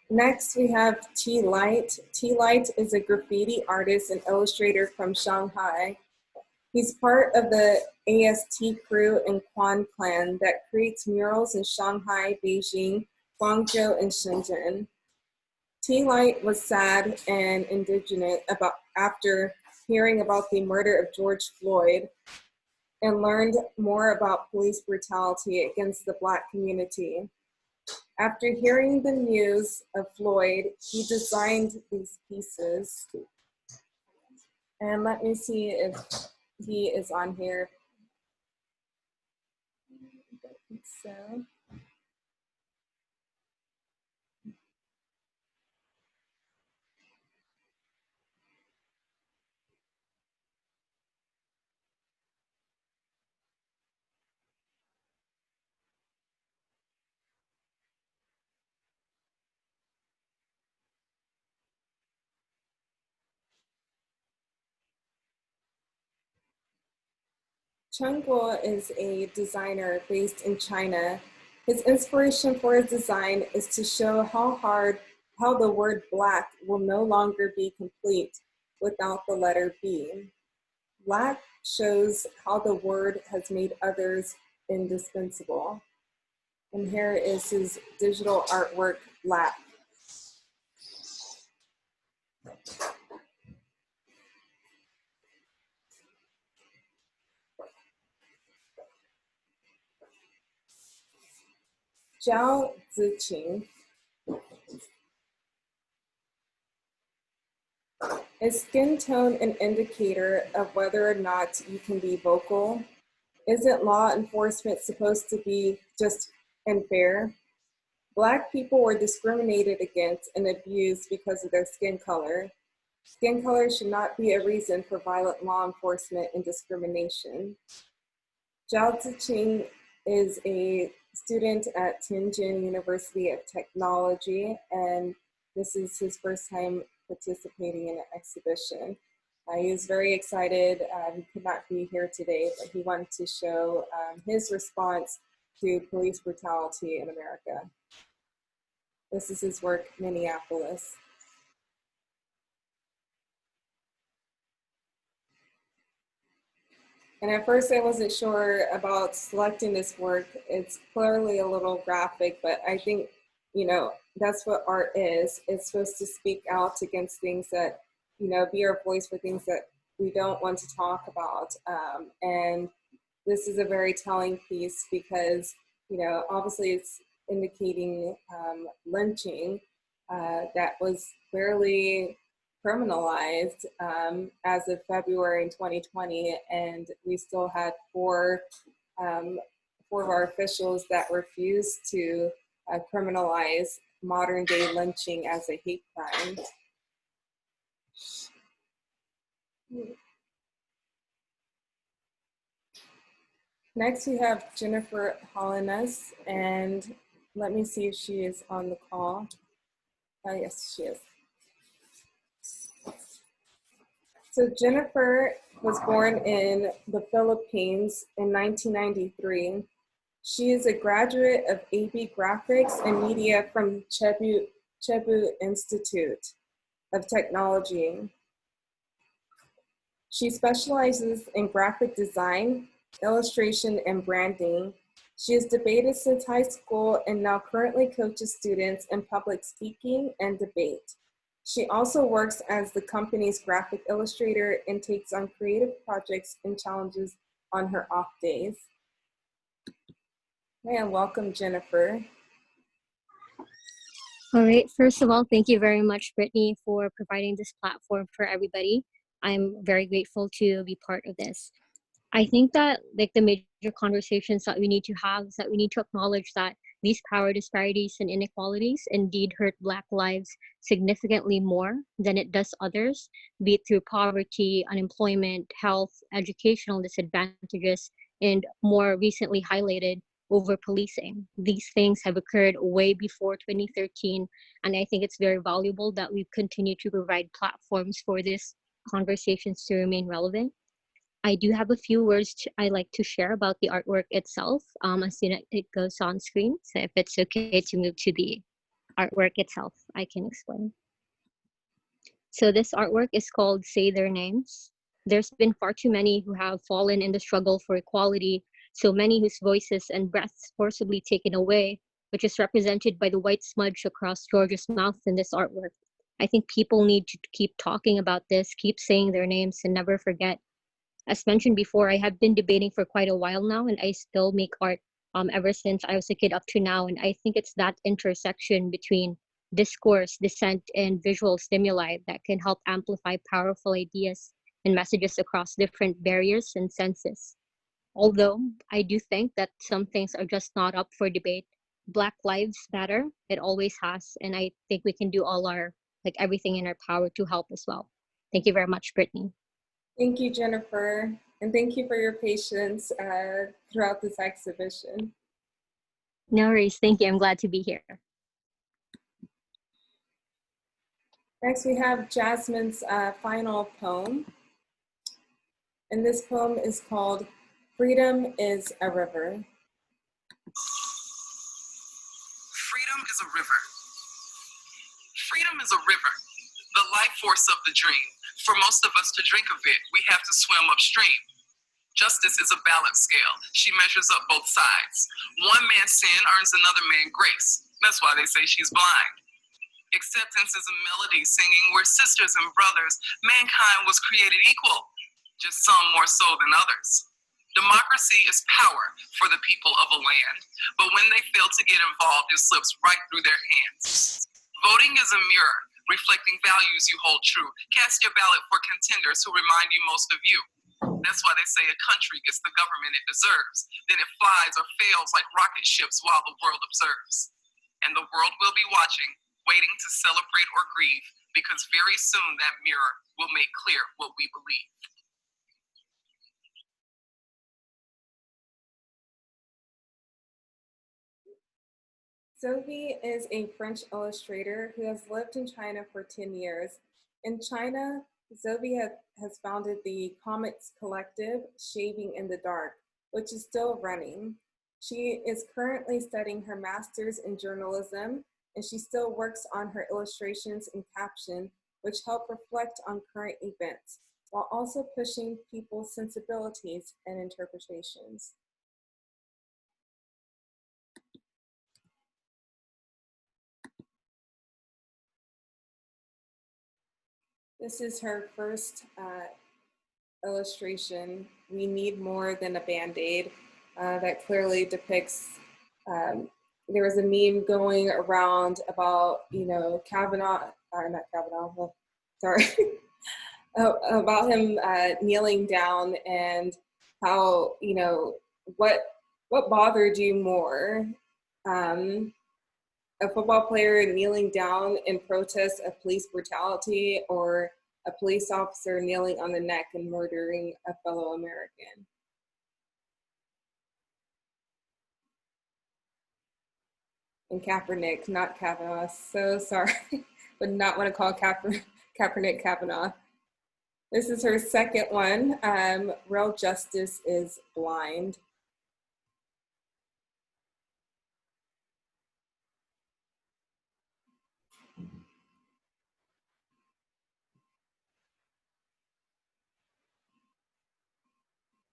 Next, we have TLight. TLight is a graffiti artist and illustrator from Shanghai. He's part of the AST crew and Quan clan that creates murals in Shanghai, Beijing, Guangzhou, and Shenzhen. TLight was sad and indignant after hearing about the murder of George Floyd and learned more about police brutality against the Black community. After hearing the news of Floyd, he designed these pieces. And let me see if he is on here. I think so. Chen Guo is a designer based in China. His inspiration for his design is to show how the word Black will no longer be complete without the letter B. Black shows how the word has made others indispensable. And here is his digital artwork, Black. Zhao Ziqing is skin tone an indicator of whether or not you can be vocal? Isn't law enforcement supposed to be just and fair? Black people were discriminated against and abused because of their skin color. Skin color should not be a reason for violent law enforcement and discrimination. Zhao Ziqing is a student at Tianjin University of Technology, and this is his first time participating in an exhibition. He was very excited. He could not be here today, but he wanted to show his response to police brutality in America. This is his work, Minneapolis. And at first I wasn't sure about selecting this work. It's clearly a little graphic, but I think, that's what art is. It's supposed to speak out against things that be our voice for things that we don't want to talk about. And this is a very telling piece because, obviously it's indicating lynching that was barely criminalized as of February in 2020, and we still had four of our officials that refused to criminalize modern day lynching as a hate crime. Next, we have Jennifer Hollinas, and let me see if she is on the call. Yes, she is. So Jennifer was born in the Philippines in 1993. She is a graduate of AB Graphics and Media from Cebu Institute of Technology. She specializes in graphic design, illustration, and branding. She has debated since high school and now currently coaches students in public speaking and debate. She also works as the company's graphic illustrator and takes on creative projects and challenges on her off days. And welcome, Jennifer. All right, first of all, thank you very much, Brittany, for providing this platform for everybody. I'm very grateful to be part of this. I think that the major conversations that we need to have is that we need to acknowledge that these power disparities and inequalities indeed hurt Black lives significantly more than it does others, be it through poverty, unemployment, health, educational disadvantages, and more recently highlighted, over policing. These things have occurred way before 2013, and I think it's very valuable that we continue to provide platforms for these conversations to remain relevant. I do have a few words I like to share about the artwork itself as soon as it goes on screen. So if it's okay to move to the artwork itself, I can explain. So this artwork is called Say Their Names. There's been far too many who have fallen in the struggle for equality, so many whose voices and breaths forcibly taken away, which is represented by the white smudge across George's mouth in this artwork. I think people need to keep talking about this, keep saying their names, and never forget. As mentioned before, I have been debating for quite a while now, and I still make art ever since I was a kid up to now. And I think it's that intersection between discourse, dissent, and visual stimuli that can help amplify powerful ideas and messages across different barriers and senses. Although I do think that some things are just not up for debate. Black lives matter, it always has, and I think we can do all our, everything in our power to help as well. Thank you very much, Brittany. Thank you, Jennifer, and thank you for your patience throughout this exhibition. No worries, thank you. I'm glad to be here. Next, we have Jasmine's final poem. And this poem is called Freedom is a River. Freedom is a river. Freedom is a river, the life force of the dream. For most of us to drink of it, we have to swim upstream. Justice is a balance scale. She measures up both sides. One man's sin earns another man grace. That's why they say she's blind. Acceptance is a melody singing we're sisters and brothers. Mankind was created equal, just some more so than others. Democracy is power for the people of a land, but when they fail to get involved, it slips right through their hands. Voting is a mirror, reflecting values you hold true. Cast your ballot for contenders who remind you most of you. That's why they say a country gets the government it deserves. Then it flies or fails like rocket ships while the world observes. And the world will be watching, waiting to celebrate or grieve, because very soon that mirror will make clear what we believe. Zovi is a French illustrator who has lived in China for 10 years. In China, Zovi has founded the comics collective Shaving in the Dark, which is still running. She is currently studying her master's in journalism, and she still works on her illustrations and caption, which help reflect on current events, while also pushing people's sensibilities and interpretations. This is her first illustration. We need more than a Band-Aid. That clearly depicts, there was a meme going around about, Kavanaugh, not Kavanaugh, well, sorry, about him kneeling down, and how, what bothered you more? A football player kneeling down in protest of police brutality, or a police officer kneeling on the neck and murdering a fellow American? And Kaepernick, not Kavanaugh. So sorry, would not want to call Kaepernick Kavanaugh. This is her second one. Real justice is blind.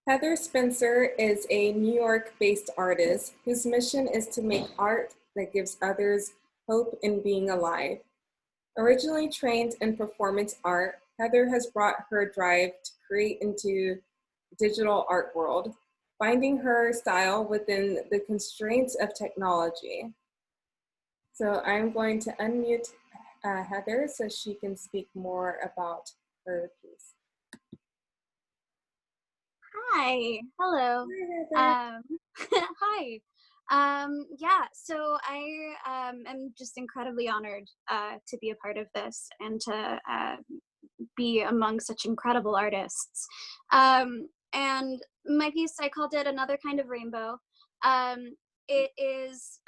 Heather Spencer is a New York-based artist whose mission is to make art that gives others hope in being alive. Originally trained in performance art, Heather has brought her drive to create into digital art world, finding her style within the constraints of technology. So I'm going to unmute Heather so she can speak more about her piece. Hi, hello. Hi. Yeah, so I am just incredibly honored to be a part of this and to be among such incredible artists. And my piece, I called it Another Kind of Rainbow. It is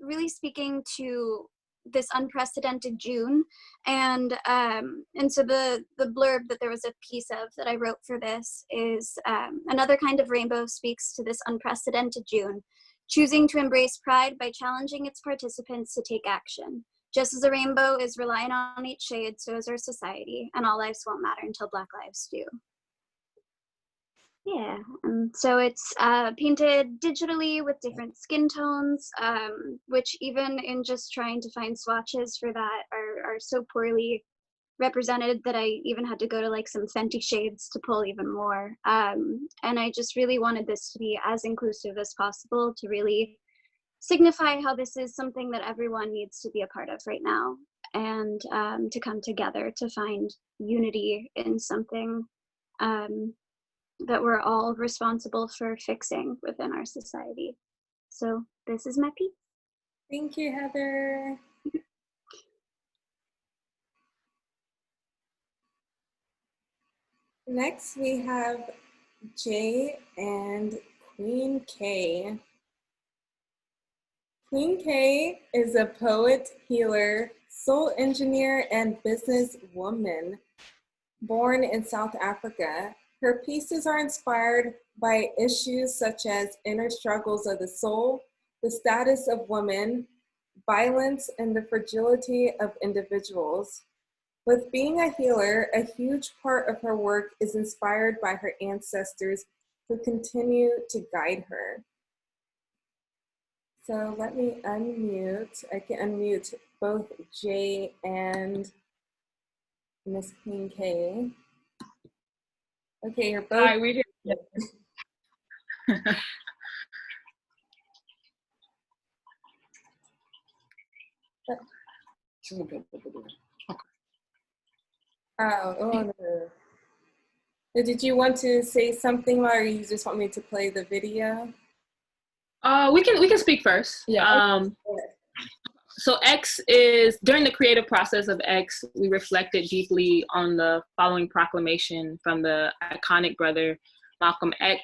really speaking to this unprecedented June, and so the blurb that there was a piece of that I wrote for this is another kind of rainbow speaks to this unprecedented June, choosing to embrace pride by challenging its participants to take action. Just as a rainbow is reliant on each shade, so is our society, and all lives won't matter until Black lives do. Yeah, and so it's painted digitally with different skin tones, which even in just trying to find swatches for that are so poorly represented that I even had to go to like some Fenty shades to pull even more. And I just really wanted this to be as inclusive as possible, to really signify how this is something that everyone needs to be a part of right now, and to come together to find unity in something that we're all responsible for fixing within our society. So this is my piece. Thank you, Heather. Next, we have Jay and Queen Khay. Queen Khay is a poet, healer, soul engineer, and businesswoman born in South Africa. Her pieces are inspired by issues such as inner struggles of the soul, the status of women, violence, and the fragility of individuals. With being a healer, a huge part of her work is inspired by her ancestors who continue to guide her. So let me unmute. I can unmute both Jay and Miss Queen Khay. Okay, you're both. Hi, we hear. No. Did you want to say something, or you just want me to play the video? We can speak first. Yeah. So X is, during the creative process of X, we reflected deeply on the following proclamation from the iconic brother, Malcolm X.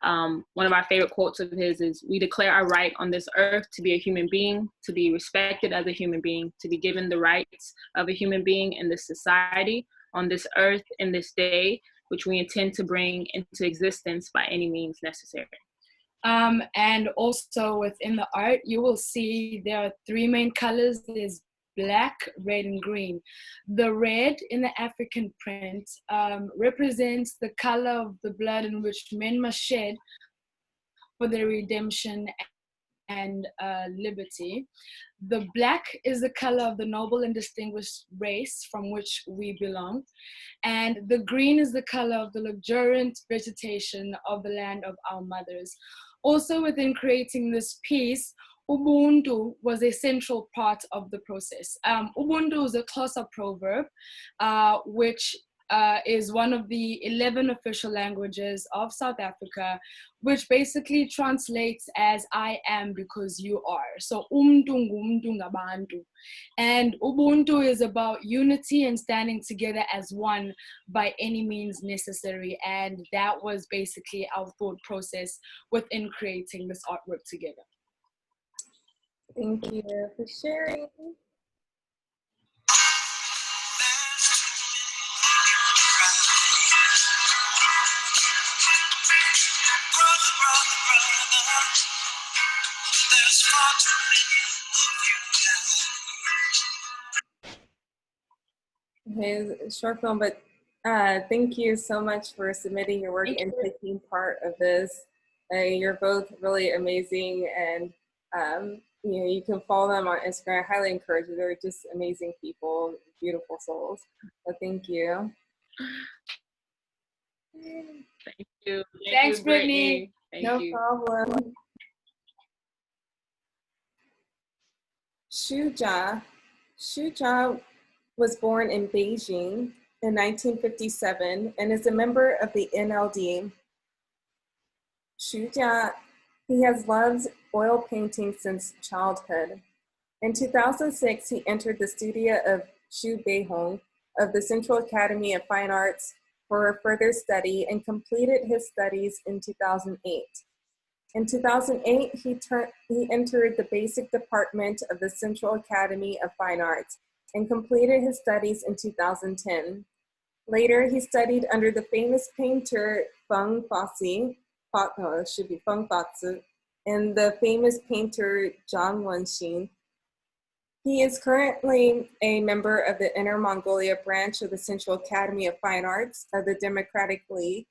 One of our favorite quotes of his is, "We declare our right on this earth to be a human being, to be respected as a human being, to be given the rights of a human being in this society, on this earth, in this day, which we intend to bring into existence by any means necessary." And also within the art, you will see there are three main colors. There's black, red, and green. The red in the African print represents the color of the blood in which men must shed for their redemption and liberty. the black is the color of the noble and distinguished race from which we belong, and the green is the color of the luxuriant vegetation of the land of our mothers. Also, within creating this piece, Ubuntu was a central part of the process. Ubuntu is a Xhosa proverb, which is one of the 11 official languages of South Africa, which basically translates as I am because you are. So umntu ngumntu ngabantu. And Ubuntu is about unity and standing together as one by any means necessary. And that was basically our thought process within creating this artwork together. Thank you for sharing. His short film, but thank you so much for submitting your work and taking part of this. You're both really amazing, and you know, you can follow them on Instagram. I highly encourage you. They're just amazing people, beautiful souls. So thank you. Thank you. Thanks, Brittany. No problem. Shuja was born in Beijing in 1957 and is a member of the NLD. Shuja, he has loved oil painting since childhood. In 2006, he entered the studio of Xu Beihong of the Central Academy of Fine Arts for further study and completed his studies in 2008. In 2008, he entered the basic department of the Central Academy of Fine Arts and completed his studies in 2010. Later, he studied under the famous painter Feng Fazi, and the famous painter Zhang Wenxin. He is currently a member of the Inner Mongolia branch of the Central Academy of Fine Arts of the Democratic League,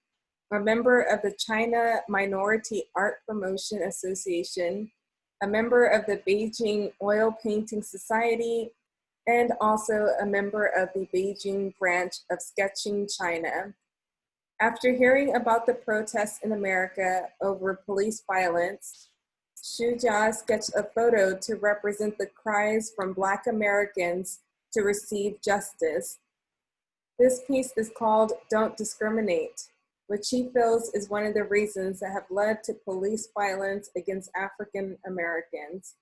a member of the China Minority Art Promotion Association, a member of the Beijing Oil Painting Society, and also a member of the Beijing branch of Sketching China. After hearing about the protests in America over police violence, Shuja sketched a photo to represent the cries from Black Americans to receive justice. This piece is called Don't Discriminate, which he feels is one of the reasons that have led to police violence against African Americans.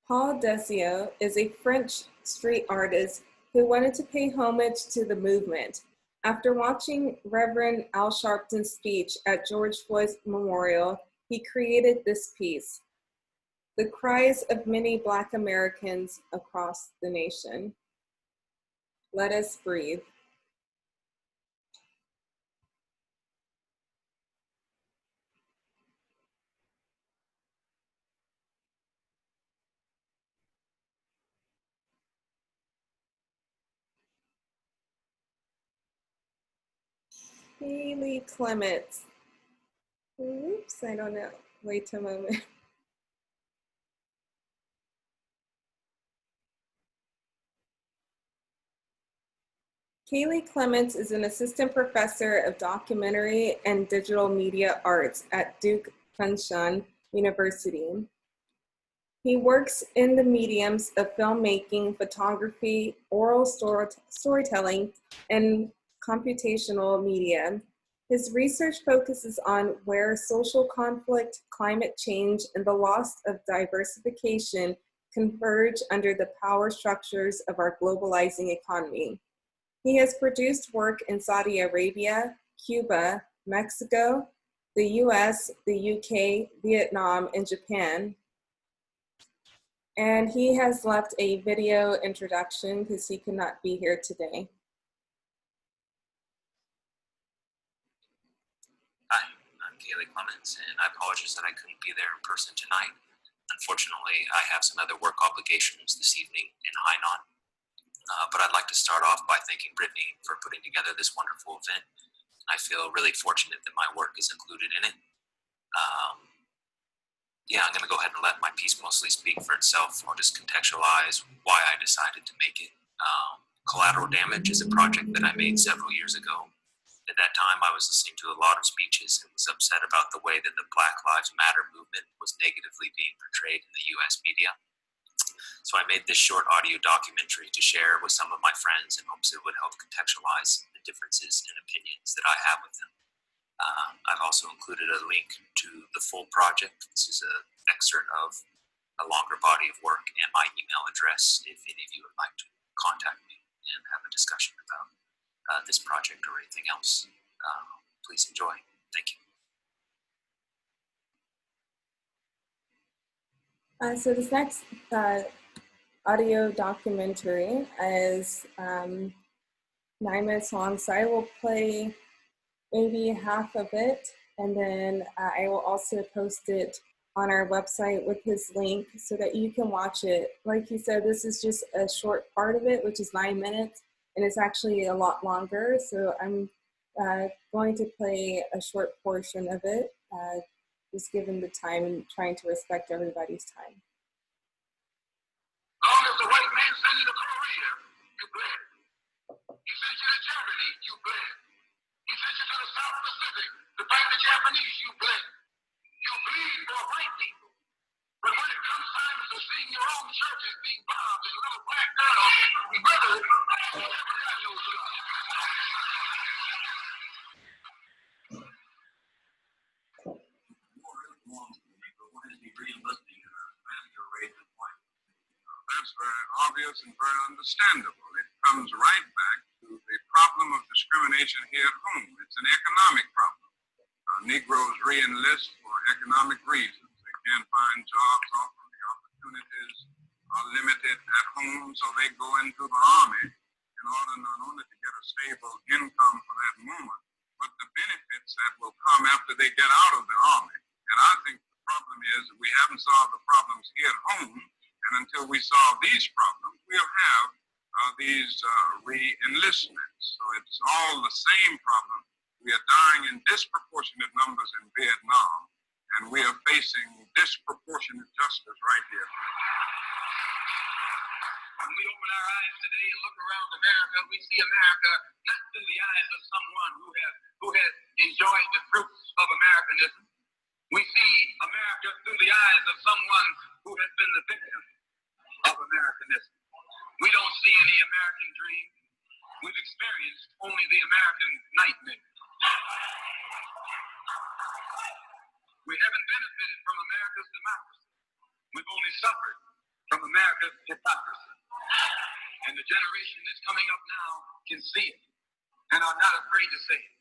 Paul Desio is a French street artist who wanted to pay homage to the movement. After watching Reverend Al Sharpton's speech at George Floyd's memorial, he created this piece, The Cries of Many Black Americans Across the Nation. Let us breathe. Haley Clements. Oops, I don't know. Wait a moment. Kaylee Clements is an assistant professor of documentary and digital media arts at Duke Kunshan University. He works in the mediums of filmmaking, photography, oral storytelling, and computational media. His research focuses on where social conflict, climate change, and the loss of diversification converge under the power structures of our globalizing economy. He has produced work in Saudi Arabia, Cuba, Mexico, the US, the UK, Vietnam, and Japan. And he has left a video introduction because he could not be here today. Hi, I'm Kaylee Clements, and I apologize that I couldn't be there in person tonight. Unfortunately, I have some other work obligations this evening in Hainan. But I'd like to start off by thanking Brittany for putting together this wonderful event. I feel really fortunate that my work is included in it. Yeah, I'm going to go ahead and let my piece mostly speak for itself. I'll just contextualize why I decided to make it. Collateral Damage is a project that I made several years ago. At that time, I was listening to a lot of speeches and was upset about the way that the Black Lives Matter movement was negatively being portrayed in the US media. So I made this short audio documentary to share with some of my friends in hopes it would help contextualize the differences in opinions that I have with them. I've also included a link to the full project. This is an excerpt of a longer body of work and my email address if any of you would like to contact me and have a discussion about this project or anything else. Please enjoy. Thank you. So this next audio documentary is 9 minutes long, so I will play maybe half of it, and then I will also post it on our website with his link so that you can watch it. Like he said, this is just a short part of it, which is 9 minutes, and it's actually a lot longer, so I'm going to play a short portion of it, just given the time and trying to respect everybody's time. Long as the white man sent you to Korea, you bled. He sent you to Germany, you bled. He sent you to the South Pacific to fight the Japanese, you bled. You bleed for white people. But when it comes time to seeing your own churches being bombed and little black girls being murdered, you never got no love. That's very obvious and very understandable. It comes right back to the problem of discrimination here at home. It's an economic problem. Negroes re-enlist for economic reasons. They can't find jobs, often the opportunities are limited at home, so they go into the army in order not only to get a stable income for that moment, but the benefits that will come after they get out of the army. And I think the problem is that we haven't solved the problems here at home, and until we solve these problems, we'll have these re-enlistments. So it's all the same problem. We are dying in disproportionate numbers in Vietnam, and we are facing disproportionate justice right here. When we open our eyes today and look around America, we see America not through the eyes of someone who has enjoyed the fruits of Americanism. We see America through the eyes of someone who has been the victim of Americanism. We don't see any American dream. We've experienced only the American nightmare. We haven't benefited from America's democracy. We've only suffered from America's hypocrisy. And the generation that's coming up now can see it and are not afraid to say it.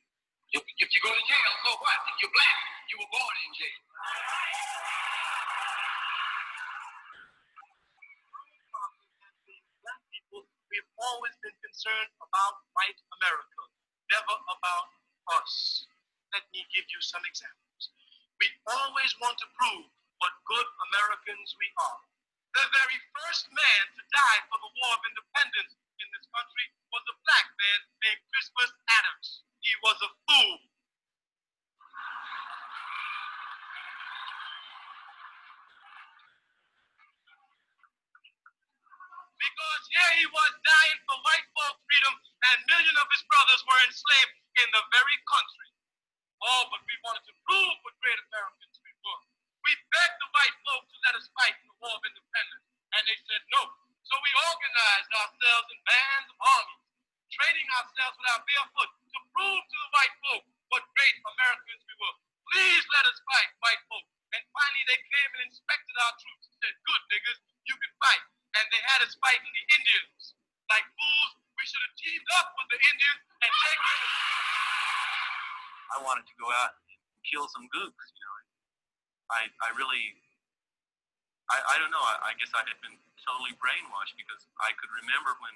If you go to jail, so what? If you're black, you were born in jail. Black people, we've always been concerned about white America, never about us. Let me give you some examples. We always want to prove what good Americans we are. The very first man to die for the War of Independence in this country was a black man named Christmas Adams. He was a fool. Because here he was dying for white folk freedom, and millions of his brothers were enslaved in the very country. Oh, but we wanted to prove what great Americans we were. We begged the white folks to let us fight in the War of Independence, and they said no. So we organized ourselves in bands of armies, training ourselves with our bare foot to prove to the white folk what great Americans we were. Please let us fight, white folk. And finally they came and inspected our troops and said, good niggas, you can fight. And they had us fighting the Indians. Like fools, we should have teamed up with the Indians and taken them. I wanted to go out and kill some gooks, you know. I don't know, I guess I had been totally brainwashed because I could remember when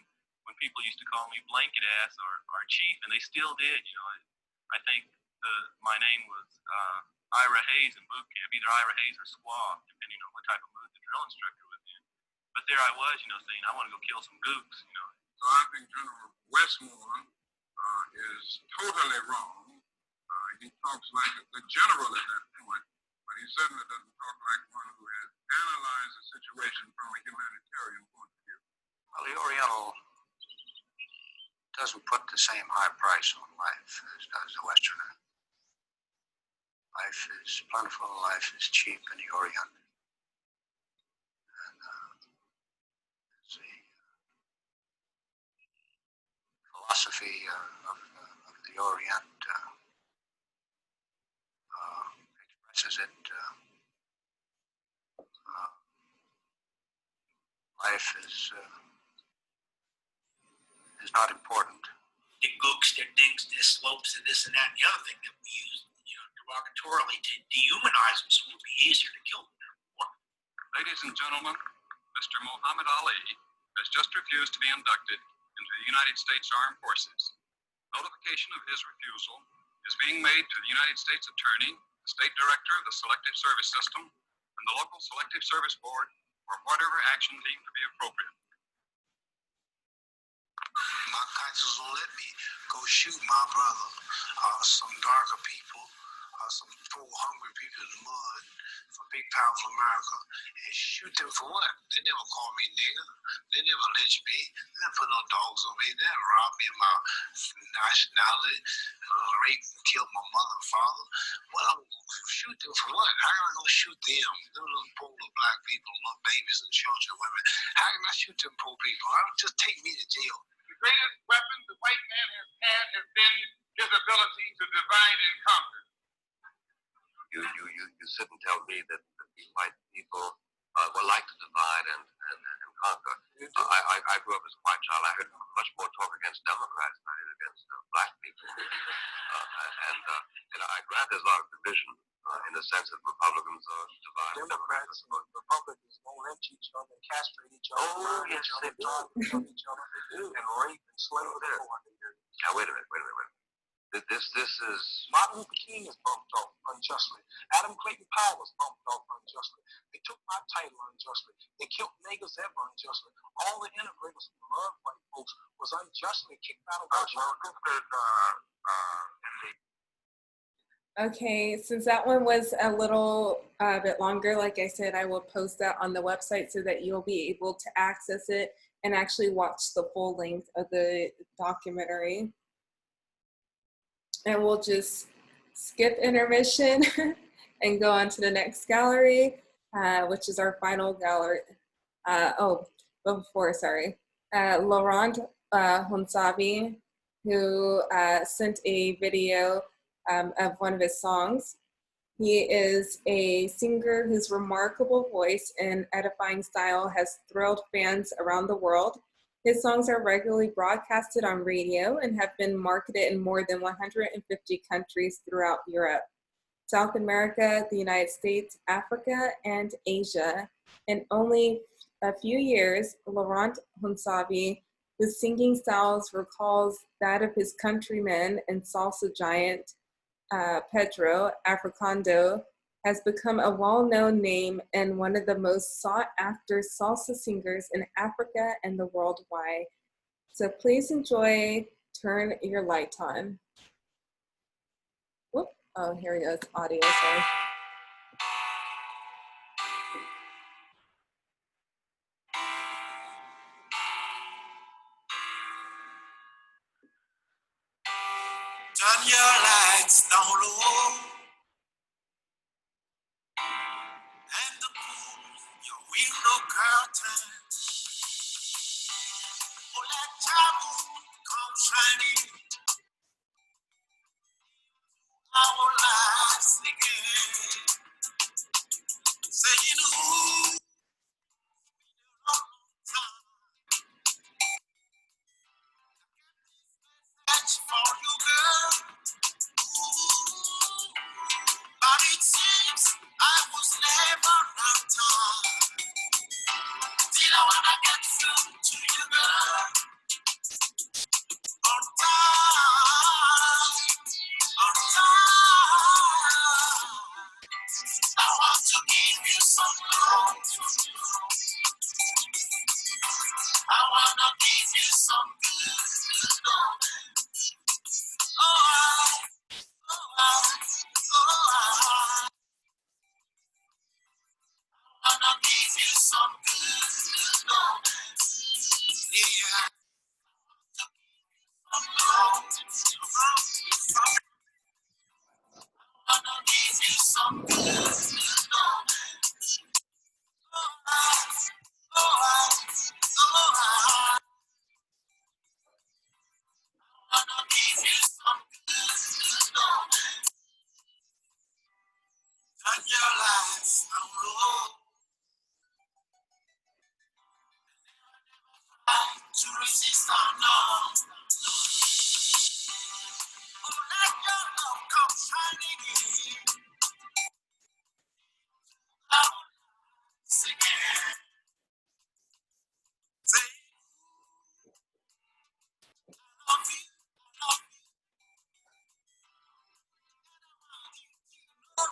people used to call me blanket ass or chief, and they still did, you know. I think my name was Ira Hayes in boot camp, either Ira Hayes or Squaw, depending on what type of mood the drill instructor was in. But there I was, you know, saying I want to go kill some gooks, you know. So I think General Westmore is totally wrong. He talks like the general at that point, but he certainly doesn't talk like one who has analyzed the situation from a humanitarian point of view. Well, the Oriental doesn't put the same high price on life as does the Westerner. Life is plentiful, life is cheap in the Orient. And the philosophy of the Orient expresses it. Life is not important. The gooks, their dings, their slopes, and this and that, and the other thing that we use, derogatorily to dehumanize them so it would be easier to kill them. Ladies and gentlemen, Mr. Muhammad Ali has just refused to be inducted into the United States Armed Forces. Notification of his refusal is being made to the United States Attorney, the State Director of the Selective Service System, and the local Selective Service Board for whatever action deemed to be appropriate. My conscience won't let me go shoot my brother. Some darker people, some poor, hungry people in the mud from big, powerful America, and shoot them for what? They never called me nigger. They never lynched me. They never put no dogs on me. They never robbed me of my nationality, raped and killed my mother and father. Well, I'm gonna shoot them for what? How am I gonna shoot them? Them little poor little black people, little babies and children, women. How can I shoot them poor people? Just take me to jail. The greatest weapon the white man has had has been his ability to divide and conquer. You sit and tell me that the white people will like to divide and conquer. I grew up as a white child. I heard much more talk against Democrats than I did against black people. And I grant there's a lot of division in the sense that Republicans are divided. Democrats and Republicans won't lynch each other and castrate each other. Oh, yes, they do. Each other and rape and slave. Now, wait a minute. This is... Martin Luther King is bumped off unjustly. Adam Clayton Powell was bumped off unjustly. They took my title unjustly. They killed niggas ever unjustly. All the integrators who loved white folks was unjustly kicked out of Washington. Okay, since that one was a little bit longer, like I said, I will post that on the website so that you'll be able to access it and actually watch the full length of the documentary. And we'll just skip intermission and go on to the next gallery, which is our final gallery. Laurent Honsavi, who sent a video of one of his songs. He is a singer whose remarkable voice and edifying style has thrilled fans around the world. His songs are regularly broadcasted on radio and have been marketed in more than 150 countries throughout Europe, South America, the United States, Africa, and Asia. In only a few years, Laurent Honsavi, whose singing styles recalls that of his countryman and salsa giant, Pedro Africando, has become a well-known name and one of the most sought-after salsa singers in Africa and the worldwide. So please enjoy Turn Your Light On. Whoop. Oh, here we go, it's audio, sorry. Turn your lights down low and pull your window curtains. Oh, let your moon come shining our lives again. Saying, ooh, that's for you, girl. Ooh, but it seems I was never on time. Till I wanna get through to you, girl. On time, on time.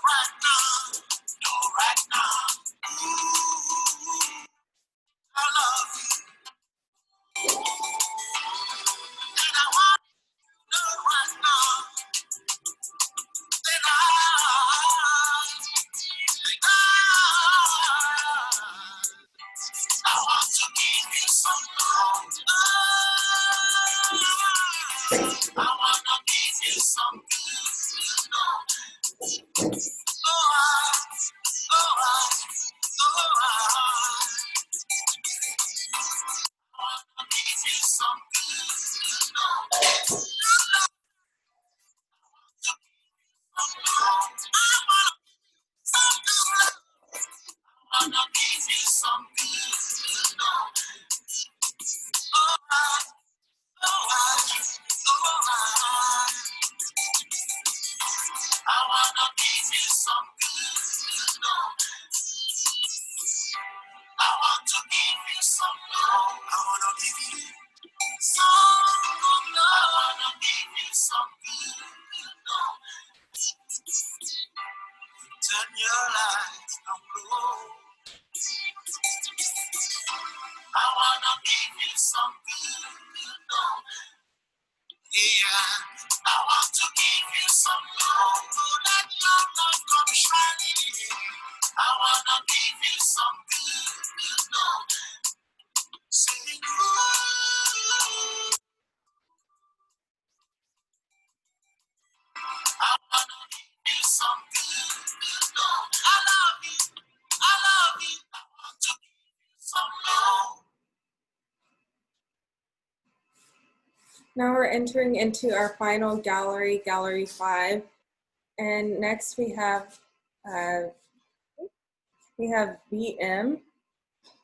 right now, no, right now. Ooh, I love you. And I want you to know right now that I want to give you some love. I want to give you some good love. Turn your lights down low. I wanna give you some good love. Yeah, I want to give you some love. Let your love come shining in. I wanna give you some good love. Sing ooh. I wanna give you some good love. I love you. I love you. I want to give you some love. Now we're entering into our final gallery, Gallery 5. And next we have BM,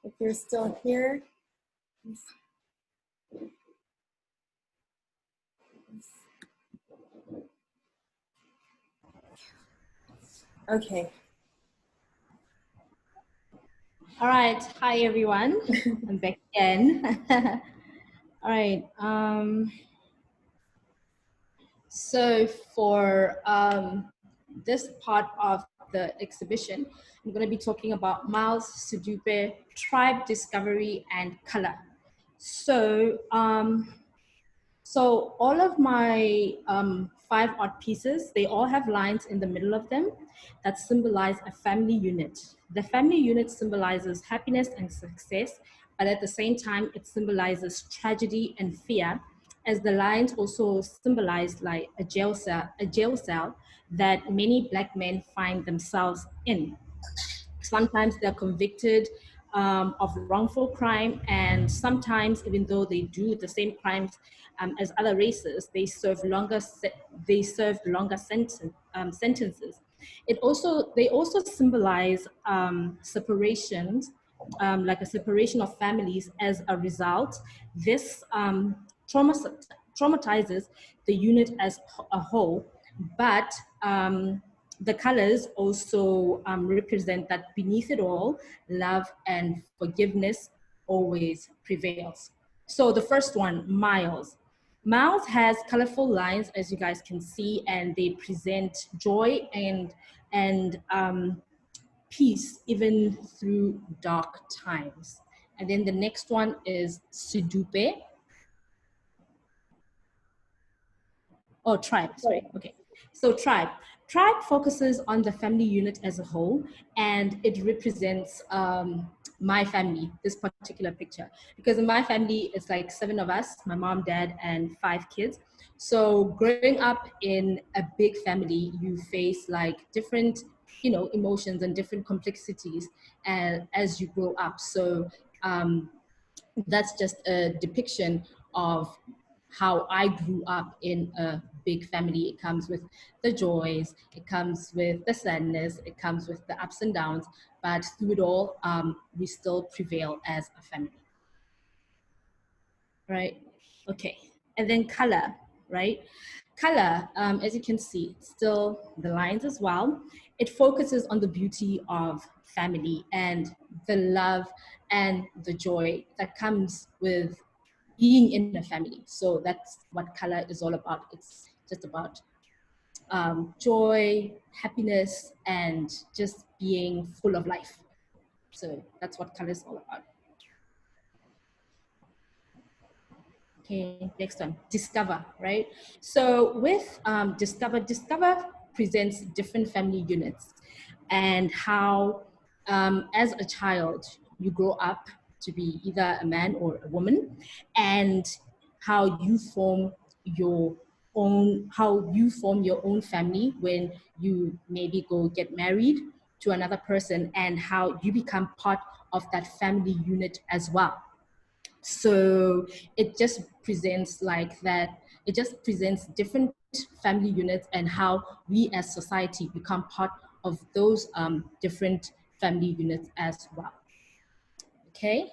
if you're still here. Okay. All right, hi everyone. I'm back again. All right. So for this part of the exhibition, I'm going to be talking about Miles, Sidupe, tribe discovery, and color. So, so all of my 5 art pieces, they all have lines in the middle of them that symbolize a family unit. The family unit symbolizes happiness and success, but at the same time, it symbolizes tragedy and fear, as the lines also symbolize like a jail cell that many Black men find themselves in. Sometimes they're convicted of wrongful crime, and sometimes, even though they do the same crimes as other races, they serve longer sentences. They also symbolize separations, like a separation of families. As a result, this traumatizes the unit as a whole, but the colors also represent that beneath it all, love and forgiveness always prevails. So the first one, Miles. Miles has colorful lines, as you guys can see, and they present joy and peace even through dark times. And then the next one is Sidupe. Oh, tribe, sorry, okay. So tribe. Tribe focuses on the family unit as a whole, and it represents my family, this particular picture. Because in my family, it's like 7 of us, my mom, dad, and 5 kids. So growing up in a big family, you face like different, emotions and different complexities as you grow up. So that's just a depiction of how I grew up in a big family. It comes with the joys, it comes with the sadness, it comes with the ups and downs, but through it all, we still prevail as a family. Right? Okay. And then color, right? Color, as you can see, still the lines as well. It focuses on the beauty of family and the love and the joy that comes with being in a family. So that's what color is all about. It's just about joy, happiness, and just being full of life. So that's what color is all about. Okay, next one, discover, right? So with discover presents different family units and how as a child you grow up to be either a man or a woman, and how you form your own family when you maybe go get married to another person, and how you become part of that family unit as well. So it just presents like that. It just presents different family units and how we as society become part of those different family units as well. Okay.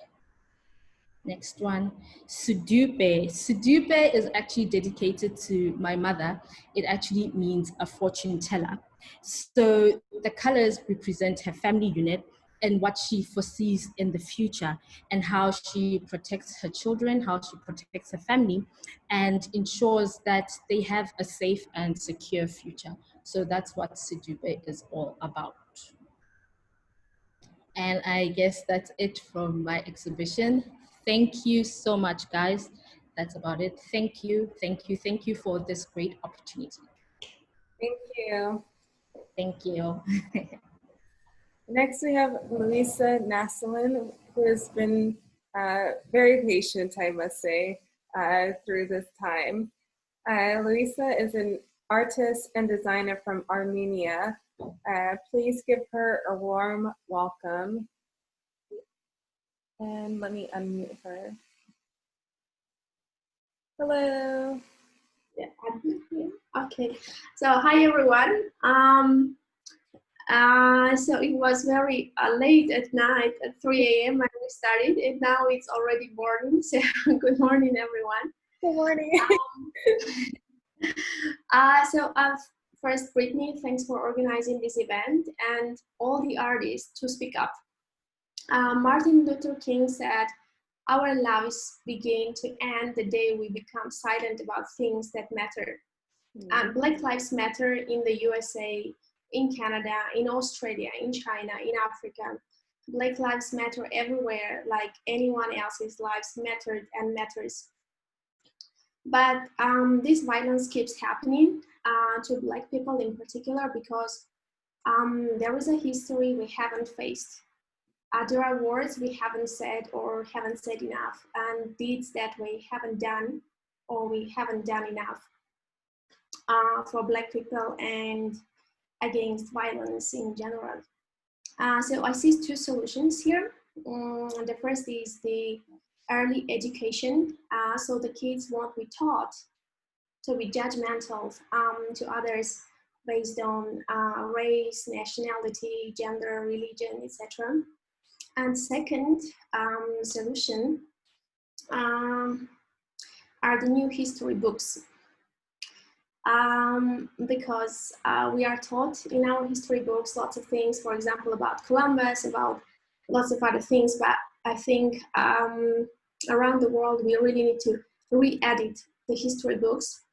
Next one, Sudupe. Sudupe is actually dedicated to my mother. It actually means a fortune teller. So the colors represent her family unit and what she foresees in the future, and how she protects her children, how she protects her family, and ensures that they have a safe and secure future. So that's what Sudupe is all about. And I guess that's it from my exhibition. Thank you so much, guys. That's about it. Thank you, thank you, thank you for this great opportunity. Thank you. Thank you. Next, we have Louisa Naslin, who has been very patient, I must say, through this time. Louisa is an artist and designer from Armenia. Please give her a warm welcome. And let me unmute her. Hello. Yeah, okay. So hi everyone. So it was very late at night at 3 a.m. when we started, and now it's already morning. So good morning, everyone. Good morning. First, Brittany, thanks for organizing this event, and all the artists to speak up. Martin Luther King said, "Our lives begin to end the day we become silent about things that matter." And Black Lives Matter in the USA, in Canada, in Australia, in China, in Africa. Black lives matter everywhere, like anyone else's lives mattered and matters. But this violence keeps happening to Black people in particular because there is a history we haven't faced. There are words we haven't said or haven't said enough, and deeds that we haven't done or we haven't done enough for Black people and against violence in general. So I see two solutions here. The first is the early education. So the kids won't be taught to be judgmental to others based on race, nationality, gender, religion, etc. And second solution are the new history books. Because we are taught in our history books lots of things, for example, about Columbus, about lots of other things, but I think around the world we really need to re-edit the history books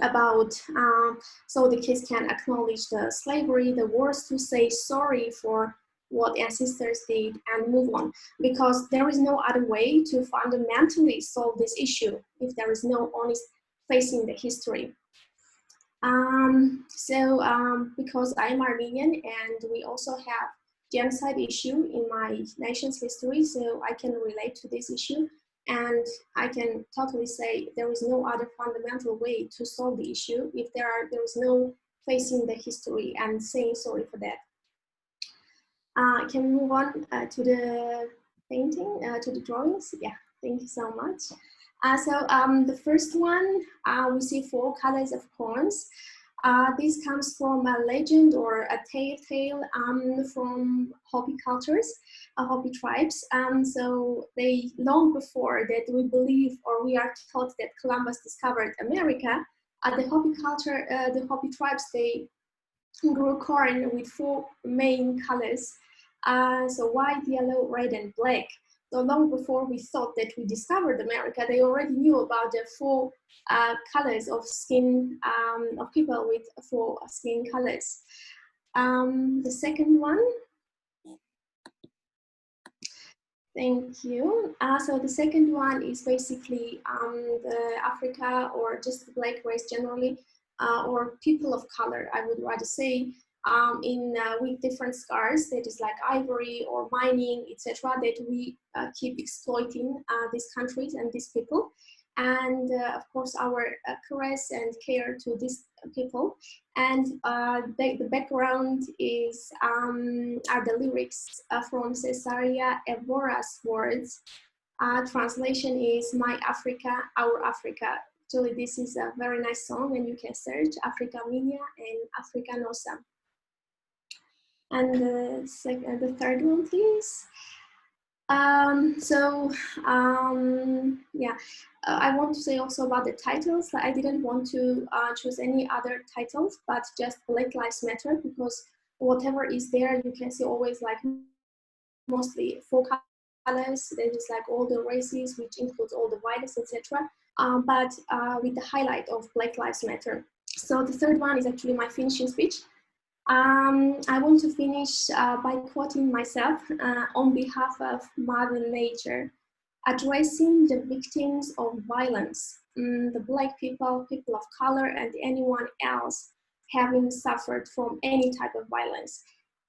about, so the kids can acknowledge the slavery, the wars, to say sorry for what ancestors did and move on, because there is no other way to fundamentally solve this issue if there is no honest facing the history. Because I'm Armenian and we also have genocide issue in my nation's history, so I can relate to this issue, and I can totally say there is no other fundamental way to solve the issue if there is no facing the history and saying sorry for that. Can we move on to the painting, to the drawings? Yeah, thank you so much. The first one, we see 4 colors of corns. This comes from a legend or a tale from Hopi cultures, Hopi tribes. So they, long before that we believe or we are taught that Columbus discovered America, the Hopi culture, the Hopi tribes, they grew corn with 4 main colors. So white, yellow, red, and black. so long before we thought that we discovered America, they already knew about the four colors of skin, of people with four skin colors. The second one. Thank you. So the second one is basically the Africa, or just the black race generally, or people of color, I would rather say, with different scars, that is like ivory or mining, etc., that we keep exploiting these countries and these people. And of course, our caress and care to these people. And the background is are the lyrics from Cesaria Evora's words. Translation is "My Africa, Our Africa." Actually, this is a very nice song, and you can search Africa Minia and Africa Nosa. And the third one, please. Yeah, I want to say also about the titles. I didn't want to choose any other titles, but just Black Lives Matter, because whatever is there, you can see always like mostly four colors. There is like all the races, which includes all the violence, etc. But with the highlight of Black Lives Matter. So the third one is actually my finishing speech. I want to finish by quoting myself on behalf of Mother Nature, addressing the victims of violence, the Black people, people of color, and anyone else having suffered from any type of violence,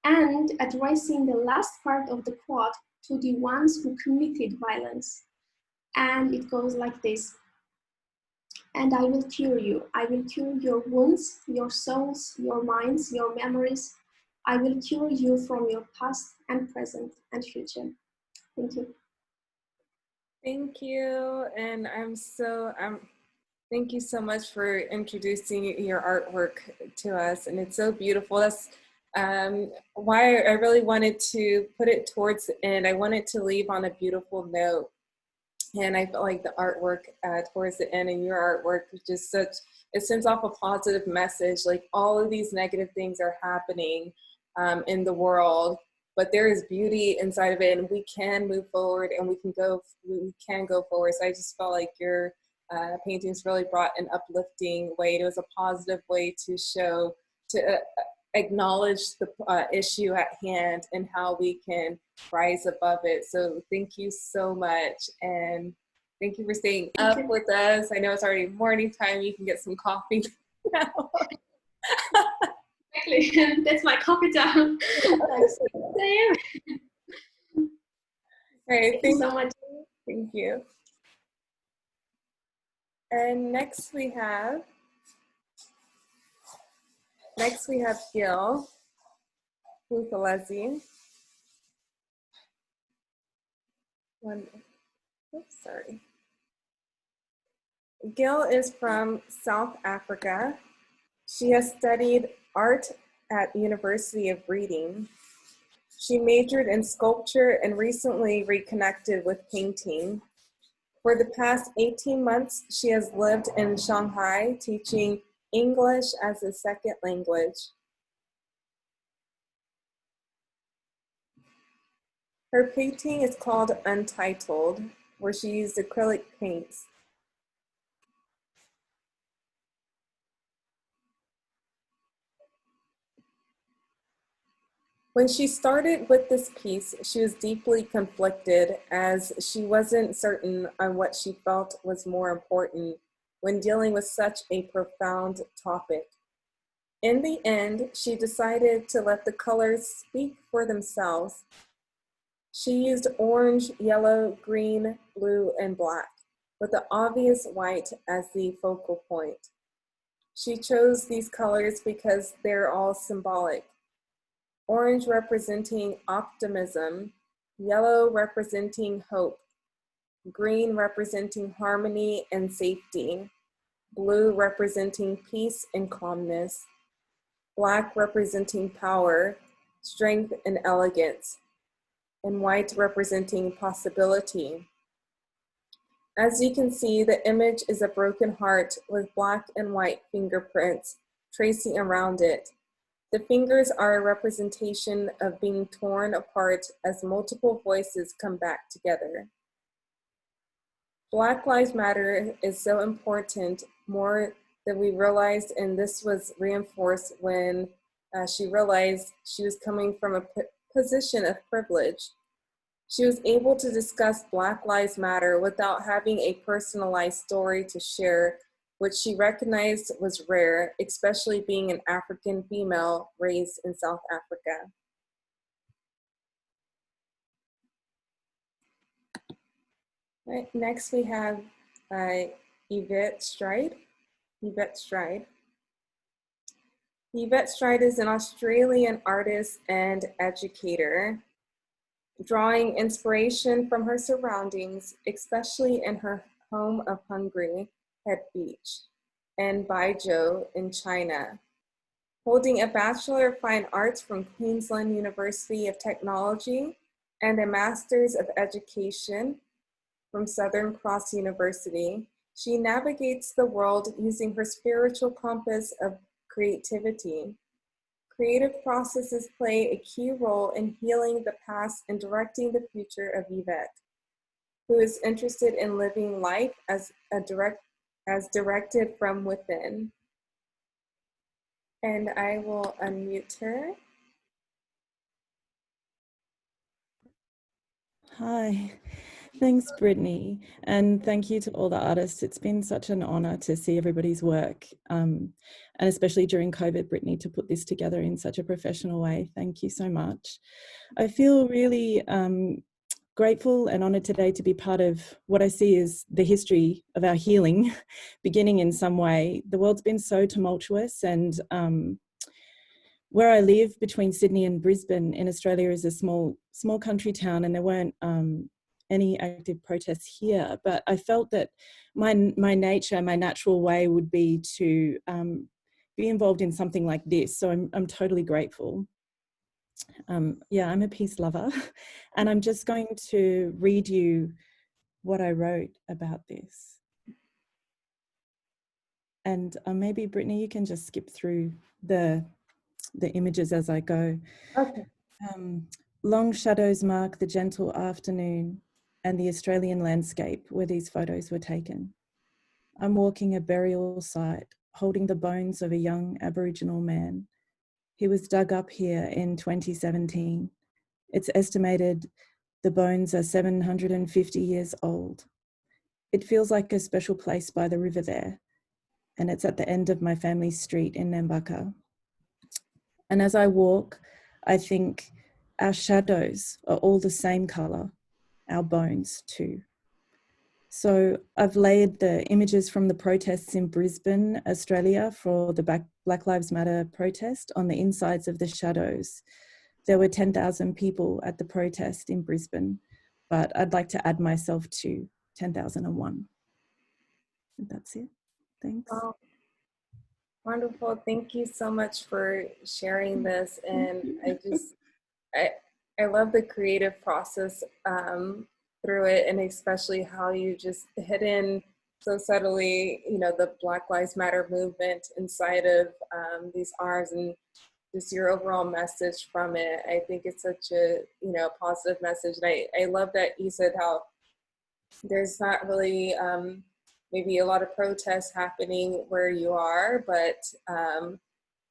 and addressing the last part of the quote to the ones who committed violence. And it goes like this. And I will cure you. I will cure your wounds, your souls, your minds, your memories. I will cure you from your past and present and future. Thank you. Thank you. And thank you so much for introducing your artwork to us. And it's so beautiful. That's why I really wanted to put it towards the end. I wanted to leave on a beautiful note. And I felt like the artwork towards the end and your artwork was just it sends off a positive message. Like all of these negative things are happening in the world, but there is beauty inside of it, and we can move forward, and we can go forward. So I just felt like your paintings really brought an uplifting way. It was a positive way to acknowledge the issue at hand and how we can rise above it. So thank you so much, and thank you for staying up with us. I know it's already morning time. You can get some coffee now. Exactly. That's my coffee time. Right, Thank you so much. Thank you. And next we have Gil Buthelezi. Sorry. Gil is from South Africa. She has studied art at University of Reading. She majored in sculpture and recently reconnected with painting. For the past 18 months, she has lived in Shanghai, teaching English as a second language. Her painting is called Untitled, where she used acrylic paints. When she started with this piece, she was deeply conflicted, as she wasn't certain on what she felt was more important when dealing with such a profound topic. In the end, she decided to let the colors speak for themselves. She used orange, yellow, green, blue, and black, with the obvious white as the focal point. She chose these colors because they're all symbolic. Orange representing optimism, yellow representing hope, green representing harmony and safety, blue representing peace and calmness, black representing power, strength and elegance, and white representing possibility. As you can see, the image is a broken heart with black and white fingerprints tracing around it. The fingers are a representation of being torn apart as multiple voices come back together. Black Lives Matter is so important, more than we realized, and this was reinforced when she realized she was coming from a position of privilege. She was able to discuss Black Lives Matter without having a personalized story to share, which she recognized was rare, especially being an African female raised in South Africa. Right, next we have Yvette Stride. Yvette Stride is an Australian artist and educator, drawing inspiration from her surroundings, especially in her home of Hungary, Head Beach, and Baizhou in China. Holding a Bachelor of Fine Arts from Queensland University of Technology and a Master's of Education from Southern Cross University, she navigates the world using her spiritual compass of creativity. Creative processes play a key role in healing the past and directing the future of Yvette, who is interested in living life as directed from within. And I will unmute her. Hi, thanks Brittany, and thank you to all the artists. It's been such an honor to see everybody's work, and especially during COVID, Brittany, to put this together in such a professional way. Thank you so much. I feel really grateful and honored today to be part of what I see as the history of our healing, beginning in some way. The world's been so tumultuous, and where I live between Sydney and Brisbane in Australia is a small country town, and there weren't any active protests here, but I felt that my nature, my natural way would be to be involved in something like this. So I'm totally grateful. Yeah, I'm a peace lover, and I'm just going to read you what I wrote about this. And maybe Brittany, you can just skip through the images as I go. Okay. Long shadows mark the gentle afternoon and the Australian landscape where these photos were taken. I'm walking a burial site, holding the bones of a young Aboriginal man. He was dug up here in 2017. It's estimated the bones are 750 years old. It feels like a special place by the river there, and it's at the end of my family's street in Nemanja. And as I walk, I think our shadows are all the same colour, our bones too. So I've laid the images from the protests in Brisbane, Australia for the Black Lives Matter protest on the insides of the shadows. There were 10,000 people at the protest in Brisbane, but I'd like to add myself to 10,001. That's it. Thanks. Oh, wonderful. Thank you so much for sharing this. And I love the creative process through it, and especially how you just hid in so subtly, you know, the Black Lives Matter movement inside of these arms, and just your overall message from it. I think it's such a, you know, positive message. And I love that you said how there's not really maybe a lot of protests happening where you are, but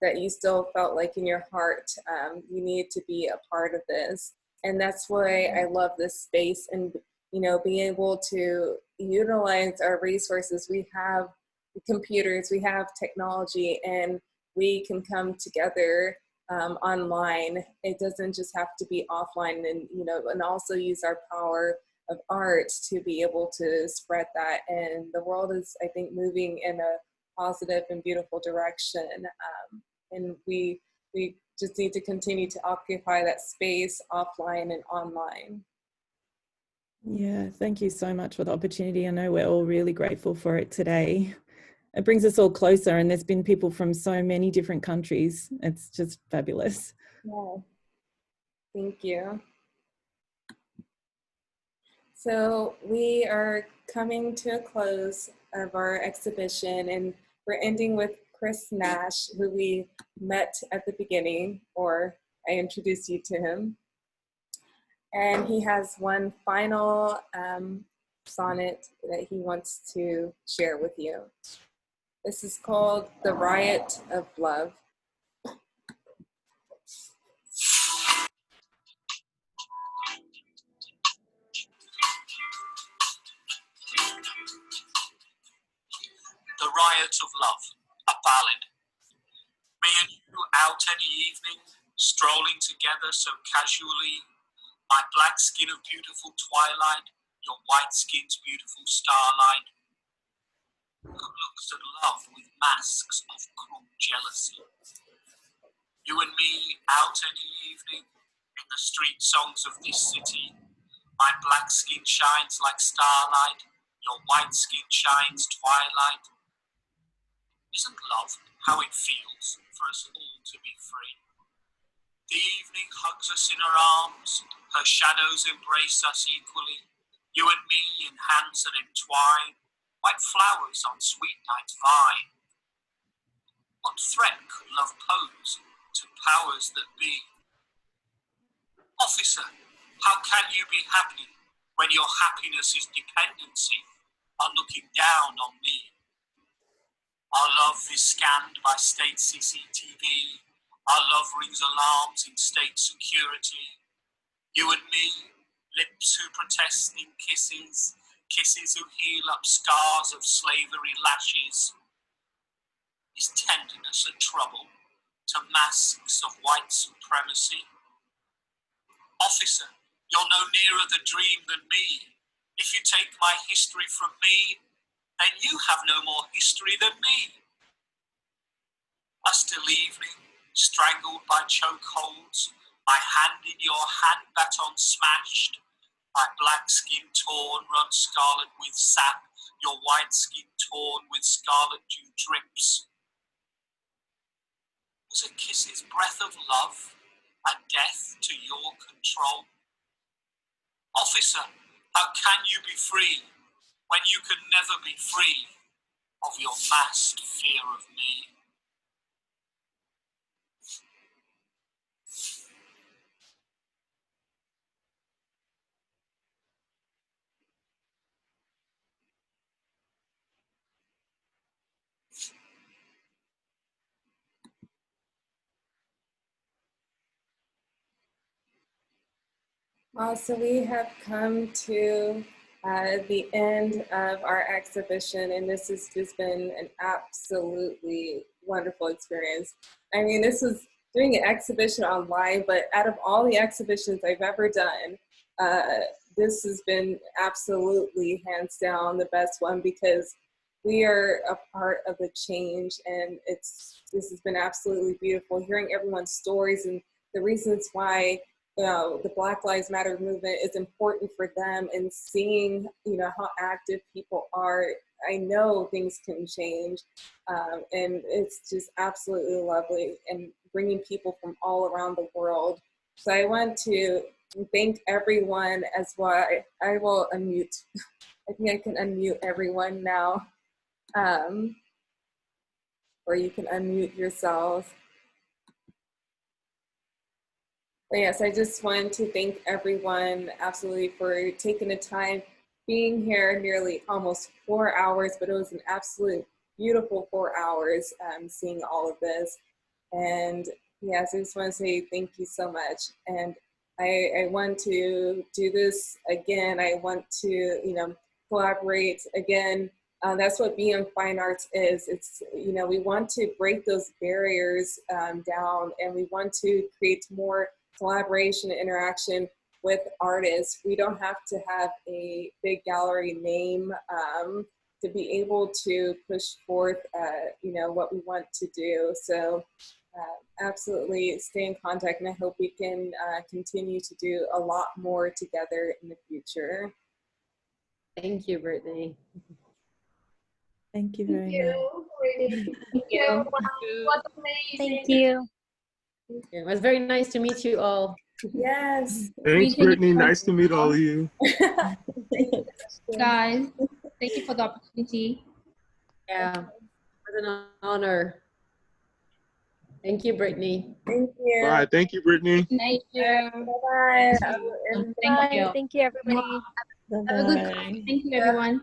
that you still felt like in your heart you need to be a part of this. And that's why I love this space, and, you know, being able to utilize our resources. We have computers, we have technology, and we can come together online. It doesn't just have to be offline, and, you know, and also use our power of art to be able to spread that. And the world is, I think, moving in a positive and beautiful direction. And we just need to continue to occupy that space offline and online. Yeah, thank you so much for the opportunity. I know we're all really grateful for it today. It brings us all closer, and there's been people from so many different countries. It's just fabulous. Yeah, thank you. So we are coming to a close of our exhibition, and we're ending with Chris Nash, who we met at the beginning, or I introduced you to him. And he has one final sonnet that he wants to share with you. This is called The Riot of Love. The Riot of Love, a ballad. Me and you out any evening, strolling together so casually. My black skin of beautiful twilight, your white skin's beautiful starlight. Who looks at love with masks of cruel jealousy? You and me out any evening, in the street songs of this city. My black skin shines like starlight, your white skin shines twilight. Isn't love how it feels for us all to be free? The evening hugs us in her arms, her shadows embrace us equally. You and me in hands that entwine, like flowers on sweet night's vine. What threat could love pose to powers that be? Officer, how can you be happy when your happiness is dependency on looking down on me? Our love is scanned by state CCTV. Our love rings alarms in state security. You and me, lips who protest in kisses, kisses who heal up scars of slavery lashes. Is tenderness a trouble to masks of white supremacy? Officer, you're no nearer the dream than me. If you take my history from me, then you have no more history than me. A still evening, strangled by chokeholds, my hand in your hand baton smashed, my black skin torn, run scarlet with sap, your white skin torn with scarlet dew drips. Was a kiss's breath of love a death to your control? Officer, how can you be free when you can never be free of your masked fear of me? So we have come to the end of our exhibition, and this has just been an absolutely wonderful experience. I mean, this was doing an exhibition online, but out of all the exhibitions I've ever done, this has been absolutely hands down the best one, because we are a part of the change, and this has been absolutely beautiful, hearing everyone's stories and the reasons why the Black Lives Matter movement is important for them, and seeing how active people are. I know things can change, and it's just absolutely lovely, and bringing people from all around the world. So I want to thank everyone as well. I will unmute. I think I can unmute everyone now, or you can unmute yourselves. But yes, I just want to thank everyone absolutely for taking the time, being here nearly almost 4 hours, but it was an absolute beautiful 4 hours seeing all of this. And yes, I just want to say thank you so much. And I want to do this again. I want to, collaborate again. That's what BYoung Fine Arts is. It's, we want to break those barriers down, and we want to create more collaboration and interaction with artists. We don't have to have a big gallery name to be able to push forth, what we want to do. So absolutely stay in contact, and I hope we can continue to do a lot more together in the future. Thank you, Brittany. Thank you very much. Really. Thank you. What amazing. Thank you. It was very nice to meet you all. Yes. Thanks, Brittany. Nice to meet all of you. Guys, thank you for the opportunity. Yeah, it was an honor. Thank you, Brittany. Thank you. Bye. Thank you, Brittany. Thank you. Bye-bye. Thank you. Thank you, everybody. Have a good time. Thank you, everyone.